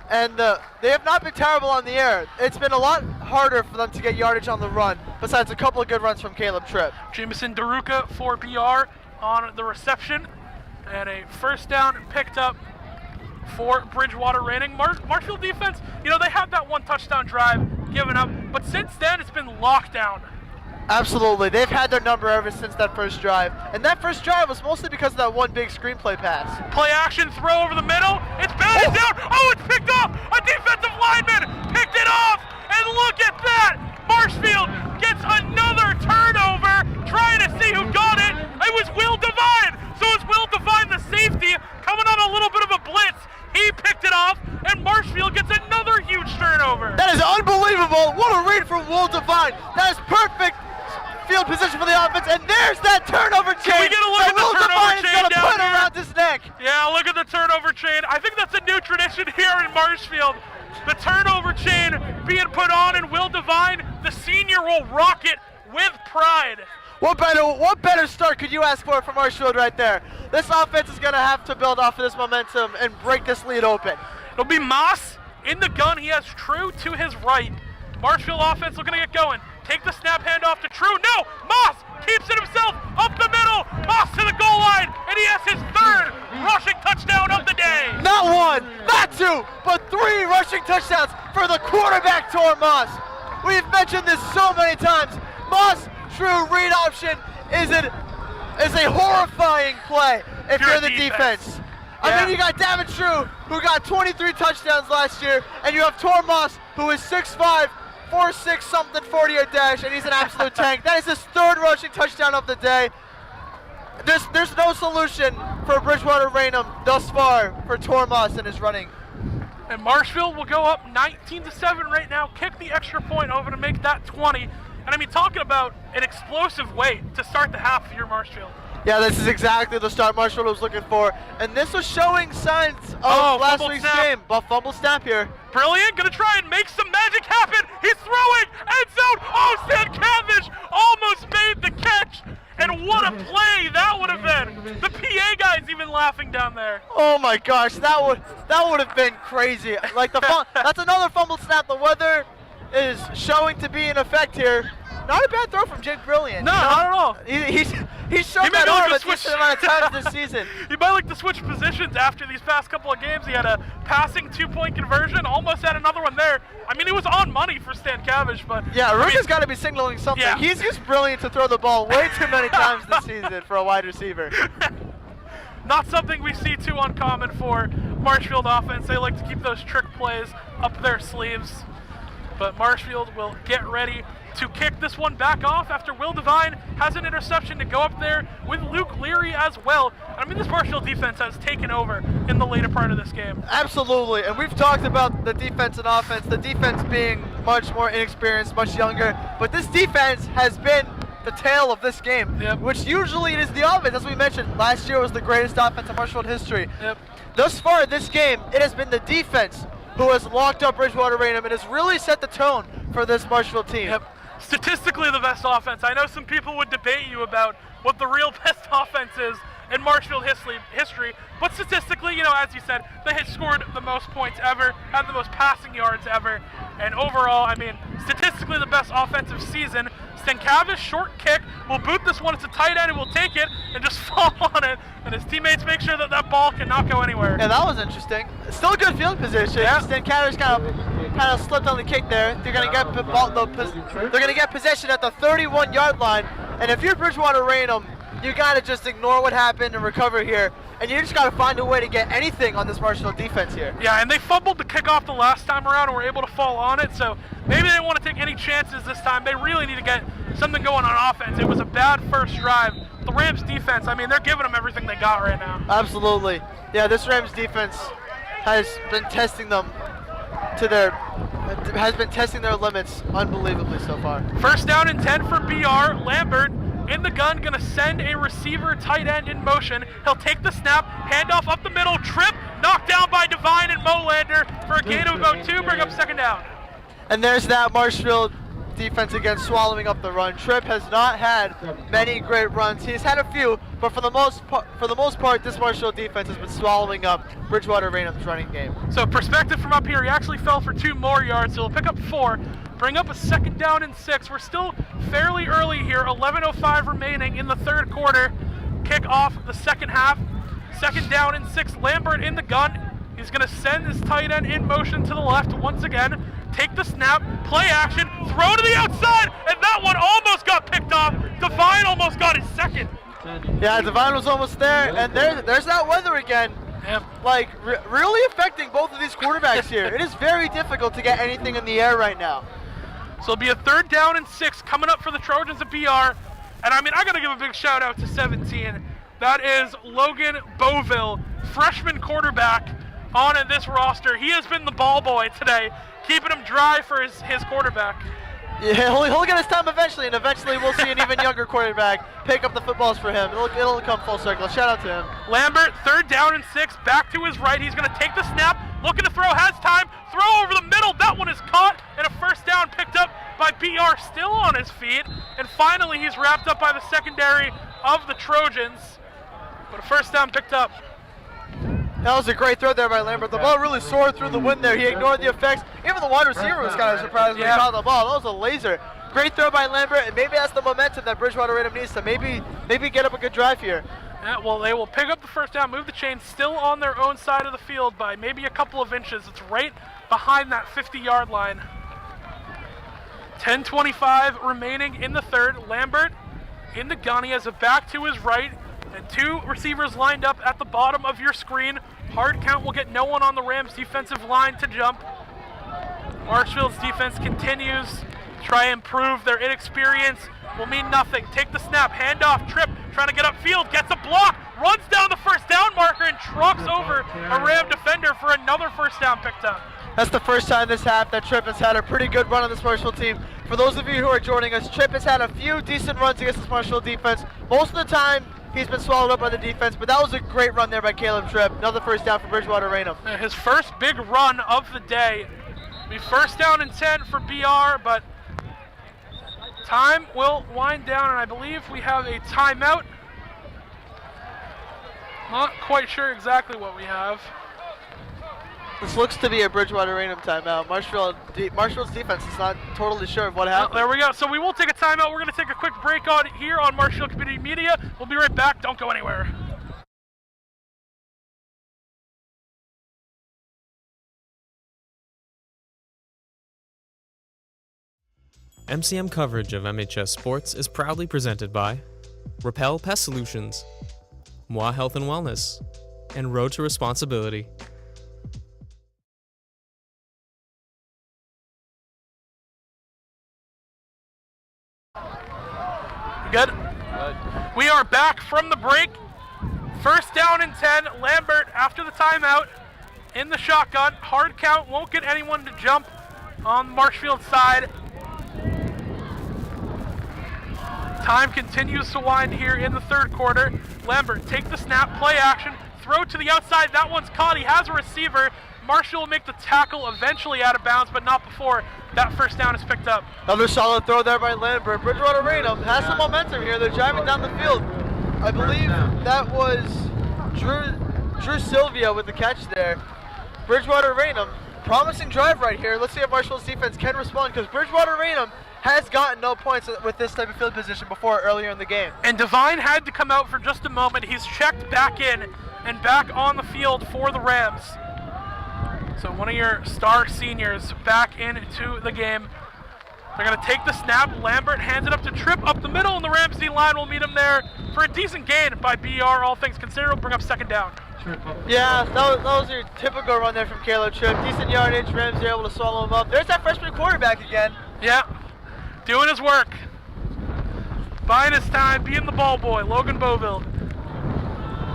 and they have not been terrible on the air. It's been a lot harder for them to get yardage on the run, besides a couple of good runs from Caleb Tripp. Jameson Daruka for BR on the reception, and a first down picked up for Bridgewater-Raynham. Marshfield defense, they had that one touchdown drive given up, but since then it's been lockdown. Absolutely. They've had their number ever since that first drive. And that first drive was mostly because of that one big screenplay pass. Play action, throw over the middle. It's batted down. Oh, it's picked off. A defensive lineman picked it off. And look at that. Marshfield gets another turnover. Trying to see who got it. It was Will Devine. So it's Will Devine, the safety, coming on a little bit of a blitz. He picked it off, and Marshfield gets another huge turnover. That is unbelievable. What a read from Will Devine. That is perfect field position for the offense, and there's that turnover chain. Can we get a look at the turnover chain down down here? Around his neck. Yeah, look at the turnover chain. I think that's a new tradition here in Marshfield. The turnover chain being put on, and Will Devine, the senior, will rock it with pride. What better start could you ask for from Marshfield right there? This offense is going to have to build off of this momentum and break this lead open. It'll be Moss in the gun. He has True to his right. Marshfield offense looking to get going. Take the snap, hand off to True. No! Moss keeps it himself up the middle. Moss to the goal line, and he has his third rushing touchdown of the day. Not one, not two, but 3 rushing touchdowns for the quarterback, Tor Moss. We've mentioned this so many times. Moss True read option is a horrifying play if you're the defense. I mean, you got David True, who got 23 touchdowns last year, and you have Tor Moss, who is 6'5", 4'6" something 40-yard dash, and he's an absolute tank. That is his 3rd rushing touchdown of the day. There's no solution for Bridgewater-Raynham thus far for Tor Moss and his running. And Marshfield will go up 19-7 right now, kick the extra point over to make that 20. And I mean, talking about an explosive way to start the half here, Marshfield. Yeah, this is exactly the start Marshfield was looking for. And this was showing signs of last fumble week's snap. game. But fumble snap here. Brilliant, gonna try and make some magic happen. He's throwing, end zone. Oh, Stankiewicz almost made the catch. And what a play that would have been. The PA guy's even laughing down there. Oh my gosh, that would have been crazy. Like that's another fumble snap. The weather is showing to be in effect here. Not a bad throw from Jake Brilliant. No, not at all. He's shown that arm a decent amount of times this season. He might like to switch positions after these past couple of games. He had a passing 2-point conversion, almost had another one there. I mean, he was on money for Stankiewicz, but yeah, Ruka's got to be signaling something. Yeah. He's used Brilliant to throw the ball way too many times this season for a wide receiver. Not something we see too uncommon for Marshfield offense. They like to keep those trick plays up their sleeves. But Marshfield will get ready to kick this one back off after Will Devine has an interception to go up there with Luke Leary as well. I mean, this Marshfield defense has taken over in the later part of this game. Absolutely, and we've talked about the defense and offense, the defense being much more inexperienced, much younger, but this defense has been the tail of this game, Yep. which usually it is the offense. As we mentioned, last year was the greatest offense in Marshfield history. Yep. Thus far in this game, it has been the defense who has locked up Bridgewater-Raynham and has really set the tone for this Marshfield team. Yep. Statistically the best offense. I know some people would debate you about what the real best offense is in Marshfield history, but statistically, you know, as you said, they had scored the most points ever, had the most passing yards ever, and overall, I mean, statistically the best offensive season. Stankiewicz, short kick, will boot this one. It's a tight end and will take it and just fall on it, and his teammates make sure that that ball cannot go anywhere. Yeah, that was interesting. Still a good field position. Yeah. Stankiewicz kind of slipped on the kick there. They're gonna get possession at the 31-yard line, and if you're Bridgewater-Raynham, you gotta just ignore what happened and recover here, and you just gotta find a way to get anything on this Marshfield defense here. Yeah, and they fumbled the kickoff the last time around and were able to fall on it, so maybe they didn't want to take any chances this time. They really need to get something going on offense. It was a bad first drive. The Rams defense, I mean, they're giving them everything they got right now. Absolutely. Yeah, this Rams defense has been testing them to their limits unbelievably so far. First down and 10 for BR. Lambert in the gun, gonna send a receiver tight end in motion. He'll take the snap, handoff up the middle, trip, knocked down by Devine and Molander for a gain of about 2, bring up second down. And there's that Marshfield defense again swallowing up the run. Tripp has not had many great runs. He's had a few, but for the most part, this Marshfield defense has been swallowing up Bridgewater-Raynham's running game. So perspective from up here, he actually fell for 2 more yards, so he'll pick up 4, bring up a second down and 6. We're still fairly early here, 11:05 remaining in the third quarter. Kick off the second half. Second down and 6, Lambert in the gun. He's gonna send his tight end in motion to the left once again. Take the snap, play action, throw to the outside, and that one almost got picked off. Devine almost got his second. Yeah, Devine was almost there, and there's that weather again. Yep. Like, really affecting both of these quarterbacks here. It is very difficult to get anything in the air right now. So it'll be a third down and 6 coming up for the Trojans at BR. And I mean, I gotta give a big shout out to 17. That is Logan Beauville, freshman quarterback on this roster. He has been the ball boy today, keeping him dry for his quarterback. Yeah, he'll get his time eventually, and eventually we'll see an even younger quarterback pick up the footballs for him. It'll come full circle. Shout out to him. Lambert, third down and 6, back to his right. He's going to take the snap, looking to throw, has time, throw over the middle. That one is caught, and a first down picked up by BR, still on his feet. And finally, he's wrapped up by the secondary of the Trojans. But a first down picked up. That was a great throw there by Lambert. The ball really soared through the wind there. He ignored the effects. Even the wide receiver was kind of surprised when he caught the ball. That was a laser. Great throw by Lambert, and maybe that's the momentum that Bridgewater-Raynham needs to maybe get up a good drive here. Yeah, well, they will pick up the first down, move the chains, still on their own side of the field by maybe a couple of inches. It's right behind that 50-yard line. 10:25 remaining in the third. Lambert in the gun. He has a back to his right, and 2 receivers lined up at the bottom of your screen. Hard count will get no one on the Rams defensive line to jump. Marshfield's defense continues to try and improve. Their inexperience will mean nothing. Take the snap, handoff, trip, trying to get upfield, gets a block, runs down the first down marker and trucks over a Ram defender for another first down picked up. That's the first time this half that Tripp has had a pretty good run on this Marshfield team. For those of you who are joining us, Tripp has had a few decent runs against this Marshfield defense. Most of the time, He's been swallowed up by the defense, but that was a great run there by Caleb Tripp. Another first down for Bridgewater-Raynham. His first big run of the day. Be first down and 10 for BR, but time will wind down, and I believe we have a timeout. Not quite sure exactly what we have. This looks to be a Bridgewater-Raynham timeout. Marshfield's defense is not totally sure of what happened. There we go. So we will take a timeout. We're going to take a quick break on here on Marshfield Community Media. We'll be right back. Don't go anywhere. MCM coverage of MHS Sports is proudly presented by Repel Pest Solutions, Moi Health and Wellness, and Road to Responsibility. Good? We are back from the break. First down and 10. Lambert after the timeout in the shotgun. Hard count, won't get anyone to jump on the Marshfield side. Time continues to wind here in the third quarter. Lambert, take the snap, play action, throw to the outside. That one's caught. He has a receiver. Marshall will make the tackle eventually out of bounds, but not before that first down is picked up. Another solid throw there by Lambert. Bridgewater-Raynham has some momentum here. They're driving down the field. I believe that was Drew Sylvia with the catch there. Bridgewater-Raynham, promising drive right here. Let's see if Marshall's defense can respond, because Bridgewater-Raynham has gotten no points with this type of field position before earlier in the game. And Devine had to come out for just a moment. He's checked back in and back on the field for the Rams. So one of your star seniors back into the game. They're going to take the snap. Lambert hands it up to Tripp up the middle, and the Rams D line will meet him there for a decent gain by BR. All things considered, will bring up second down. Yeah, that was your typical run there from Caleb Tripp. Decent yardage. Rams are able to swallow him up. There's that freshman quarterback again. Yeah, doing his work. Buying his time, being the ball boy, Logan Beauville.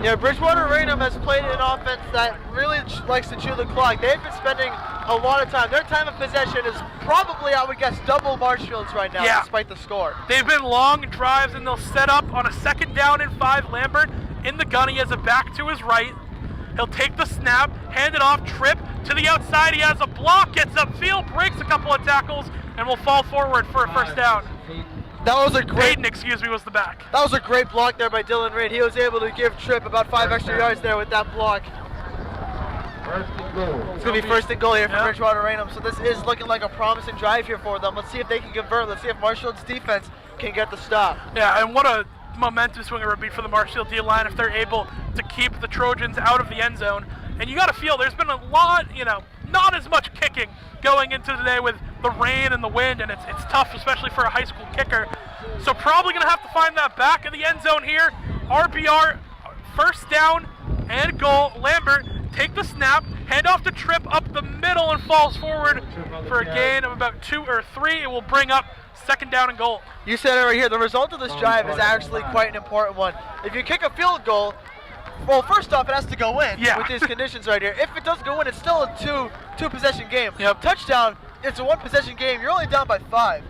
Yeah, Bridgewater-Raynham has played an offense that really likes to chew the clock. They've been spending a lot of time. Their time of possession is probably, I would guess, double Marshfield's right now, despite the score. They've been long drives, and they'll set up on a second down and 5. Lambert in the gun. He has a back to his right. He'll take the snap, hand it off, Tripp to the outside. He has a block, gets upfield, breaks a couple of tackles, and will fall forward for a first down. That was a great. Payton, was the back. That was a great block there by Dylan Reed. He was able to give Tripp about 5 extra yards there with that block. It's going to be first and goal here for Bridgewater-Raynham. So this is looking like a promising drive here for them. Let's see if they can convert. Let's see if Marshfield's defense can get the stop. Yeah, and what a momentum swing it would be for the Marshfield D-line if they're able to keep the Trojans out of the end zone. And you got to feel there's been a lot, not as much kicking going into today with the rain and the wind, and it's tough, especially for a high school kicker. So probably going to have to find that back in the end zone here. RBR, first down and goal. Lambert, take the snap, hand off to Tripp up the middle, and falls forward for a gain of about 2 or 3. It will bring up second down and goal. You said it right here. The result of this drive is actually quite an important one. If you kick a field goal, well, first off, it has to go in with these conditions right here. If it does go in, it's still a two possession game. Touchdown, it's a 1 possession game. You're only down by 5.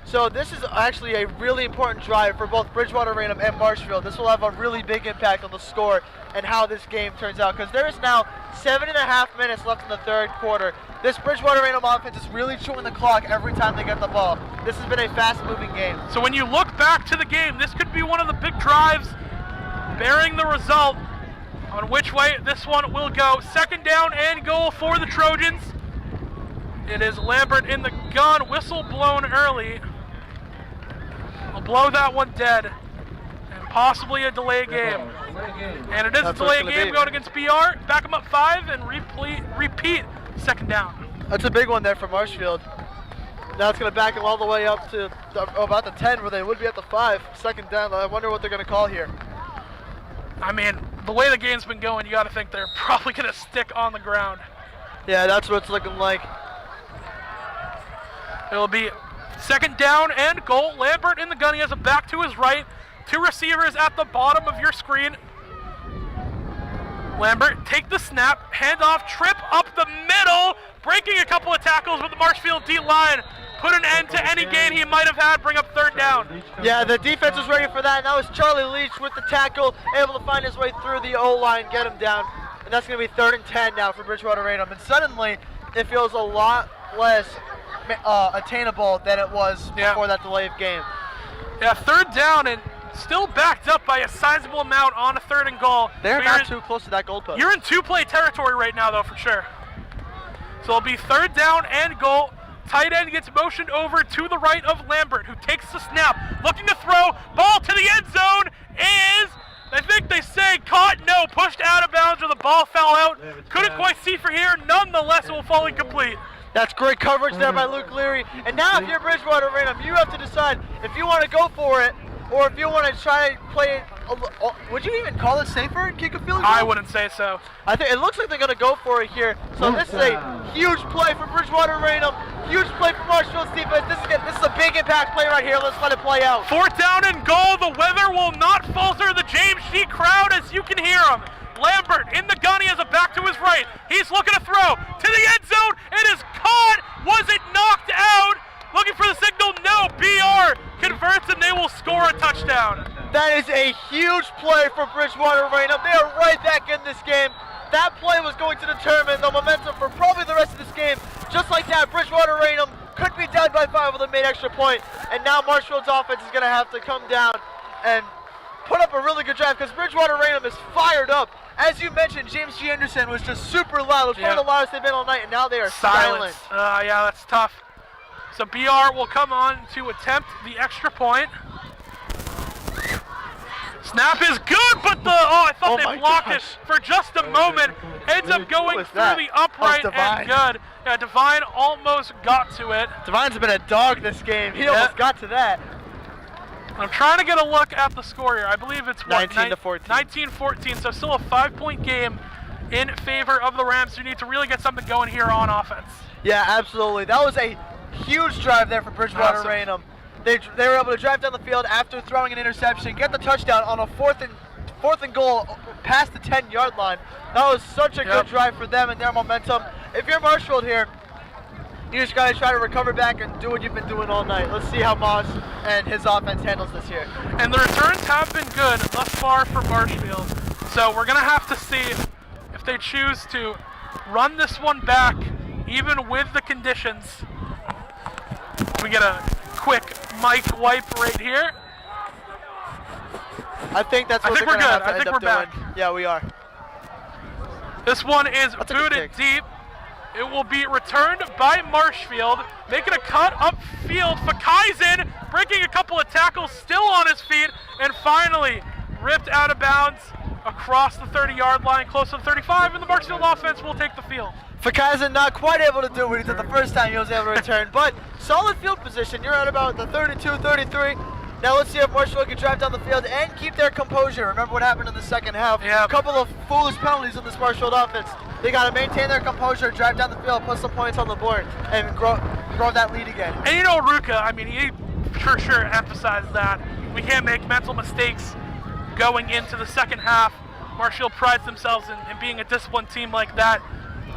So this is actually a really important drive for both Bridgewater-Raynham and Marshfield. This will have a really big impact on the score and how this game turns out, because there is now 7.5 minutes left in the third quarter. This Bridgewater-Raynham offense is really chewing the clock every time they get the ball. This has been a fast-moving game. So when you look back to the game, this could be one of the big drives bearing the result on which way this one will go. Second down and goal for the Trojans. It is Lambert in the gun, whistle blown early. We'll blow that one dead, and possibly a delay game. And it is a delay game going against BR. Back them up 5 and repeat second down. That's a big one there for Marshfield. Now it's going to back them all the way up to about the 10, where they would be at the 5. Second down. I wonder what they're going to call here. I mean, the way the game's been going, you got to think they're probably going to stick on the ground. Yeah, that's what it's looking like. It'll be second down and goal. Lambert in the gun. He has a back to his right. 2 receivers at the bottom of your screen. Lambert, take the snap, hand off, Tripp up the middle, breaking a couple of tackles, but the Marshfield D-line put an end to any gain he might have had, bring up third down. Yeah, the defense was ready for that, and that was Charlie Leach with the tackle, able to find his way through the O-line, get him down. And that's going to be 3rd and 10 now for Bridgewater-Raynham. And suddenly, it feels a lot less attainable than it was before that delay of game. Yeah, 3rd down and still backed up by a sizable amount on a 3rd and goal. They're not too close to that goalpost. You're in 2-play territory right now, though, for sure. So it'll be 3rd down and goal. Tight end gets motioned over to the right of Lambert, who takes the snap, looking to throw. Ball to the end zone is, I think they say, caught, no, pushed out of bounds, or the ball fell out. Couldn't quite see for here. Nonetheless, it will fall incomplete. That's great coverage there by Luke Leary. And now if you're Bridgewater-Raynham, you have to decide if you want to go for it or if you want to try to play it. Would you even call it safer and kick a field goal? I wouldn't say so. I think it looks like they're going to go for it here. So this is a huge play for Bridgewater-Raynham. Huge play for Marshfield's defense. This is a big impact play right here. Let's let it play out. 4th down and goal. The weather will not falter the James G crowd, as you can hear them. Lambert in the gun. He has a back to his right. He's looking to throw to the end zone. It is caught. Was it knocked out? Looking for the signal. No. BR converts and they will score a touchdown. That is a huge play for Bridgewater-Raynham. They are right back in this game. That play was going to determine the momentum for probably the rest of this game. Just like that, Bridgewater-Raynham could be down by 5 with a made extra point. And now Marshfield's offense is going to have to come down and put up a really good drive because Bridgewater-Raynham is fired up. As you mentioned, James G. Anderson was just super loud. It was one of the loudest they've been all night, and now they are silent. Yeah, that's tough. So BR will come on to attempt the extra point. Snap is good, but I thought they blocked it for just a moment. Ends up going through the upright and good. Yeah, Divine almost got to it. Divine's been a dog this game. He almost got to that. I'm trying to get a look at the score here. I believe it's 19-14. 19-14, so still a 5-point game in favor of the Rams. You need to really get something going here on offense. Yeah, absolutely. That was a huge drive there for Bridgewater-Raynham. They were able to drive down the field after throwing an interception, get the touchdown on a 4th and goal past the 10-yard line. That was such a good drive for them and their momentum. If you're Marshfield here, you just got to try to recover back and do what you've been doing all night. Let's see how Moss and his offense handles this here. And the returns have been good thus far for Marshfield. So we're going to have to see if they choose to run this one back, even with the conditions. We get a quick mic wipe right here. I think that's what they're going to have to end up doing. Yeah, we are. This one is booted deep. It will be returned by Marshfield, making a cut upfield. Fakaizen breaking a couple of tackles, still on his feet, and finally ripped out of bounds across the 30-yard line, close to the 35, and the Marshfield offense will take the field. Fakaizen not quite able to do what he did the first time he was able to return, but solid field position. You're at about the 32, 33. Now let's see if Marshfield can drive down the field and keep their composure. Remember what happened in the second half? Yeah. A couple of foolish penalties in this Marshfield offense. They got to maintain their composure, drive down the field, put some points on the board, and grow that lead again. And you know, Ruka, I mean, he for sure emphasized that. We can't make mental mistakes going into the second half. Marshfield prides themselves in being a disciplined team like that.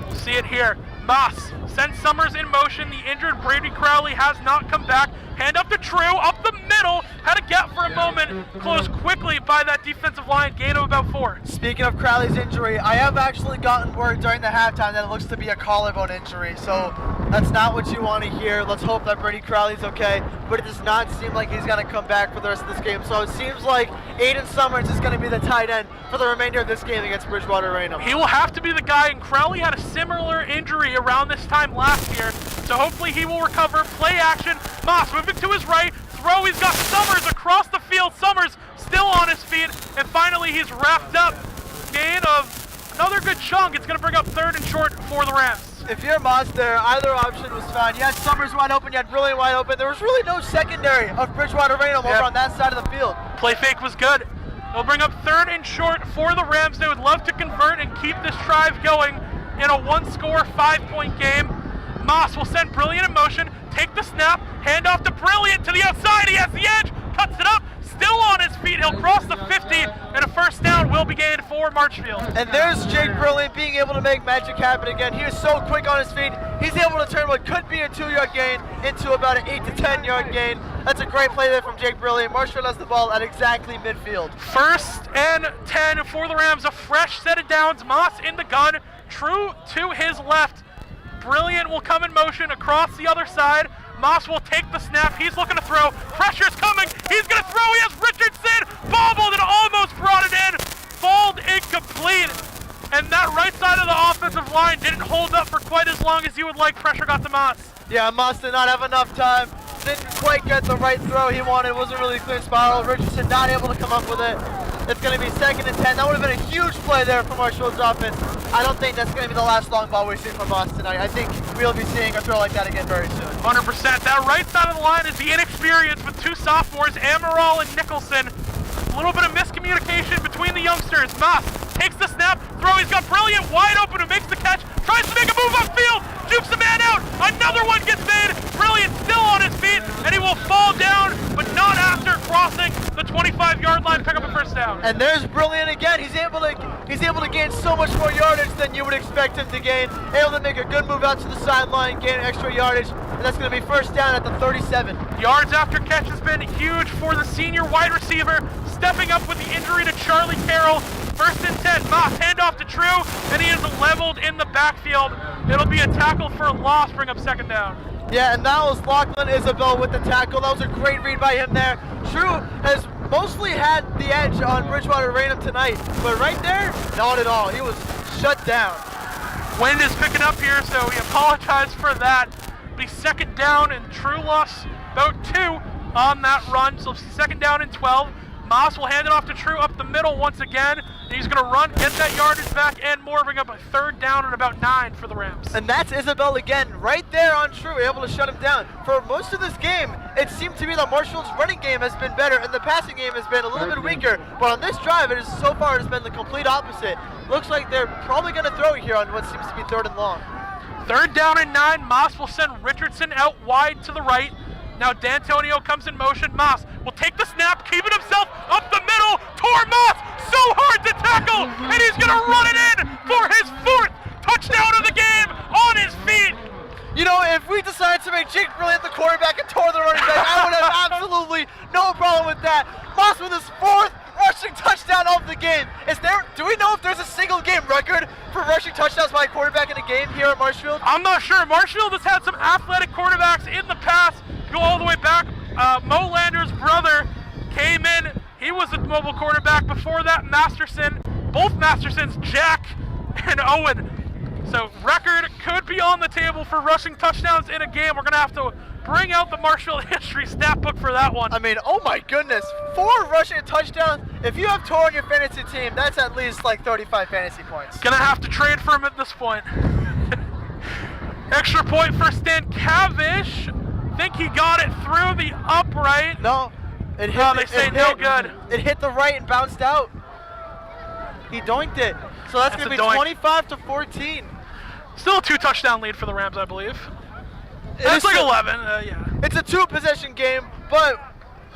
We'll see it here. Moss sends Summers in motion. The injured Brady Crowley has not come back. Hand up to True, up the middle. Had a gap for a moment. Closed quickly by that defensive line. Gain of about 4. Speaking of Crowley's injury, I have actually gotten word during the halftime that it looks to be a collarbone injury. So that's not what you want to hear. Let's hope that Brady Crowley's okay. But it does not seem like he's going to come back for the rest of this game. So it seems like Aiden Summers is going to be the tight end for the remainder of this game against Bridgewater-Raynham. He will have to be the guy, and Crowley had a similar injury around this time last year. So hopefully he will recover. Play action. Moss moving to his right. Throw. He's got Summers across the field. Summers still on his feet. And finally he's wrapped up. Gain of another good chunk. It's going to bring up 3rd and short for the Rams. If you're Moss there, either option was fine. You had Summers wide open. You had Brilliant wide open. There was really no secondary of Bridgewater-Raynham over on that side of the field. Play fake was good. They'll bring up 3rd and short for the Rams. They would love to convert and keep this drive going in a 1-score, 5-point game. Moss will send Brilliant in motion, take the snap, hand off to Brilliant to the outside. He has the edge, cuts it up, still on his feet. He'll cross the 50, and a first down will be gained for Marshfield. And there's Jake Brilliant being able to make magic happen again. He is so quick on his feet. He's able to turn what could be a 2-yard gain into about an 8 to 10-yard gain. That's a great play there from Jake Brilliant. Marshfield has the ball at exactly midfield. First and 10 for the Rams. A fresh set of downs. Moss in the gun. True to his left. Brilliant will come in motion across the other side. Moss will take the snap. He's looking to throw. Pressure's coming. He's going to throw. He has Richardson. Bobbled and almost brought it in. Falled incomplete. And that right side of the offensive line didn't hold up for quite as long as you would like. Pressure got to Moss. Yeah, Moss did not have enough time. Didn't quite get the right throw he wanted. It wasn't really a clear spiral. Richardson not able to come up with it. It's going to be 2nd and 10. That would have been a huge play there from Marshfield's offense. I don't think that's going to be the last long ball we see from Moss tonight. I think we'll be seeing a throw like that again very soon. 100%. That right side of the line is the inexperience with two sophomores, Amaral and Nicholson. A little bit of miscommunication between the youngsters. Moss takes the snap, throw. He's got Brilliant wide open who makes the catch. Tries to make a move upfield. Jukes a man out. Another one gets made. Brilliant still on his feet, and he will fall down, but not after crossing the 25-yard line. Pick up a first down. And there's Brilliant again. He's able to gain so much more yardage than you would expect him to gain. Able to make a good move out to the sideline, gain extra yardage, and that's going to be first down at the 37. Yards after catch has been huge for the senior wide receiver, stepping up with the injury to Charlie Carroll. First and 10, Moss, handoff to True, and he is leveled in the backfield. It'll be a tackle for a loss, bring up second down. Yeah, and that was Lachlan Isabel with the tackle. That was a great read by him there. True has mostly had the edge on Bridgewater-Raynham tonight, but right there, not at all. He was shut down. Wind is picking up here, so we apologize for that. Be second down, and True lost about 2 on that run, so second down and 12. Moss will hand it off to True up the middle once again. He's going to run, get that yardage back and more, bring up a third down and about 9 for the Rams. And that's Isabel again, right there on True, able to shut him down. For most of this game, it seemed to be that Marshfield's running game has been better and the passing game has been a little bit weaker. But on this drive, so far it has been the complete opposite. Looks like they're probably going to throw it here on what seems to be 3rd and long. Third down and 9. Moss will send Richardson out wide to the right. Now D'Antonio comes in motion. Moss will take the snap, keep it himself up the middle. Tor Moss, so hard to tackle, and he's going to run it in for his 4th touchdown of the game on his feet. You know, if we decided to make Jake Brilliant the quarterback and Tor the running back, I would have absolutely no problem with that. Moss with his 4th rushing touchdown of the game. Do we know if there's a single game record for rushing touchdowns by a quarterback in a game here at Marshfield? I'm not sure. Marshfield has had some athletic quarterbacks in the past. Go all the way back. Mo Lander's brother came in. He was a mobile quarterback. Before that, Masterson. Both Mastersons, Jack and Owen. So record could be on the table for rushing touchdowns in a game. We're going to have to bring out the Marshfield history stat book for that one. I mean, oh my goodness. 4 rushing touchdowns. If you have Tor on your fantasy team, that's at least like 35 fantasy points. Gonna have to trade for him at this point. Extra point for Stan Cavish. Think he got it through the upright. No, it hit. They say no good. It hit the right and bounced out. He doinked it. So that's going to be 25 to 14. Still a 2 touchdown lead for the Rams, I believe. That's like 11. Yeah. It's a 2-possession game, but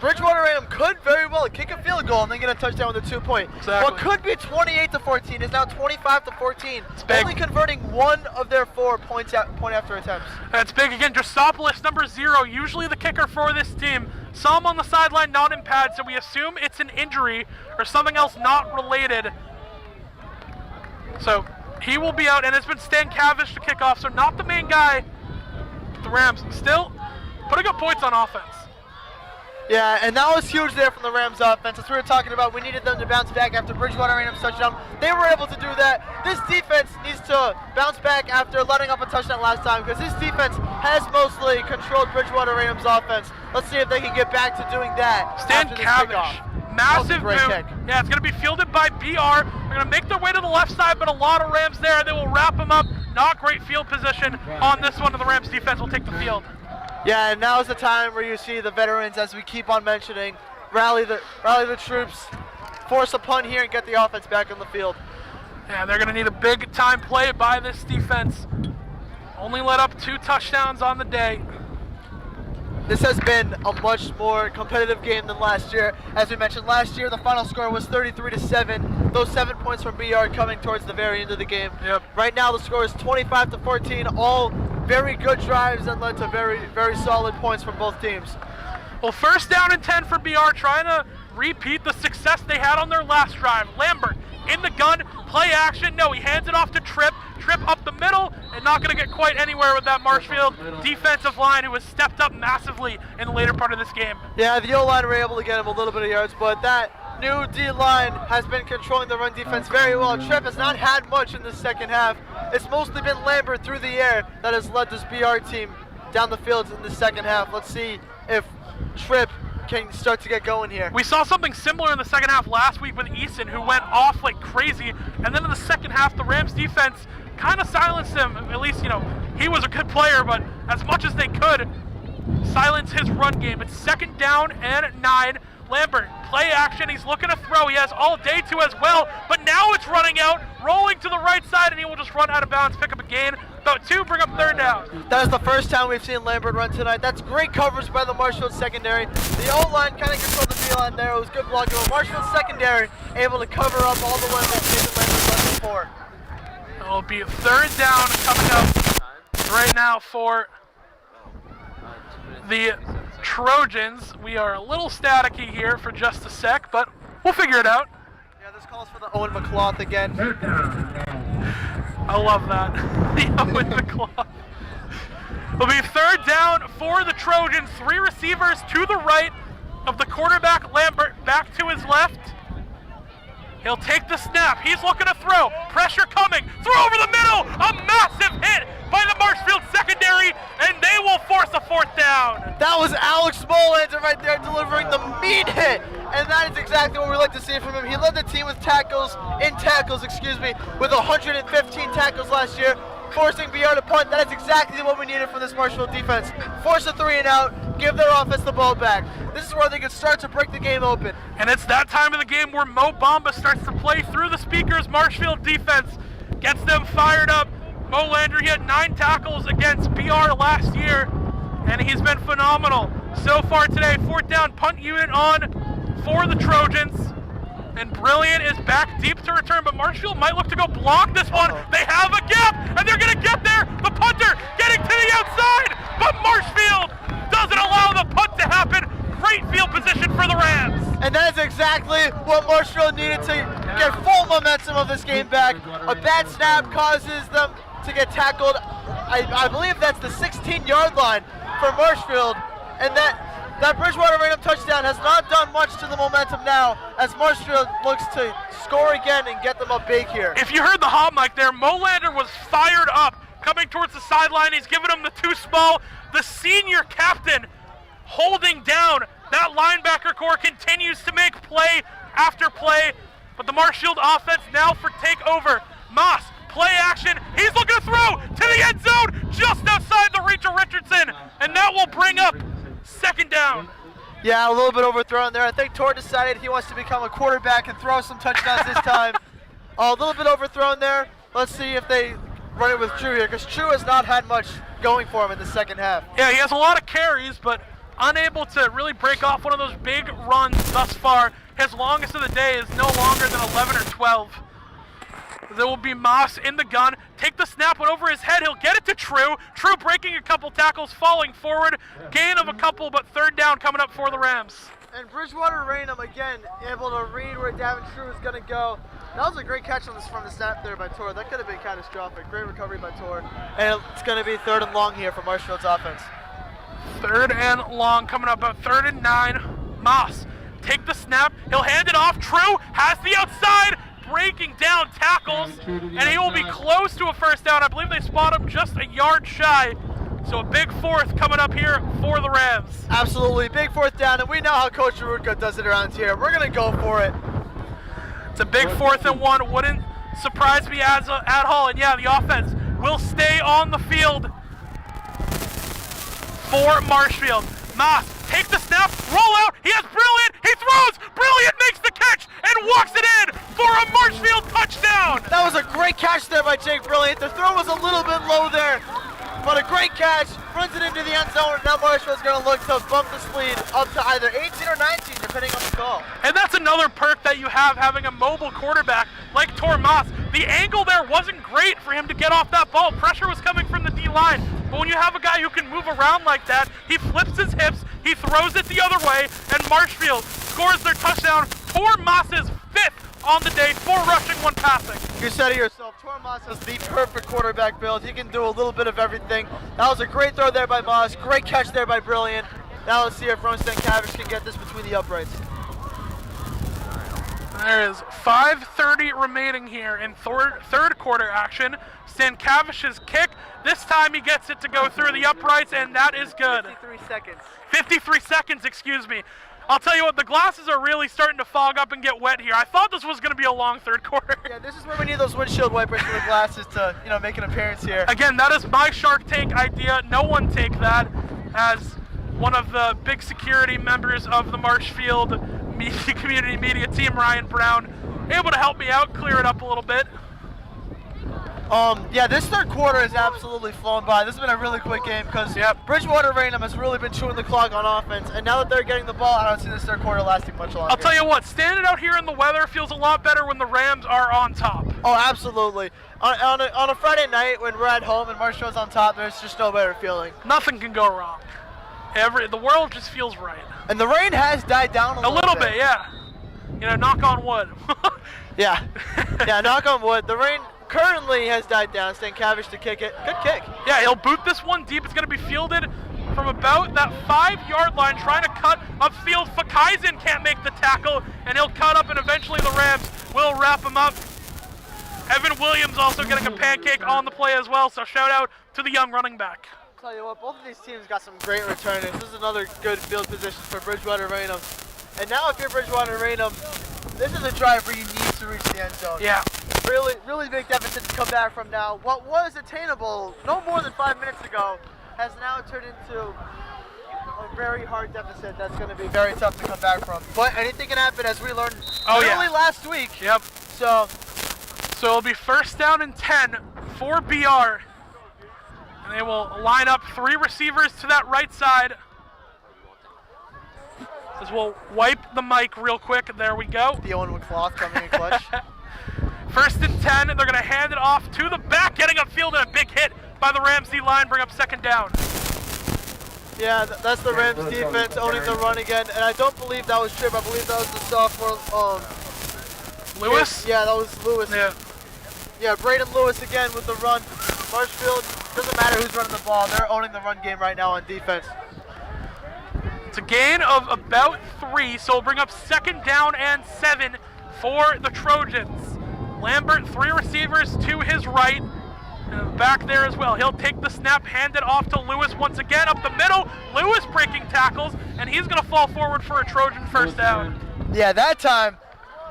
Bridgewater-Raynham could very well kick a field goal and then get a touchdown with a 2-point. Exactly. What could be 28 to 14 is now 25 to 14. It's big. Only converting 1 of their 4 point after attempts. That's big again. Drosopoulos, number 0, usually the kicker for this team. Saw him on the sideline, not in pads, so we assume it's an injury or something else not related. So he will be out, and it's been Stan Cavish to kick off, so not the main guy. But the Rams still putting up points on offense. Yeah, and that was huge there from the Rams offense. As we were talking about, we needed them to bounce back after Bridgewater-Raynham's touchdown. They were able to do that. This defense needs to bounce back after letting up a touchdown last time, because this defense has mostly controlled Bridgewater-Raynham's offense. Let's see if they can get back to doing that. Stan Cavish, massive boot. Kick. Yeah, it's going to be fielded by BR. They're going to make their way to the left side, but a lot of Rams there. They will wrap them up. Not great field position on this one, and the Rams defense will take the field. Yeah, and now's the time where you see the veterans, as we keep on mentioning, rally the troops, force a punt here, and get the offense back on the field. Yeah, they're going to need a big time play by this defense. Only let up 2 touchdowns on the day. this has been a much more competitive game than last year. As we mentioned, last year the final score was 33-7. Those 7 points from BR coming towards the very end of the game. Yep. Right now the score is 25-14. All very good drives that led to very, very solid points from both teams. Well, first down and 10 for BR, trying to repeat the success they had on their last drive. Lambert in the gun, play action. No, he hands it off to Tripp. Tripp up the middle, and not going to get quite anywhere with that Marshfield defensive line, who has stepped up massively in the later part of this game. Yeah, the O-line were able to get him a little bit of yards, but that new D-line has been controlling the run defense very well. Tripp has not had much in the second half. It's mostly been Lambert through the air that has led this BR team down the field in the second half. Let's see if Tripp can start to get going here. We saw something similar in the second half last week with Eason, who went off like crazy, and then in the second half the Rams defense kind of silenced him. At least, you know, he was a good player, but as much as they could, silence his run game. It's second down and 9. Lambert, play action, he's looking to throw. He has all day to as well, but now it's running out, rolling to the right side, and he will just run out of bounds, pick up a gain. About 2, bring up third down. That is the first time we've seen Lambert run tonight. That's great coverage by the Marshfield secondary. The O-line kind of controlled the D-line there. It was good blocking, but Marshfield secondary able to cover up all the ones that Nathan Lambert run before. It will be third down coming up right now for the Trojans. We are a little staticky here for just a sec, but we'll figure it out. Yeah, this calls for the Owen McCall again. I love that. The Owen McCall. It'll be third down for the Trojans. 3 receivers to the right of the quarterback, Lambert, back to his left. He'll take the snap. He's looking to throw. Pressure coming. Throw over the middle. A massive hit by the Marshfield secondary, and they will force a fourth down. That was Alex Molander right there delivering the mean hit, and that is exactly what we like to see from him. He led the team with tackles, with 115 tackles last year, forcing BR to punt. That is exactly what we needed from this Marshfield defense. Force a 3 and out, give their offense the ball back. This is where they can start to break the game open. And it's that time of the game where Mo Bamba starts to play through the speakers. Marshfield defense gets them fired up. Mo Landry, he had 9 tackles against BR last year, and he's been phenomenal so far today. Fourth down, punt unit on for the Trojans. And Brilliant is back deep to return, but Marshfield might look to go block this one. They have a gap, and they're going to get there. The punter getting to the outside, but Marshfield doesn't allow the punt to happen. Great field position for the Rams. And that is exactly what Marshfield needed to get full momentum of this game back. A bad snap causes them to get tackled. I believe that's the 16-yard line for Marshfield, and that Bridgewater-Raynham touchdown has not done much to the momentum now, as Marshfield looks to score again and get them up big here. If you heard the hot mic there, Molander was fired up, coming towards the sideline. He's giving him the 2 small. The senior captain holding down that linebacker core continues to make play after play, but the Marshfield offense now for takeover. Moss, play action, he's looking to throw to the end zone, just outside the reach of Richardson, and that will bring up second down. Yeah, a little bit overthrown there. I think Tor decided he wants to become a quarterback and throw some touchdowns this time. A little bit overthrown there. Let's see if they run it with True here, because True has not had much going for him in the second half. Yeah, he has a lot of carries, but unable to really break off one of those big runs thus far. His longest of the day is no longer than 11 or 12. There will be Moss in the gun. Take the snap, went over his head. He'll get it to True. True breaking a couple tackles, falling forward. Gain of a couple, but third down coming up for the Rams. And Bridgewater-Raynham, again, able to read where Davin True is going to go. That was a great catch on this from the snap there by Tor. That could have been catastrophic. Great recovery by Tor. And it's going to be third and long here for Marshfield's offense. Third and long coming up, about 3rd and 9. Moss, take the snap. He'll hand it off. True has the outside, breaking down tackles, and he will be close to a first down. I believe they spot him just a yard shy. So a big fourth coming up here for the Rams. Absolutely, big fourth down, and we know how Coach Arutko does it around here. We're going to go for it. It's a big 4th and 1. Wouldn't surprise me at all. And yeah, the offense will stay on the field for Marshfield. Moss, take the snap, roll out, he has Brilliant, he throws, Brilliant makes the catch and walks it in for a Marshfield touchdown. That was a great catch there by Jake Brilliant. The throw was a little bit low there, but a great catch, runs it into the end zone, and now Marshfield's going to look to bump this lead up to either 18 or 19, depending on the call. And that's another perk that you have having a mobile quarterback like Tormas. The angle there wasn't great for him to get off that ball. Pressure was coming from the D-line. But when you have a guy who can move around like that, he flips his hips, he throws it the other way, and Marshfield scores their touchdown. Tormas's 5th on the day, 4 rushing, 1 passing. You said it yourself, Tormas has the perfect quarterback build. He can do a little bit of everything. That was a great throw there by Moss, great catch there by Brilliant. Now let's see if Ron Stankiewicz can get this between the uprights. There is 5:30 remaining here in third quarter action. Stankiewicz's kick, this time he gets it to go through the uprights, and that is good. 53 seconds. 53 seconds, excuse me. I'll tell you what, the glasses are really starting to fog up and get wet here. I thought this was going to be a long third quarter. Yeah, this is where we need those windshield wipers for the glasses to, make an appearance here. Again, that is my Shark Tank idea. No one take that, as one of the big security members of the Marshfield community media team, Ryan Brown, able to help me out, clear it up a little bit. Yeah, this third quarter has absolutely flown by. This has been a really quick game because Bridgewater-Raynham has really been chewing the clock on offense, and now that they're getting the ball, I don't see this third quarter lasting much longer. I'll tell you what, standing out here in the weather feels a lot better when the Rams are on top. Oh, absolutely. On a Friday night when we're at home and Marshfield's on top, there's just no better feeling. Nothing can go wrong. The world just feels right. And the rain has died down a little bit. Yeah. Knock on wood. Yeah, knock on wood. The rain currently has died down. Stankiewicz to kick it. Good kick. Yeah, he'll boot this one deep. It's going to be fielded from about that 5-yard line, trying to cut upfield. Fakaizen can't make the tackle, and he'll cut up, and eventually the Rams will wrap him up. Evan Williams also getting a pancake on the play as well, so shout out to the young running back. Tell you what, both of these teams got some great returners. This is another good field position for Bridgewater-Raynham. And now if you're Bridgewater-Raynham, this is a drive where you need to reach the end zone. Yeah. Really, really big deficit to come back from now. What was attainable no more than 5 minutes ago has now turned into a very hard deficit that's going to be very tough to come back from. But anything can happen, as we learned early last week. Yep. So it'll be 1st down and 10 for BR. And they will line up 3 receivers to that right side. As we'll wipe the mic real quick. There we go. the Owen with cloth coming in clutch. 1st and 10. They're going to hand it off to the back, getting upfield, and a big hit by the Rams D line, bring up 2nd down. Yeah, that's the Rams defense owning the run again, and I don't believe that was Tripp. I believe that was the sophomore. Lewis? Yeah, that was Lewis. Yeah, Braden Lewis again with the run. Marshfield, doesn't matter who's running the ball. They're owning the run game right now on defense. It's a gain of about 3, so we'll bring up 2nd down and 7 for the Trojans. Lambert, 3 receivers to his right, and back there as well. He'll take the snap, hand it off to Lewis once again up the middle. Lewis breaking tackles, and he's going to fall forward for a Trojan 1st down. Yeah, that time,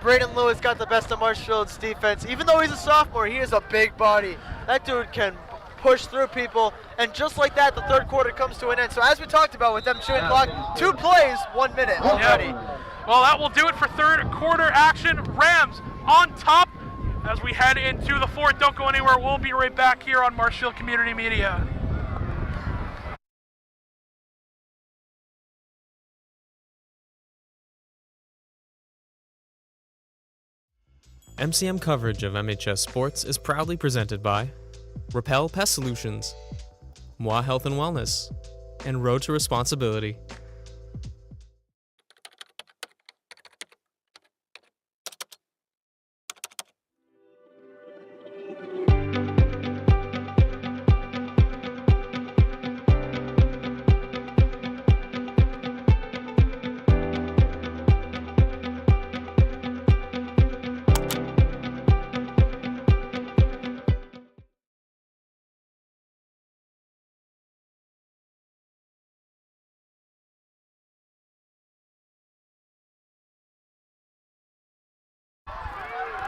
Braden Lewis got the best of Marshfield's defense. Even though he's a sophomore, he is a big body. That dude can push through people, and just like that, the third quarter comes to an end. So as we talked about with them chewing clock, 2 plays, 1 minute already. Yep. Well, that will do it for third quarter action. Rams on top as we head into the 4th. Don't go anywhere. We'll be right back here on Marshfield Community Media. MCM coverage of MHS Sports is proudly presented by Repel Pest Solutions, Moi Health and Wellness, and Road to Responsibility.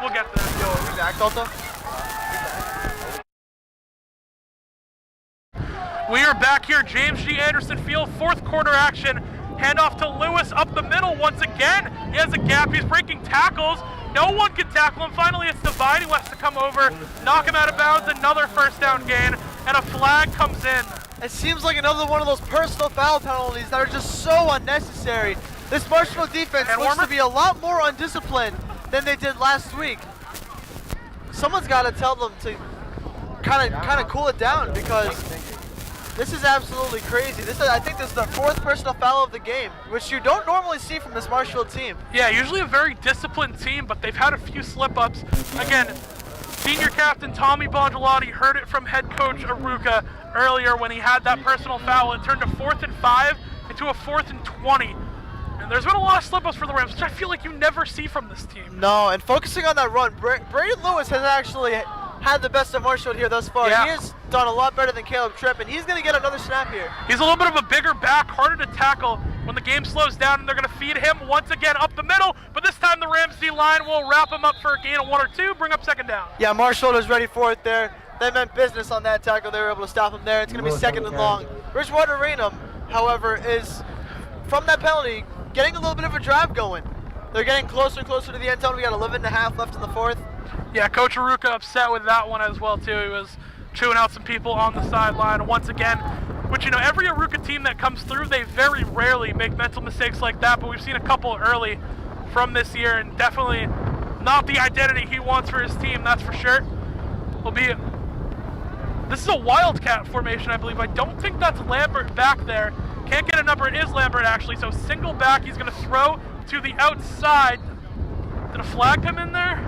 We'll get there. Yo, are we back, Delta? We are back here, James G. Anderson Field, 4th quarter action. Handoff to Lewis up the middle once again. He has a gap, he's breaking tackles. No one can tackle him. Finally, it's Divine who has to come over, knock him out of bounds. Another 1st down gain and a flag comes in. It seems like another one of those personal foul penalties that are just so unnecessary. This Marshfield defense looks to be a lot more undisciplined than they did last week. Someone's got to tell them to kind of cool it down, because this is absolutely crazy. I think this is the 4th personal foul of the game, which you don't normally see from this Marshfield team. Yeah, usually a very disciplined team, but they've had a few slip-ups. Again, senior captain Tommy Bongelotti heard it from head coach Aruka earlier when he had that personal foul. It turned a 4th and 5 into a 4th and 20. And there's been a lot of slip-ups for the Rams, which I feel like you never see from this team. No, and focusing on that run, Braden Lewis has actually had the best of Marshfield here thus far. Yeah. He has done a lot better than Caleb Tripp, and he's going to get another snap here. He's a little bit of a bigger back, harder to tackle when the game slows down, and they're going to feed him once again up the middle, but this time the Rams D-line will wrap him up for a gain of 1 or 2, bring up 2nd down. Yeah, Marshfield is ready for it there. They meant business on that tackle. They were able to stop him there. It's going to be 2nd and long. Bridgewater-Raynham, however, is, from that penalty, getting a little bit of a drive going. They're getting closer and closer to the end zone. We got 11.5 left in the 4th. Yeah, Coach Aruka upset with that one as well, too. He was chewing out some people on the sideline once again, which, you know, every Aruka team that comes through, they very rarely make mental mistakes like that, but we've seen a couple early from this year, and definitely not the identity he wants for his team, that's for sure. This is a Wildcat formation, I believe. I don't think that's Lambert back there. Can't get a number. It is Lambert, actually, so single back. He's going to throw to the outside. Did a flag come in there?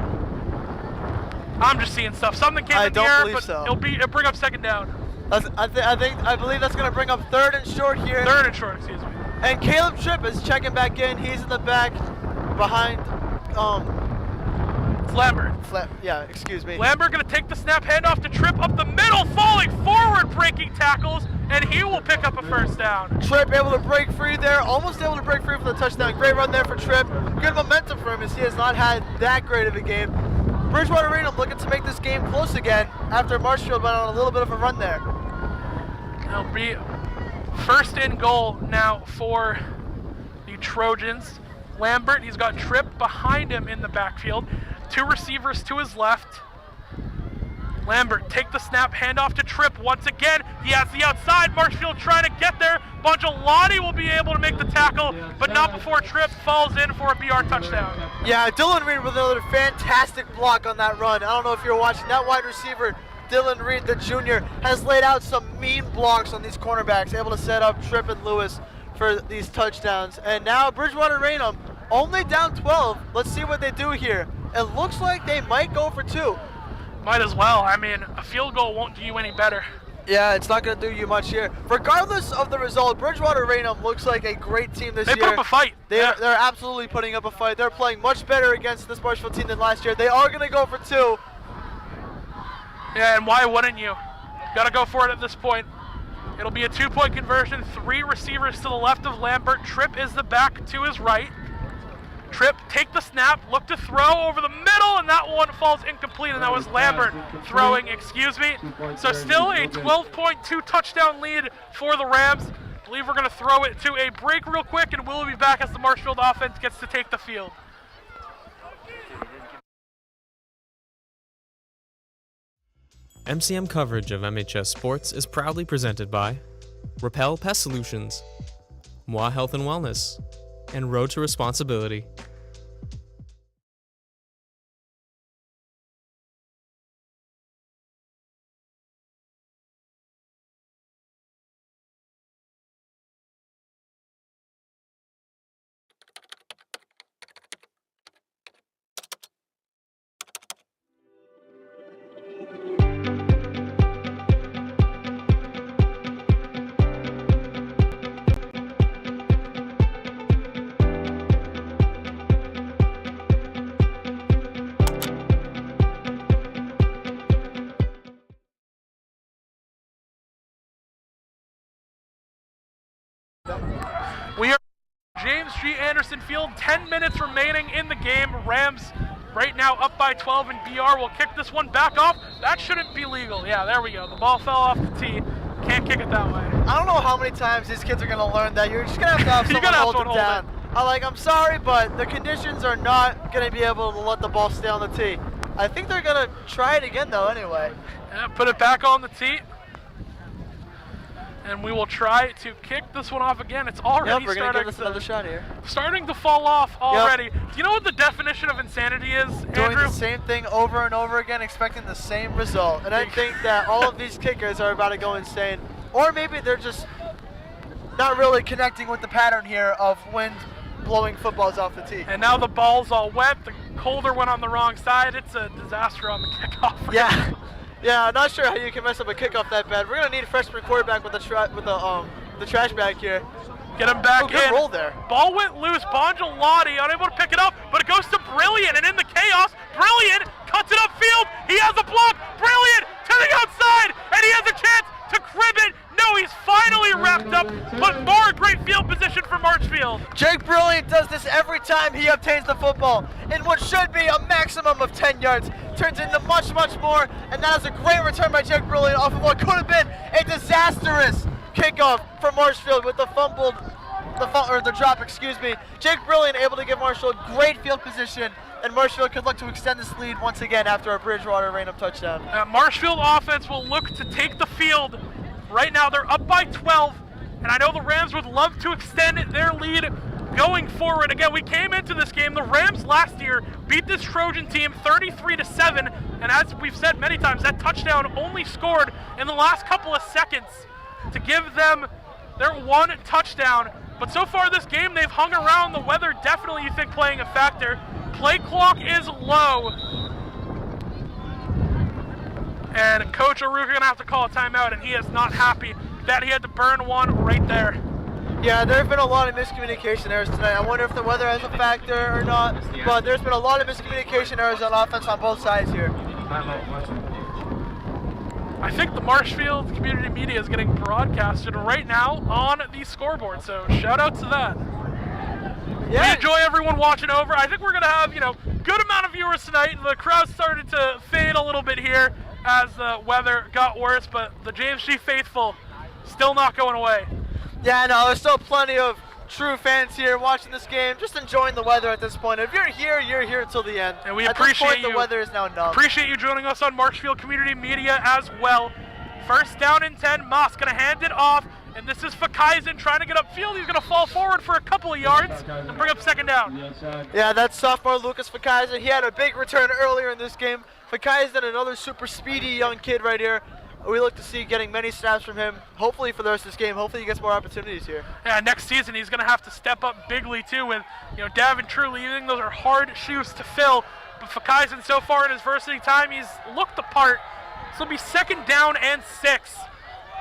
I'm just seeing stuff. Something came in the air, but so. It'll bring up 2nd down. I believe that's going to bring up 3rd and short here. 3rd and short, excuse me. And Caleb Tripp is checking back in. He's in the back behind Lambert. Yeah, excuse me. Lambert going to take the snap, hand off to Tripp up the middle, falling forward, breaking tackles, and he will pick up a 1st down. Tripp able to break free there, almost able to break free for the touchdown. Great run there for Tripp. Good momentum for him, as he has not had that great of a game. Bridgewater-Raynham looking to make this game close again after Marshfield went on a little bit of a run there. It'll be 1st and goal now for the Trojans. Lambert, he's got Tripp behind him in the backfield. 2 receivers to his left. Lambert, take the snap, hand off to Tripp once again. He has the outside. Marshfield trying to get there. Bongelotti will be able to make the tackle, but not before Tripp falls in for a BR touchdown. Yeah, Dylan Reed with another fantastic block on that run. I don't know if you're watching. That wide receiver, Dylan Reed, the junior, has laid out some mean blocks on these cornerbacks, able to set up Tripp and Lewis for these touchdowns. And now Bridgewater-Raynham only down 12. Let's see what they do here. It looks like they might go for 2. Might as well. I mean, a field goal won't do you any better. Yeah, it's not going to do you much here. Regardless of the result, Bridgewater-Raynham looks like a great team this year. They put up a fight. They're absolutely putting up a fight. They're playing much better against this Marshfield team than last year. They are going to go for 2. Yeah, and why wouldn't you? Got to go for it at this point. It'll be a 2-point conversion. 3 receivers to the left of Lambert. Tripp is the back to his right. Tripp, take the snap, look to throw over the middle, and that one falls incomplete, and that was Lambert throwing, excuse me. So still a 12.2 touchdown lead for the Rams. I believe we're going to throw it to a break real quick, and we'll be back as the Marshfield offense gets to take the field. MCM coverage of MHS Sports is proudly presented by Repel Pest Solutions, Moi Health and Wellness, and Road to Responsibility. We are James G. Anderson Field, 10 minutes remaining in the game. Rams right now up by 12, and BR will kick this one back off. That shouldn't be legal. Yeah, there we go. The ball fell off the tee. Can't kick it that way. I don't know how many times these kids are going to learn that. You're just going to have someone hold them down. I'm sorry, but the conditions are not going to be able to let the ball stay on the tee. I think they're going to try it again, though, anyway. Yeah, put it back on the tee. And we will try to kick this one off again. It's already We're going to give this another shot here. starting to fall off already. Do you know what the definition of insanity is, Doing Andrew? the same thing over and over again, expecting the same result. And I think that all of these kickers are about to go insane. Or maybe they're just not really connecting with the pattern here of wind blowing footballs off the tee. And now the ball's all wet. The holder went on the wrong side. It's a disaster on the kickoff. Yeah. Yeah, I'm not sure how you can mess up a kickoff that bad. We're going to need a freshman quarterback with the trash bag here. Get him back good in. roll there. Ball went loose. Bongelotti unable to pick it up, but it goes to Brilliant. And in the chaos, Brilliant cuts it upfield. He has a block. Brilliant to the outside, and he has a chance to crib it. No, he's finally wrapped up, but more great field position for Marshfield. Jake Brilliant does this every time he obtains the football. In what should be a maximum of 10 yards, turns into much, much more, and that is a great return by Jake Brilliant off of what could have been a disastrous kickoff for Marshfield with the drop, excuse me. Jake Brilliant able to give Marshfield great field position, and Marshfield could look to extend this lead once again after a Bridgewater-Raynham touchdown. Marshfield offense will look to take the field. Right now they're up by 12, and I know the Rams would love to extend their lead going forward. Again, we came into this game, the Rams last year beat this Trojan team 33-7, and as we've said many times, that touchdown only scored in the last couple of seconds to give them their one touchdown. But so far this game, they've hung around. The weather definitely, you think, playing a factor. Play clock is low. And Coach Aruka going to have to call a timeout, and he is not happy that he had to burn one right there. Yeah, there have been a lot of miscommunication errors tonight. I wonder if the weather has a factor or not, but there's been a lot of miscommunication errors on offense on both sides here. I think the Marshfield community media is getting broadcasted right now on the scoreboard, so shout out to that. Yeah. We enjoy everyone watching over. I think we're going to have, good amount of viewers tonight. The crowd started to fade a little bit here as the weather got worse, but the James G. faithful still not going away. Yeah, no, there's still plenty of true fans here watching this game, just enjoying the weather at this point. If you're here until the end. And we at appreciate this point, you. the weather is now numb. Appreciate you joining us on Marshfield Community Media as well. First down and 10, Moss going to hand it off, and this is Fakaisen trying to get upfield. He's going to fall forward for a couple of yards and bring up second down. Yeah, that's sophomore Lucas Fakaisen. He had a big return earlier in this game. Fakaisen, another super speedy young kid right here. We look to see getting many snaps from him, hopefully for the rest of this game. Hopefully he gets more opportunities here. Yeah, next season he's going to have to step up bigly too with, Davin True leaving. Those are hard shoes to fill. But Fakaisen so far in his varsity time, he's looked the part. This will be second down and 6.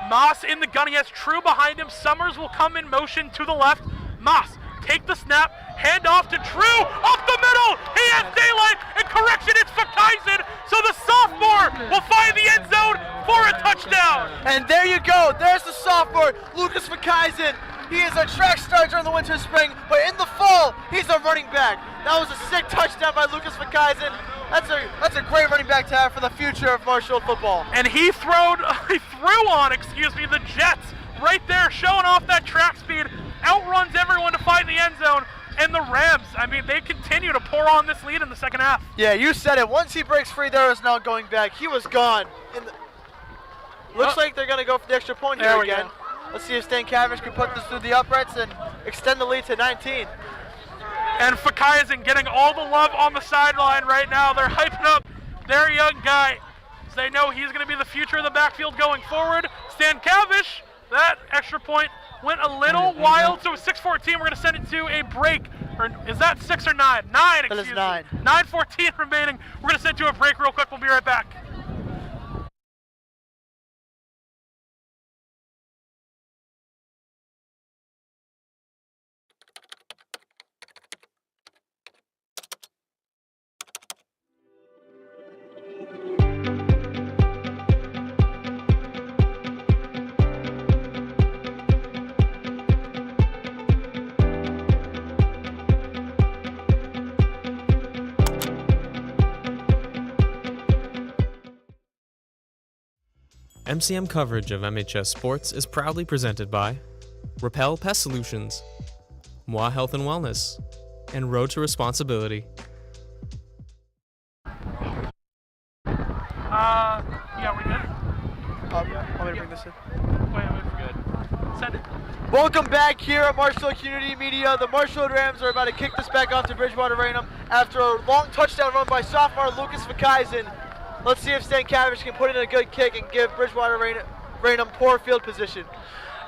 Moss in the gun. He has True behind him. Summers will come in motion to the left. Moss, take the snap, hand off to True, up the middle. He has daylight, and correction, it's Fakaisen. So the sophomore will find the end zone for a touchdown. And there you go. There's the sophomore, Lucas Fakaisen. He is a track star during the winter spring, but in the fall, he's a running back. That was a sick touchdown by Lucas Fakaisen. That's a great running back to have for the future of Marshfield football. And he threw on, the Jets right there, showing off that track speed, outruns everyone to find the end zone. And the Rams, they continue to pour on this lead in the second half. Yeah, you said it. Once he breaks free, there is no going back. He was gone. Looks like they're going to go for the extra point here again. Let's see if Stan Cavish can put this through the uprights and extend the lead to 19. And Fakaisen getting all the love on the sideline right now. They're hyping up their young guy. They know he's going to be the future of the backfield going forward. Stan Cavish, that extra point went a little wild, so it's 6:14. We're going to send it to a break. Or is that 6 or 9? 9, excuse me. 9. 9:14 remaining. We're going to send it to a break real quick. We'll be right back. MCM coverage of MHS Sports is proudly presented by Repel Pest Solutions, Moi Health and Wellness, and Road to Responsibility. Yeah, we good? Want me to bring this in? Wait, we're good. Welcome back here at Marshfield Community Media. The Marshfield Rams are about to kick this back off to Bridgewater-Raynham after a long touchdown run by sophomore Lucas Vakaisen. Let's see if Stankiewicz can put in a good kick and give Bridgewater-Raynham poor field position.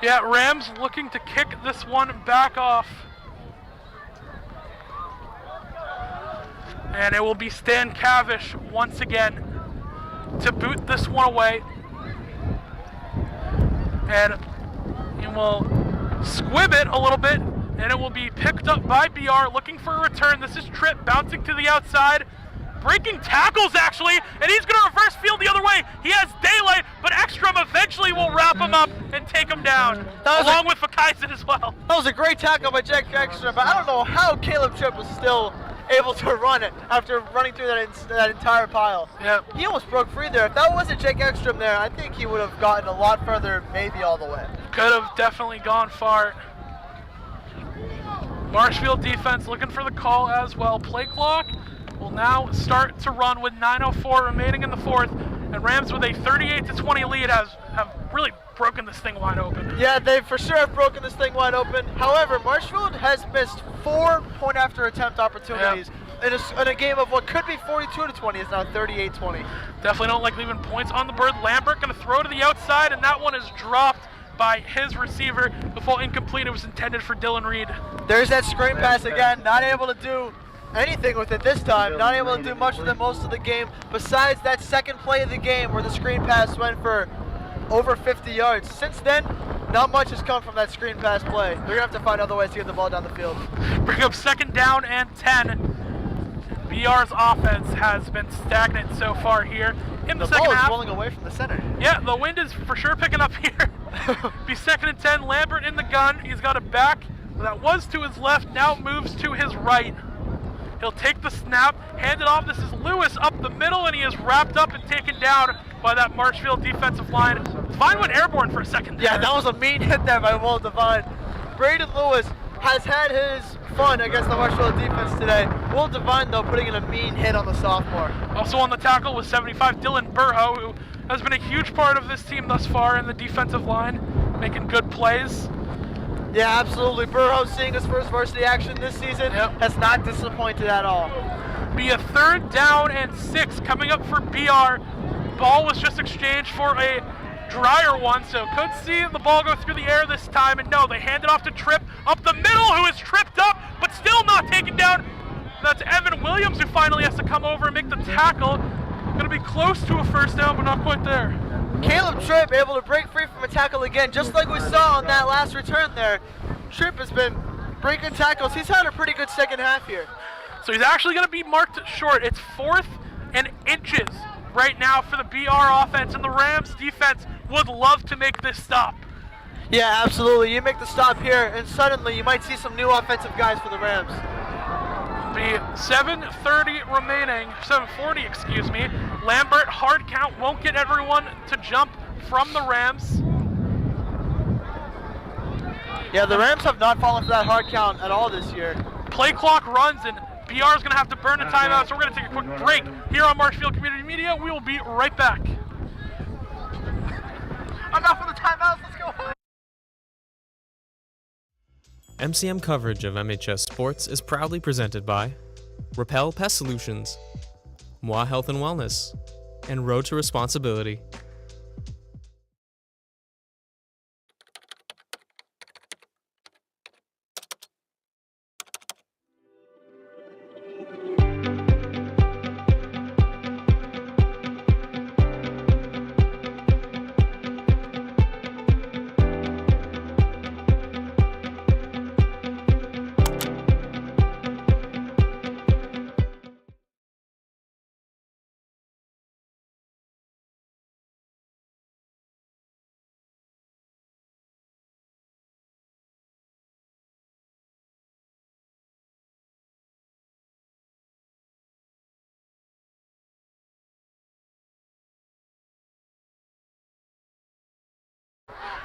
Yeah, Rams looking to kick this one back off. And it will be Stankiewicz once again to boot this one away. And he will squib it a little bit, and it will be picked up by BR, looking for a return. This is Tripp bouncing to the outside, breaking tackles actually, and he's going to reverse field the other way. He has daylight, but Ekstrom eventually will wrap him up and take him down, along with Vakaisen as well. That was a great tackle by Jack Ekstrom, but I don't know how Caleb Tripp was still able to run it after running through that entire pile. Yeah. He almost broke free there. If that wasn't Jake Ekstrom there, I think he would have gotten a lot further, maybe all the way. Could have definitely gone far. Marshfield defense looking for the call as well. Play clock will now start to run with 9:04 remaining in the fourth, and Rams with a 38-20 lead have really broken this thing wide open. Yeah, they for sure have broken this thing wide open. However, Marshfield has missed 4 point-after-attempt opportunities in a game of what could be 42-20 is now 38-20. Definitely don't like leaving points on the board. Lambert going to throw to the outside, and that one is dropped by his receiver. The ball incomplete. It was intended for Dylan Reed. There's that screen pass again. Not able to do anything with it this time. Not able to do much with it most of the game, besides that second play of the game where the screen pass went for over 50 yards. Since then, not much has come from that screen pass play. They're going to have to find other ways to get the ball down the field. Bring up 2nd down and 10. BR's offense has been stagnant so far here in the second half. The ball is rolling away from the center. Yeah, the wind is for sure picking up here. Be 2nd and 10. Lambert in the gun. He's got it back. That was to his left. Now moves to his right. He'll take the snap, hand it off. This is Lewis up the middle, and he is wrapped up and taken down by that Marshfield defensive line. Devine went airborne for a second there. Yeah, that was a mean hit there by Will Devine. Braden Lewis has had his fun against the Marshfield defense today. Will Devine, though, putting in a mean hit on the sophomore. Also on the tackle was 75, Dylan Burho, who has been a huge part of this team thus far in the defensive line, making good plays. Yeah, absolutely. Burrow seeing his first varsity action this season has not disappointed at all. Be a 3rd down and 6 coming up for BR. Ball was just exchanged for a drier one, so could see the ball go through the air this time, and no, they hand it off to Tripp up the middle, who is tripped up, but still not taken down. That's Evan Williams, who finally has to come over and make the tackle. Gonna be close to a 1st down, but not quite there. Caleb Tripp able to break free from a tackle again, just like we saw on that last return there. Tripp has been breaking tackles. He's had a pretty good second half here. So he's actually going to be marked short. It's 4th and inches right now for the BR offense, and the Rams defense would love to make this stop. Yeah, absolutely. You make the stop here, and suddenly you might see some new offensive guys for the Rams. Be 7:40 remaining, 7:40, excuse me. Lambert, hard count, won't get everyone to jump from the Rams. Yeah, the Rams have not fallen for that hard count at all this year. Play clock runs, and BR is going to have to burn a timeout, so we're going to take a quick break here on Marshfield Community Media. We will be right back. Enough of the timeouts, let's go. MCM coverage of MHS Sports is proudly presented by Repel Pest Solutions, Moi Health and Wellness, and Road to Responsibility.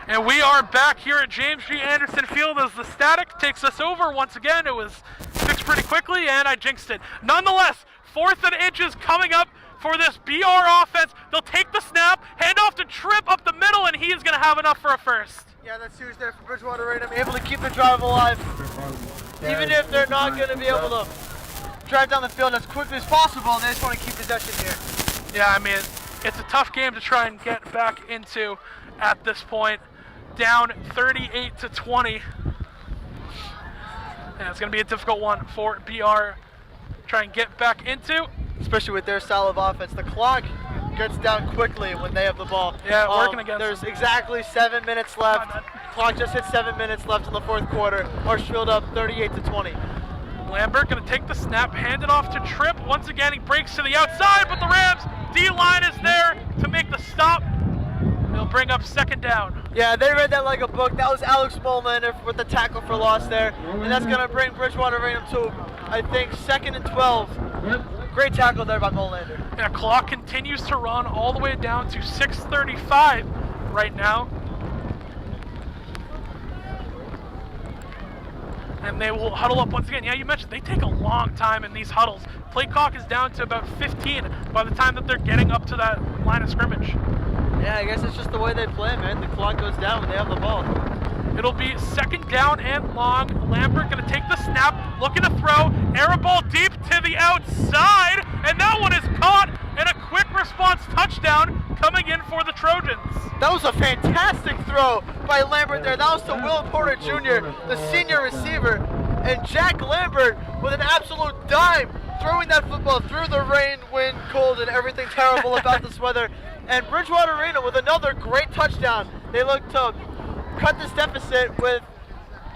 And we are back here at James G. Anderson Field as the static takes us over once again. It was fixed pretty quickly, and I jinxed it. Nonetheless, 4th and inches coming up for this BR offense. They'll take the snap, hand off to Tripp up the middle, and he is going to have enough for a 1st. Yeah, that's huge there for Bridgewater-Raynham, able to keep the drive alive. Even if they're not going to be able to drive down the field as quickly as possible, they just want to keep possession here. Yeah, I mean, it's a tough game to try and get back into at this point. Down 38-20. Yeah, it's going to be a difficult one for BR. Try and get back into. Especially with their style of offense. The clock gets down quickly when they have the ball. Yeah, working against There's them. exactly 7 minutes left. Clock just hit 7 minutes left in the fourth quarter. Marshfield up 38-20. Lambert going to take the snap, hand it off to Tripp. Once again, he breaks to the outside, but the Rams D-line is there to make the stop. They'll bring up second down. Yeah, they read that like a book. That was Alex Molinander with the tackle for loss there. And that's going to bring Bridgewater-Raynham to, I think, 2nd and 12. Great tackle there by Molinander. Yeah, clock continues to run all the way down to 6:35 right now. And they will huddle up once again. Yeah, you mentioned they take a long time in these huddles. Play clock is down to about 15 by the time that they're getting up to that line of scrimmage. Yeah, I guess it's just the way they play, man. The clock goes down when they have the ball. It'll be second down and long. Lambert going to take the snap, looking to throw. Air ball deep to the outside, and that one is caught, and a quick response touchdown coming in for the Trojans. That was a fantastic throw by Lambert there. That was to Will Porter Jr., the senior receiver. And Jack Lambert with an absolute dime, throwing that football through the rain, wind, cold, and everything terrible about this weather. And Bridgewater-Raynham with another great touchdown. They look to cut this deficit with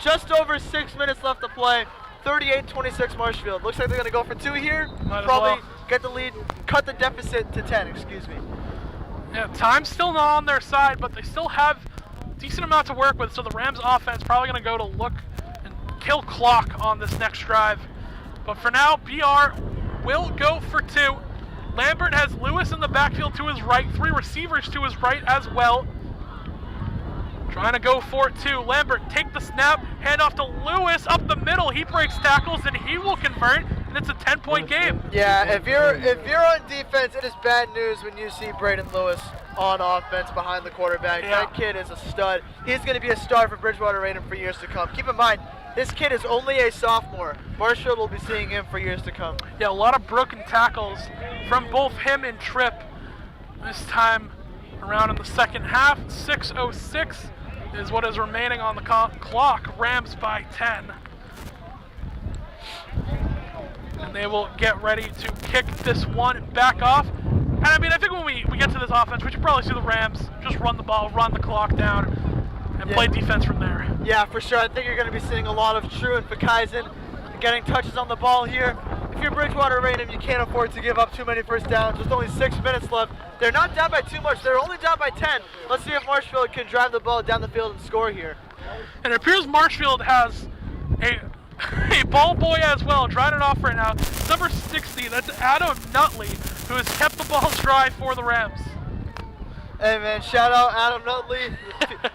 just over 6 minutes left to play. 38-26 Marshfield. Looks like they're going to go for 2 here. Probably get the lead, cut the deficit to 10, excuse me. Yeah, time's still not on their side, but they still have a decent amount to work with, so the Rams offense probably going to go to look and kill clock on this next drive. But for now, BR will go for 2. Lambert has Lewis in the backfield to his right, 3 receivers to his right as well. Trying to go for 2. Lambert take the snap, hand off to Lewis up the middle. He breaks tackles and he will convert, and it's a 10-point game. Yeah, if you're on defense, it is bad news when you see Braden Lewis on offense behind the quarterback. Yeah. That kid is a stud. He's going to be a star for Bridgewater-Raynham for years to come. Keep in mind, this kid is only a sophomore. Marshfield will be seeing him for years to come. Yeah, a lot of broken tackles from both him and Tripp. This time around in the second half, 6:06 is what is remaining on the clock. Rams by 10. And they will get ready to kick this one back off. And I mean, I think when we get to this offense, we should probably see the Rams just run the ball, run the clock down, and play defense from there. Yeah, for sure. I think you're going to be seeing a lot of True and Fakaisen getting touches on the ball here. If you're Bridgewater-Raynham, you can't afford to give up too many first downs. There's only 6 minutes left. They're not down by too much. They're only down by 10. Let's see if Marshfield can drive the ball down the field and score here. And it appears Marshfield has a ball boy as well, drying it off right now. Number 60, that's Adam Nutley, who has kept the ball dry for the Rams. Hey man, shout out Adam Nutley,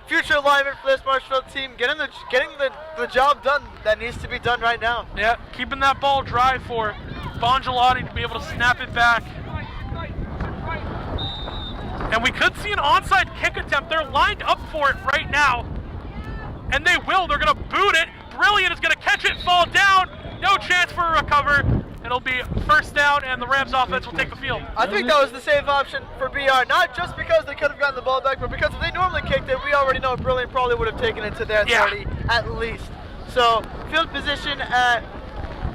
future lineman for this Marshfield team, getting the job done that needs to be done right now. Yeah, keeping that ball dry for Bongelati to be able to snap it back. And we could see an onside kick attempt. They're lined up for it right now. And they will. They're going to boot it. Brilliant is going to catch it, fall down. No chance for a recover. It'll be first down, and the Rams offense will take the field. I think that was the safe option for BR, not just because they could have gotten the ball back, but because if they normally kicked it, we already know Brilliant probably would have taken it to their 30 at least. So, field position at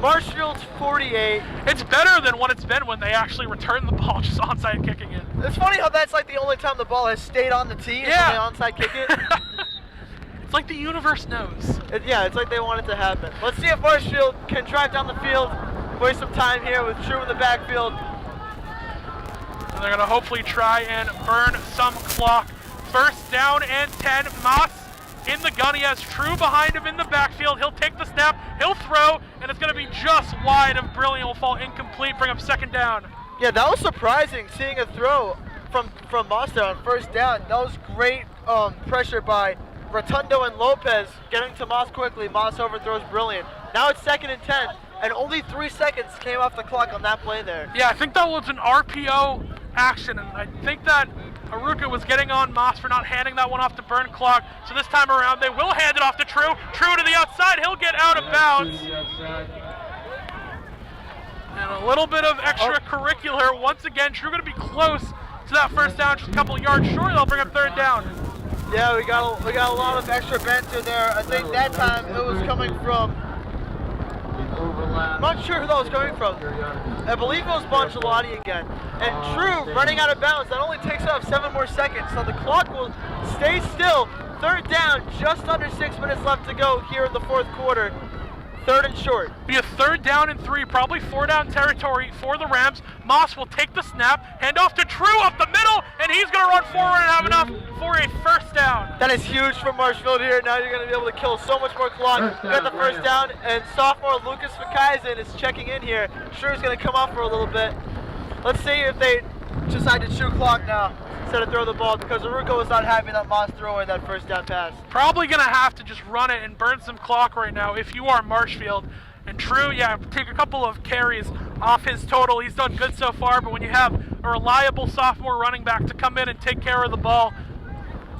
Marshfield's 48. It's better than what it's been when they actually return the ball, just onside kicking it. It's funny how that's like the only time the ball has stayed on the tee when they onside kick it. It's like the universe knows. It's like they want it to happen. Let's see if Marshfield can drive down the field, waste some time here with True in the backfield. And they're going to hopefully try and burn some clock. First down and 10. Moss in the gun. He has True behind him in the backfield. He'll take the snap. He'll throw, and it's going to be just wide of Brilliant. Will fall incomplete, bring up second down. Yeah, that was surprising, seeing a throw from Moss there on first down. That was great pressure by Rotundo and Lopez, getting to Moss quickly. Moss overthrows Brilliant. Now it's 2nd and 10, and only 3 seconds came off the clock on that play there. Yeah, I think that was an RPO action, and I think that Aruka was getting on Moss for not handing that one off to Burn Clock. So this time around, they will hand it off to True. True to the outside. He'll get out of bounds. And a little bit of extracurricular. Once again, True going to be close to that first down, just a couple yards short. They'll bring up third down. Yeah, we got a lot of extra banter there. I think that time it was coming from, I'm not sure who that was coming from. I believe it was Bongelati again. And True running out of bounds, that only takes up 7 more seconds. So the clock will stay still. Third down, just under 6 minutes left to go here in the fourth quarter. Third and short. Be a third down and 3, probably 4 down territory for the Rams. Moss will take the snap, hand off to True up the middle, and he's going to run forward and have enough for a first down. That is huge for Marshfield here. Now you're going to be able to kill so much more clock. Get the first down, and sophomore Lucas Fakaizen is checking in here. True's going to come up for a little bit. Let's see if they decide to chew clock now instead of throw the ball, because Aruka was not happy that Moss threw away that first down pass. Probably going to have to just run it and burn some clock right now if you are Marshfield. And True, yeah, take a couple of carries off his total. He's done good so far, but when you have a reliable sophomore running back to come in and take care of the ball,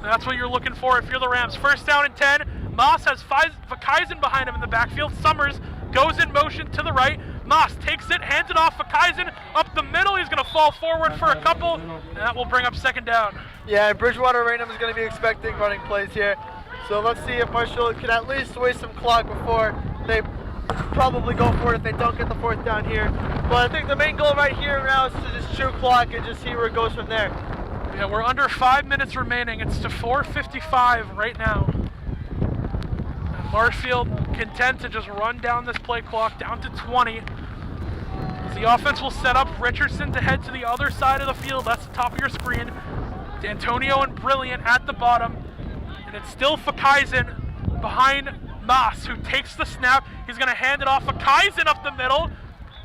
that's what you're looking for if you're the Rams. First down and 10. Moss has Fakaizen behind him in the backfield. Summers goes in motion to the right. Moss takes it, hands it off Fakaizen up the middle. He's going to fall forward for a couple, and that will bring up second down. Yeah, and Bridgewater-Raynham is going to be expecting running plays here. So let's see if Marshfield can at least waste some clock before they probably go for it if they don't get the fourth down here. But I think the main goal right here now is to just chew clock and just see where it goes from there. Yeah, we're under 5 minutes remaining. It's to 4:55 right now. And Marshfield content to just run down this play clock down to 20. The offense will set up Richardson to head to the other side of the field. That's the top of your screen. D'Antonio and Brilliant at the bottom. And it's still Fakaizen behind Moss, who takes the snap. He's going to hand it off. Fakaizen up the middle.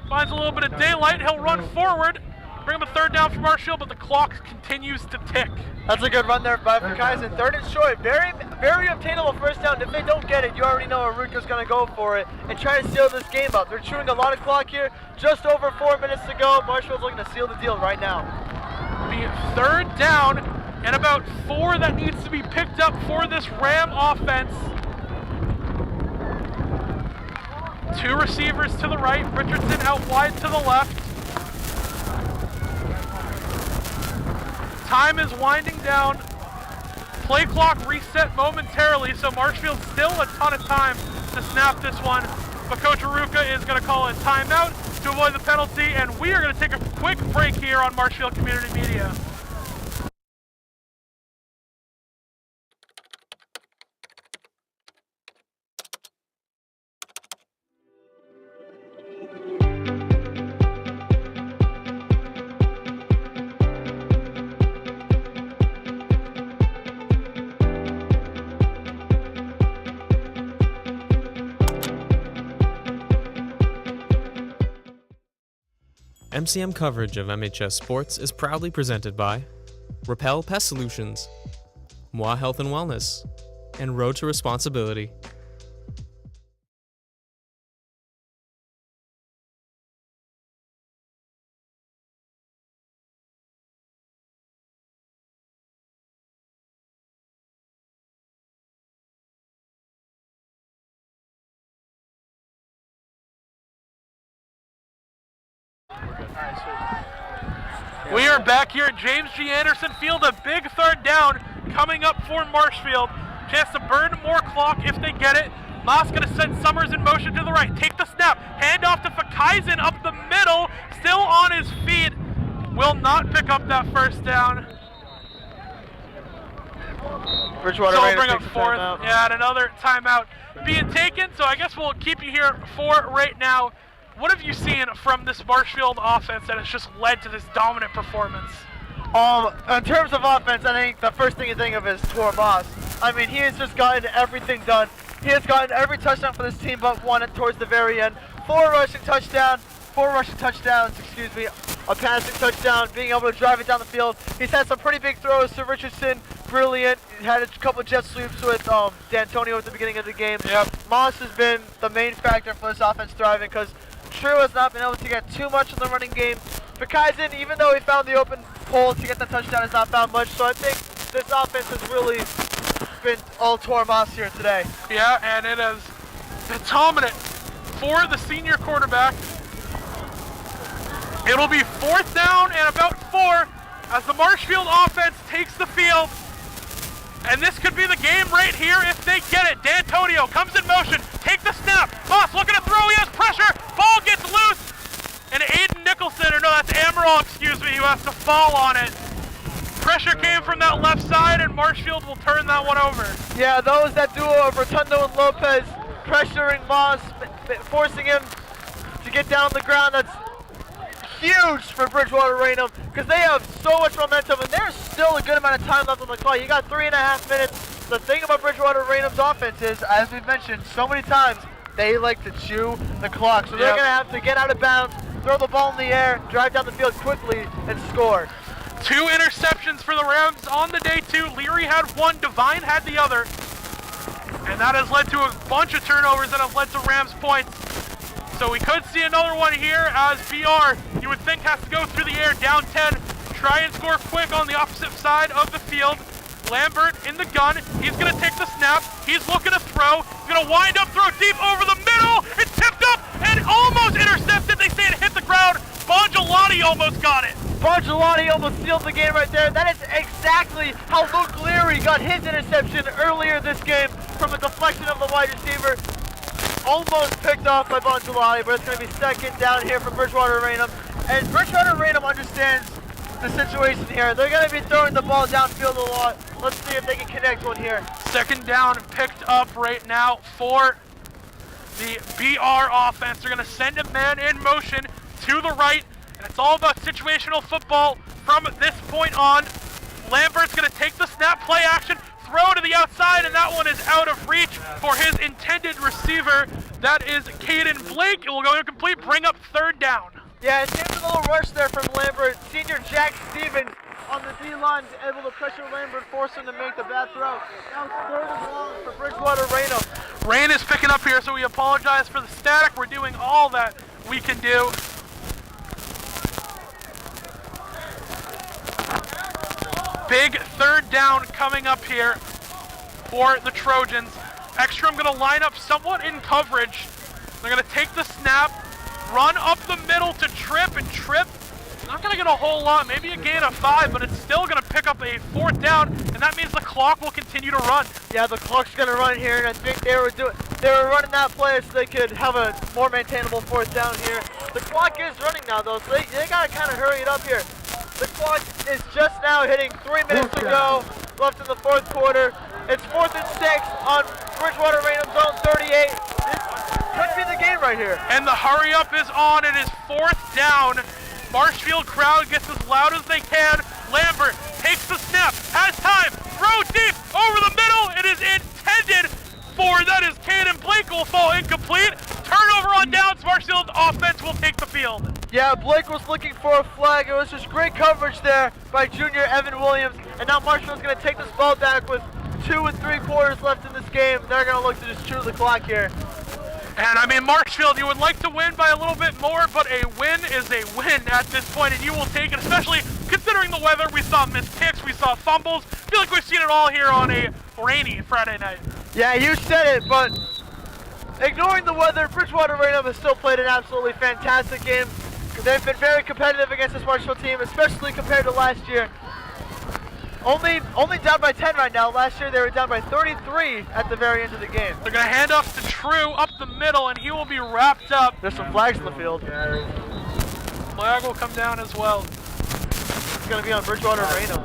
Finds a little bit of daylight. He'll run forward. Bring him a third down for Marshfield, but the clock continues to tick. That's a good run there by Fakaizen. Third and short. Very, very obtainable first down. If they don't get it, you already know Aruka's going to go for it and try to seal this game up. They're chewing a lot of clock here. Just over 4 minutes to go. Marshfield's looking to seal the deal right now. Be third down and about 4 that needs to be picked up for this Ram offense. 2 receivers to the right. Richardson out wide to the left. Time is winding down. Play clock reset momentarily, so Marshfield still a ton of time to snap this one. But Coach Aruka is going to call a timeout to avoid the penalty, and we are going to take a quick break here on Marshfield Community Media. MCM coverage of MHS Sports is proudly presented by Repel Pest Solutions, Moi Health and Wellness, and Road to Responsibility. We are back here at James G. Anderson Field. A big third down coming up for Marshfield. Chance to burn more clock if they get it. Moss going to send Summers in motion to the right. Take the snap. Hand off to Fakaizen up the middle. Still on his feet. Will not pick up that first down. Bridgewater-Raynham bring up takes a fourth. timeout. Yeah, and another timeout being taken. So I guess we'll keep you here for right now. What have you seen from this Marshfield offense that has just led to this dominant performance? In terms of offense, I think the first thing you think of is Tor Moss. I mean, he has just gotten everything done. He has gotten every touchdown for this team but one towards the very end. 4 rushing touchdowns, a passing touchdown, being able to drive it down the field. He's had some pretty big throws to Richardson, Brilliant. He had a couple jet sweeps with D'Antonio at the beginning of the game. Yep. Moss has been the main factor for this offense thriving because True has not been able to get too much in the running game. Fakaizen, even though he found the open hole to get the touchdown has not found much. So I think this offense has really been all Tormas here today. Yeah, and it is the dominant for the senior quarterback. It'll be 4th down and about 4 as the Marshfield offense takes the field. And this could be the game right here if they get it. D'Antonio comes in motion, take the snap. Moss looking to throw, he has pressure. Ball gets loose. And Aiden Nicholson, or no, that's Amaral, excuse me, who has to fall on it. Pressure came from that left side, and Marshfield will turn that one over. Yeah, that was that duo of Rotundo and Lopez pressuring Moss, forcing him to get down the ground. That's huge for Bridgewater-Raynham because they have so much momentum, and there's still a good amount of time left on the clock. You got 3.5 minutes. The thing about Bridgewater-Raynham's offense is, as we've mentioned so many times, they like to chew the clock. So they're going to have to get out of bounds, throw the ball in the air, drive down the field quickly, and score. 2 interceptions for the Rams on the day 2. Leary had 1, Devine had the other. And that has led to a bunch of turnovers that have led to Rams points. So we could see another one here as BR, you would think, has to go through the air, down 10, try and score quick on the opposite side of the field. Lambert in the gun, he's gonna take the snap, he's looking to throw, he's gonna wind up, throw deep over the middle, it's tipped up and almost intercepted. They say it hit the ground. Bongelati almost got it. Bongelati almost sealed the game right there. That is exactly how Luke Leary got his interception earlier this game from a deflection of the wide receiver. Almost picked off by Bongelati, but it's going to be 2nd down here for Bridgewater-Raynham. And Bridgewater-Raynham understands the situation here. They're going to be throwing the ball downfield a lot. Let's see if they can connect one here. 2nd down picked up right now for the BR offense. They're going to send a man in motion to the right. And it's all about situational football from this point on. Lambert's going to take the snap, play action, throw to the outside, and that one is out of reach for his intended receiver. That is Caden Blake. It will go incomplete, bring up 3rd down. Yeah, it seems a little rush there from Lambert. Senior Jack Stevens on the D-line is able to pressure Lambert, force him to make the bad throw. Now it's 3rd and long for Bridgewater-Raynham. Rain is picking up here, so we apologize for the static. We're doing all that we can do. Big 3rd down coming up here for the Trojans. Ekstrom going to line up somewhat in coverage. They're going to take the snap, run up the middle to Trip, and Trip not going to get a whole lot, maybe a gain of 5, but it's still going to pick up a 4th down, and that means the clock will continue to run. Yeah, the clock's going to run here, and I think they were running that play so they could have a more maintainable 4th down here. The clock is running now, though, so they got to kind of hurry it up here. The clock is just now hitting 3 minutes to go left in the 4th quarter. It's 4th and 6 on Bridgewater-Raynham's own 38. This could be the game right here. And the hurry up is on. It is 4th down. Marshfield crowd gets as loud as they can. Lambert takes the snap, has time, throw deep over the middle. It is intended for, that is Caden Blake, will fall incomplete. Turnover on downs. Marshfield offense will take the field. Yeah, Blake was looking for a flag. It was just great coverage there by junior Evan Williams. And now Marshfield's going to take this ball back with 2 3/4 left in this game. They're going to look to just chew the clock here. And I mean, Marshfield, you would like to win by a little bit more, but a win is a win at this point, and you will take it, especially considering the weather. We saw missed kicks, we saw fumbles. I feel like we've seen it all here on a rainy Friday night. Yeah, you said it, but ignoring the weather, Bridgewater-Raynham has still played an absolutely fantastic game. They've been very competitive against this Marshfield team, especially compared to last year. Only down by 10 right now. Last year they were down by 33 at the very end of the game. They're going to hand off to True up the middle, and he will be wrapped up. There's some flags in the field. Flag will come down as well. It's going to be on Bridgewater-Raynham.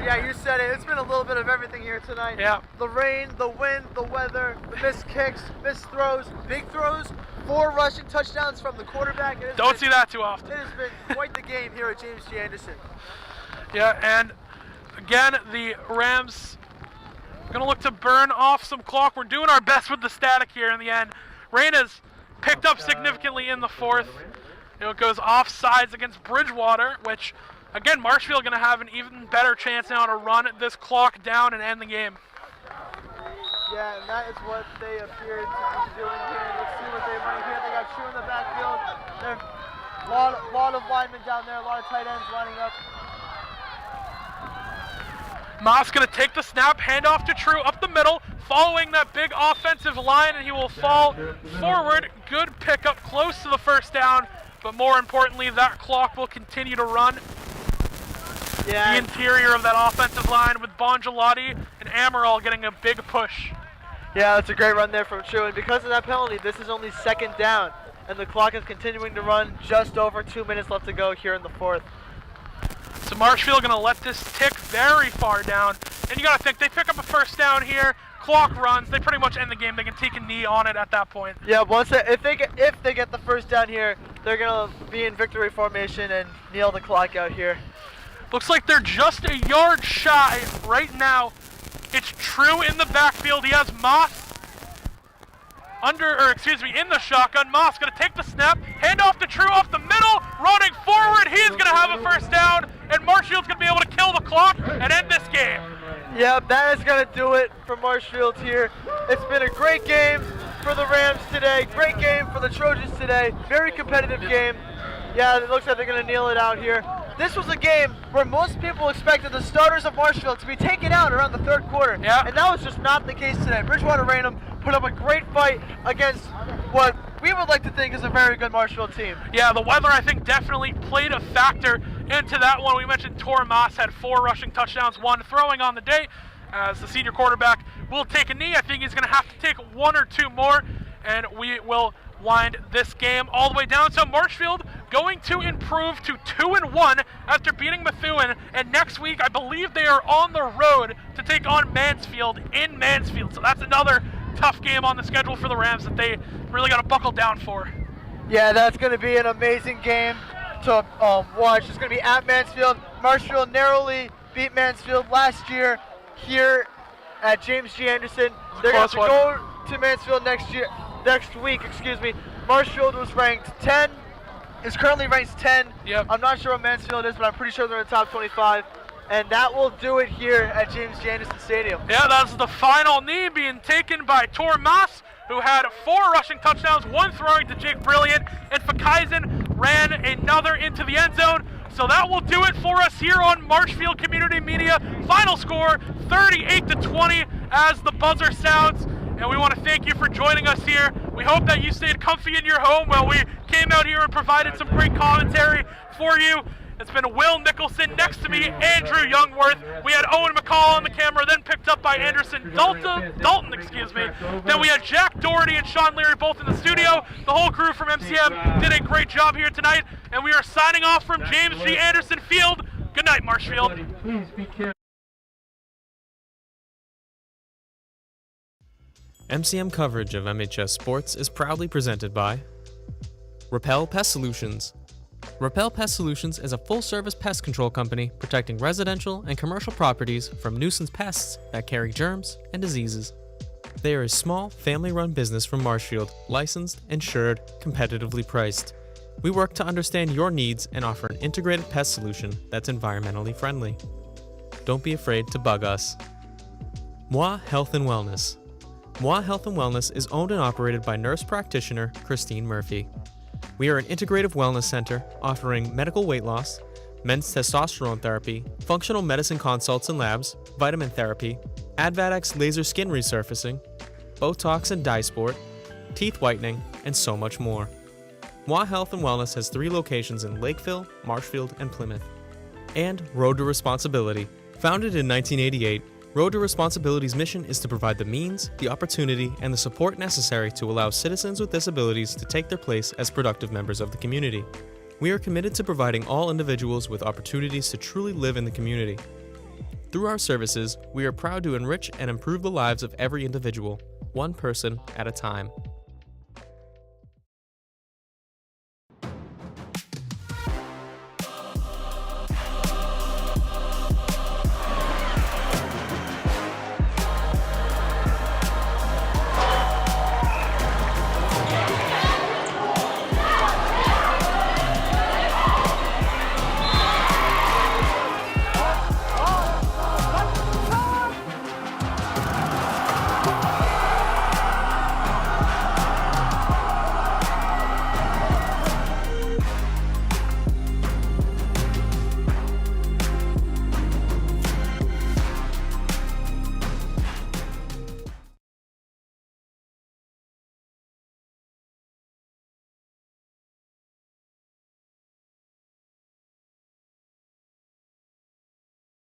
Yeah, you said it. It's been a little bit of everything here tonight. Yeah. The rain, the wind, the weather, the missed kicks, missed throws, big throws, 4 rushing touchdowns from the quarterback. Don't see that too often. It has been quite the game here at James G. Anderson. Yeah, and again, the Rams are going to look to burn off some clock. We're doing our best with the static here in the end. Rain has picked up significantly in the 4th. It goes offsides against Bridgewater, which, again, Marshfield going to have an even better chance now to run this clock down and end the game. Yeah, and that is what they appear to be doing here. Let's see what they run here. They got True in the backfield. They're Lot of linemen down there, a lot of tight ends lining up. Moss going to take the snap, hand off to True up the middle, following that big offensive line, and he will fall forward. Good pickup, close to the first down, but more importantly, that clock will continue to run. Yeah. The interior of that offensive line with Bongelati and Amaral getting a big push. Yeah, that's a great run there from True, and because of that penalty, this is only second down, and the clock is continuing to run. Just over 2 minutes left to go here in the fourth. So Marshfield going to let this tick very far down, and you got to think they pick up a first down here. Clock runs, they pretty much end the game. They can take a knee on it at that point. Yeah, if they get the first down here, they're gonna be in victory formation and kneel the clock out here. Looks like they're just a yard shy right now. It's True in the backfield. He has Moss in the shotgun. Moss gonna take the snap, hand off to True off the middle, running forward. He's gonna have a first down, and Marshfield's gonna be able to kill the clock and end this game. Yeah, that is going to do it for Marshfield here. It's been a great game for the Rams today. Great game for the Trojans today. Very competitive game. Yeah, it looks like they're going to kneel it out here. This was a game where most people expected the starters of Marshfield to be taken out around the third quarter. Yeah. And that was just not the case today. Bridgewater-Raynham put up a great fight against what we would like to think is a very good Marshfield team. Yeah, the weather, I think, definitely played a factor into that one. We mentioned Tor Moss had 4 rushing touchdowns, 1 throwing on the day. As the senior quarterback will take a knee. I think he's going to have to take 1 or 2 more, and we will wind this game all the way down. So Marshfield going to improve to 2-1 after beating Methuen, and next week I believe they are on the road to take on Mansfield in Mansfield. So that's another tough game on the schedule for the Rams that they really got to buckle down for. Yeah, that's going to be an amazing game to watch. It's going to be at Mansfield. Marshfield narrowly beat Mansfield last year here at James G. Anderson. They're going to go to Mansfield next week. Marshfield was ranked 10, is currently ranked 10. Yep. I'm not sure what Mansfield is, but I'm pretty sure they're in the top 25. And that will do it here at James G. Anderson Stadium. Yeah, that's the final knee being taken by Tor Moss, who had 4 rushing touchdowns, 1 throwing to Jake Brilliant, and Fakaisen ran another into the end zone. So that will do it for us here on Marshfield Community Media. Final score, 38-20 as the buzzer sounds. And we want to thank you for joining us here. We hope that you stayed comfy in your home while we came out here and provided some great commentary for you. It's been Will Nicholson, next to me, Andrew Youngworth. We had Owen McCall on the camera, then picked up by Anderson Dalton. Then we had Jack Doherty and Sean Leary both in the studio. The whole crew from MCM did a great job here tonight. And we are signing off from James G. Anderson Field. Good night, Marshfield. Please be careful. MCM coverage of MHS Sports is proudly presented by Repel Pest Solutions. Repel Pest Solutions is a full-service pest control company protecting residential and commercial properties from nuisance pests that carry germs and diseases. They are a small, family-run business from Marshfield, licensed, insured, competitively priced. We work to understand your needs and offer an integrated pest solution that's environmentally friendly. Don't be afraid to bug us. Moi Health and Wellness. Moi Health and Wellness is owned and operated by nurse practitioner Christine Murphy. We are an integrative wellness center offering medical weight loss, men's testosterone therapy, functional medicine consults and labs, vitamin therapy, Advadex laser skin resurfacing, Botox and dye sport, teeth whitening, and so much more. Moi Health and Wellness has 3 locations in Lakeville, Marshfield, and Plymouth. And Road to Responsibility. Founded in 1988, Road to Responsibility's mission is to provide the means, the opportunity, and the support necessary to allow citizens with disabilities to take their place as productive members of the community. We are committed to providing all individuals with opportunities to truly live in the community. Through our services, we are proud to enrich and improve the lives of every individual, one person at a time.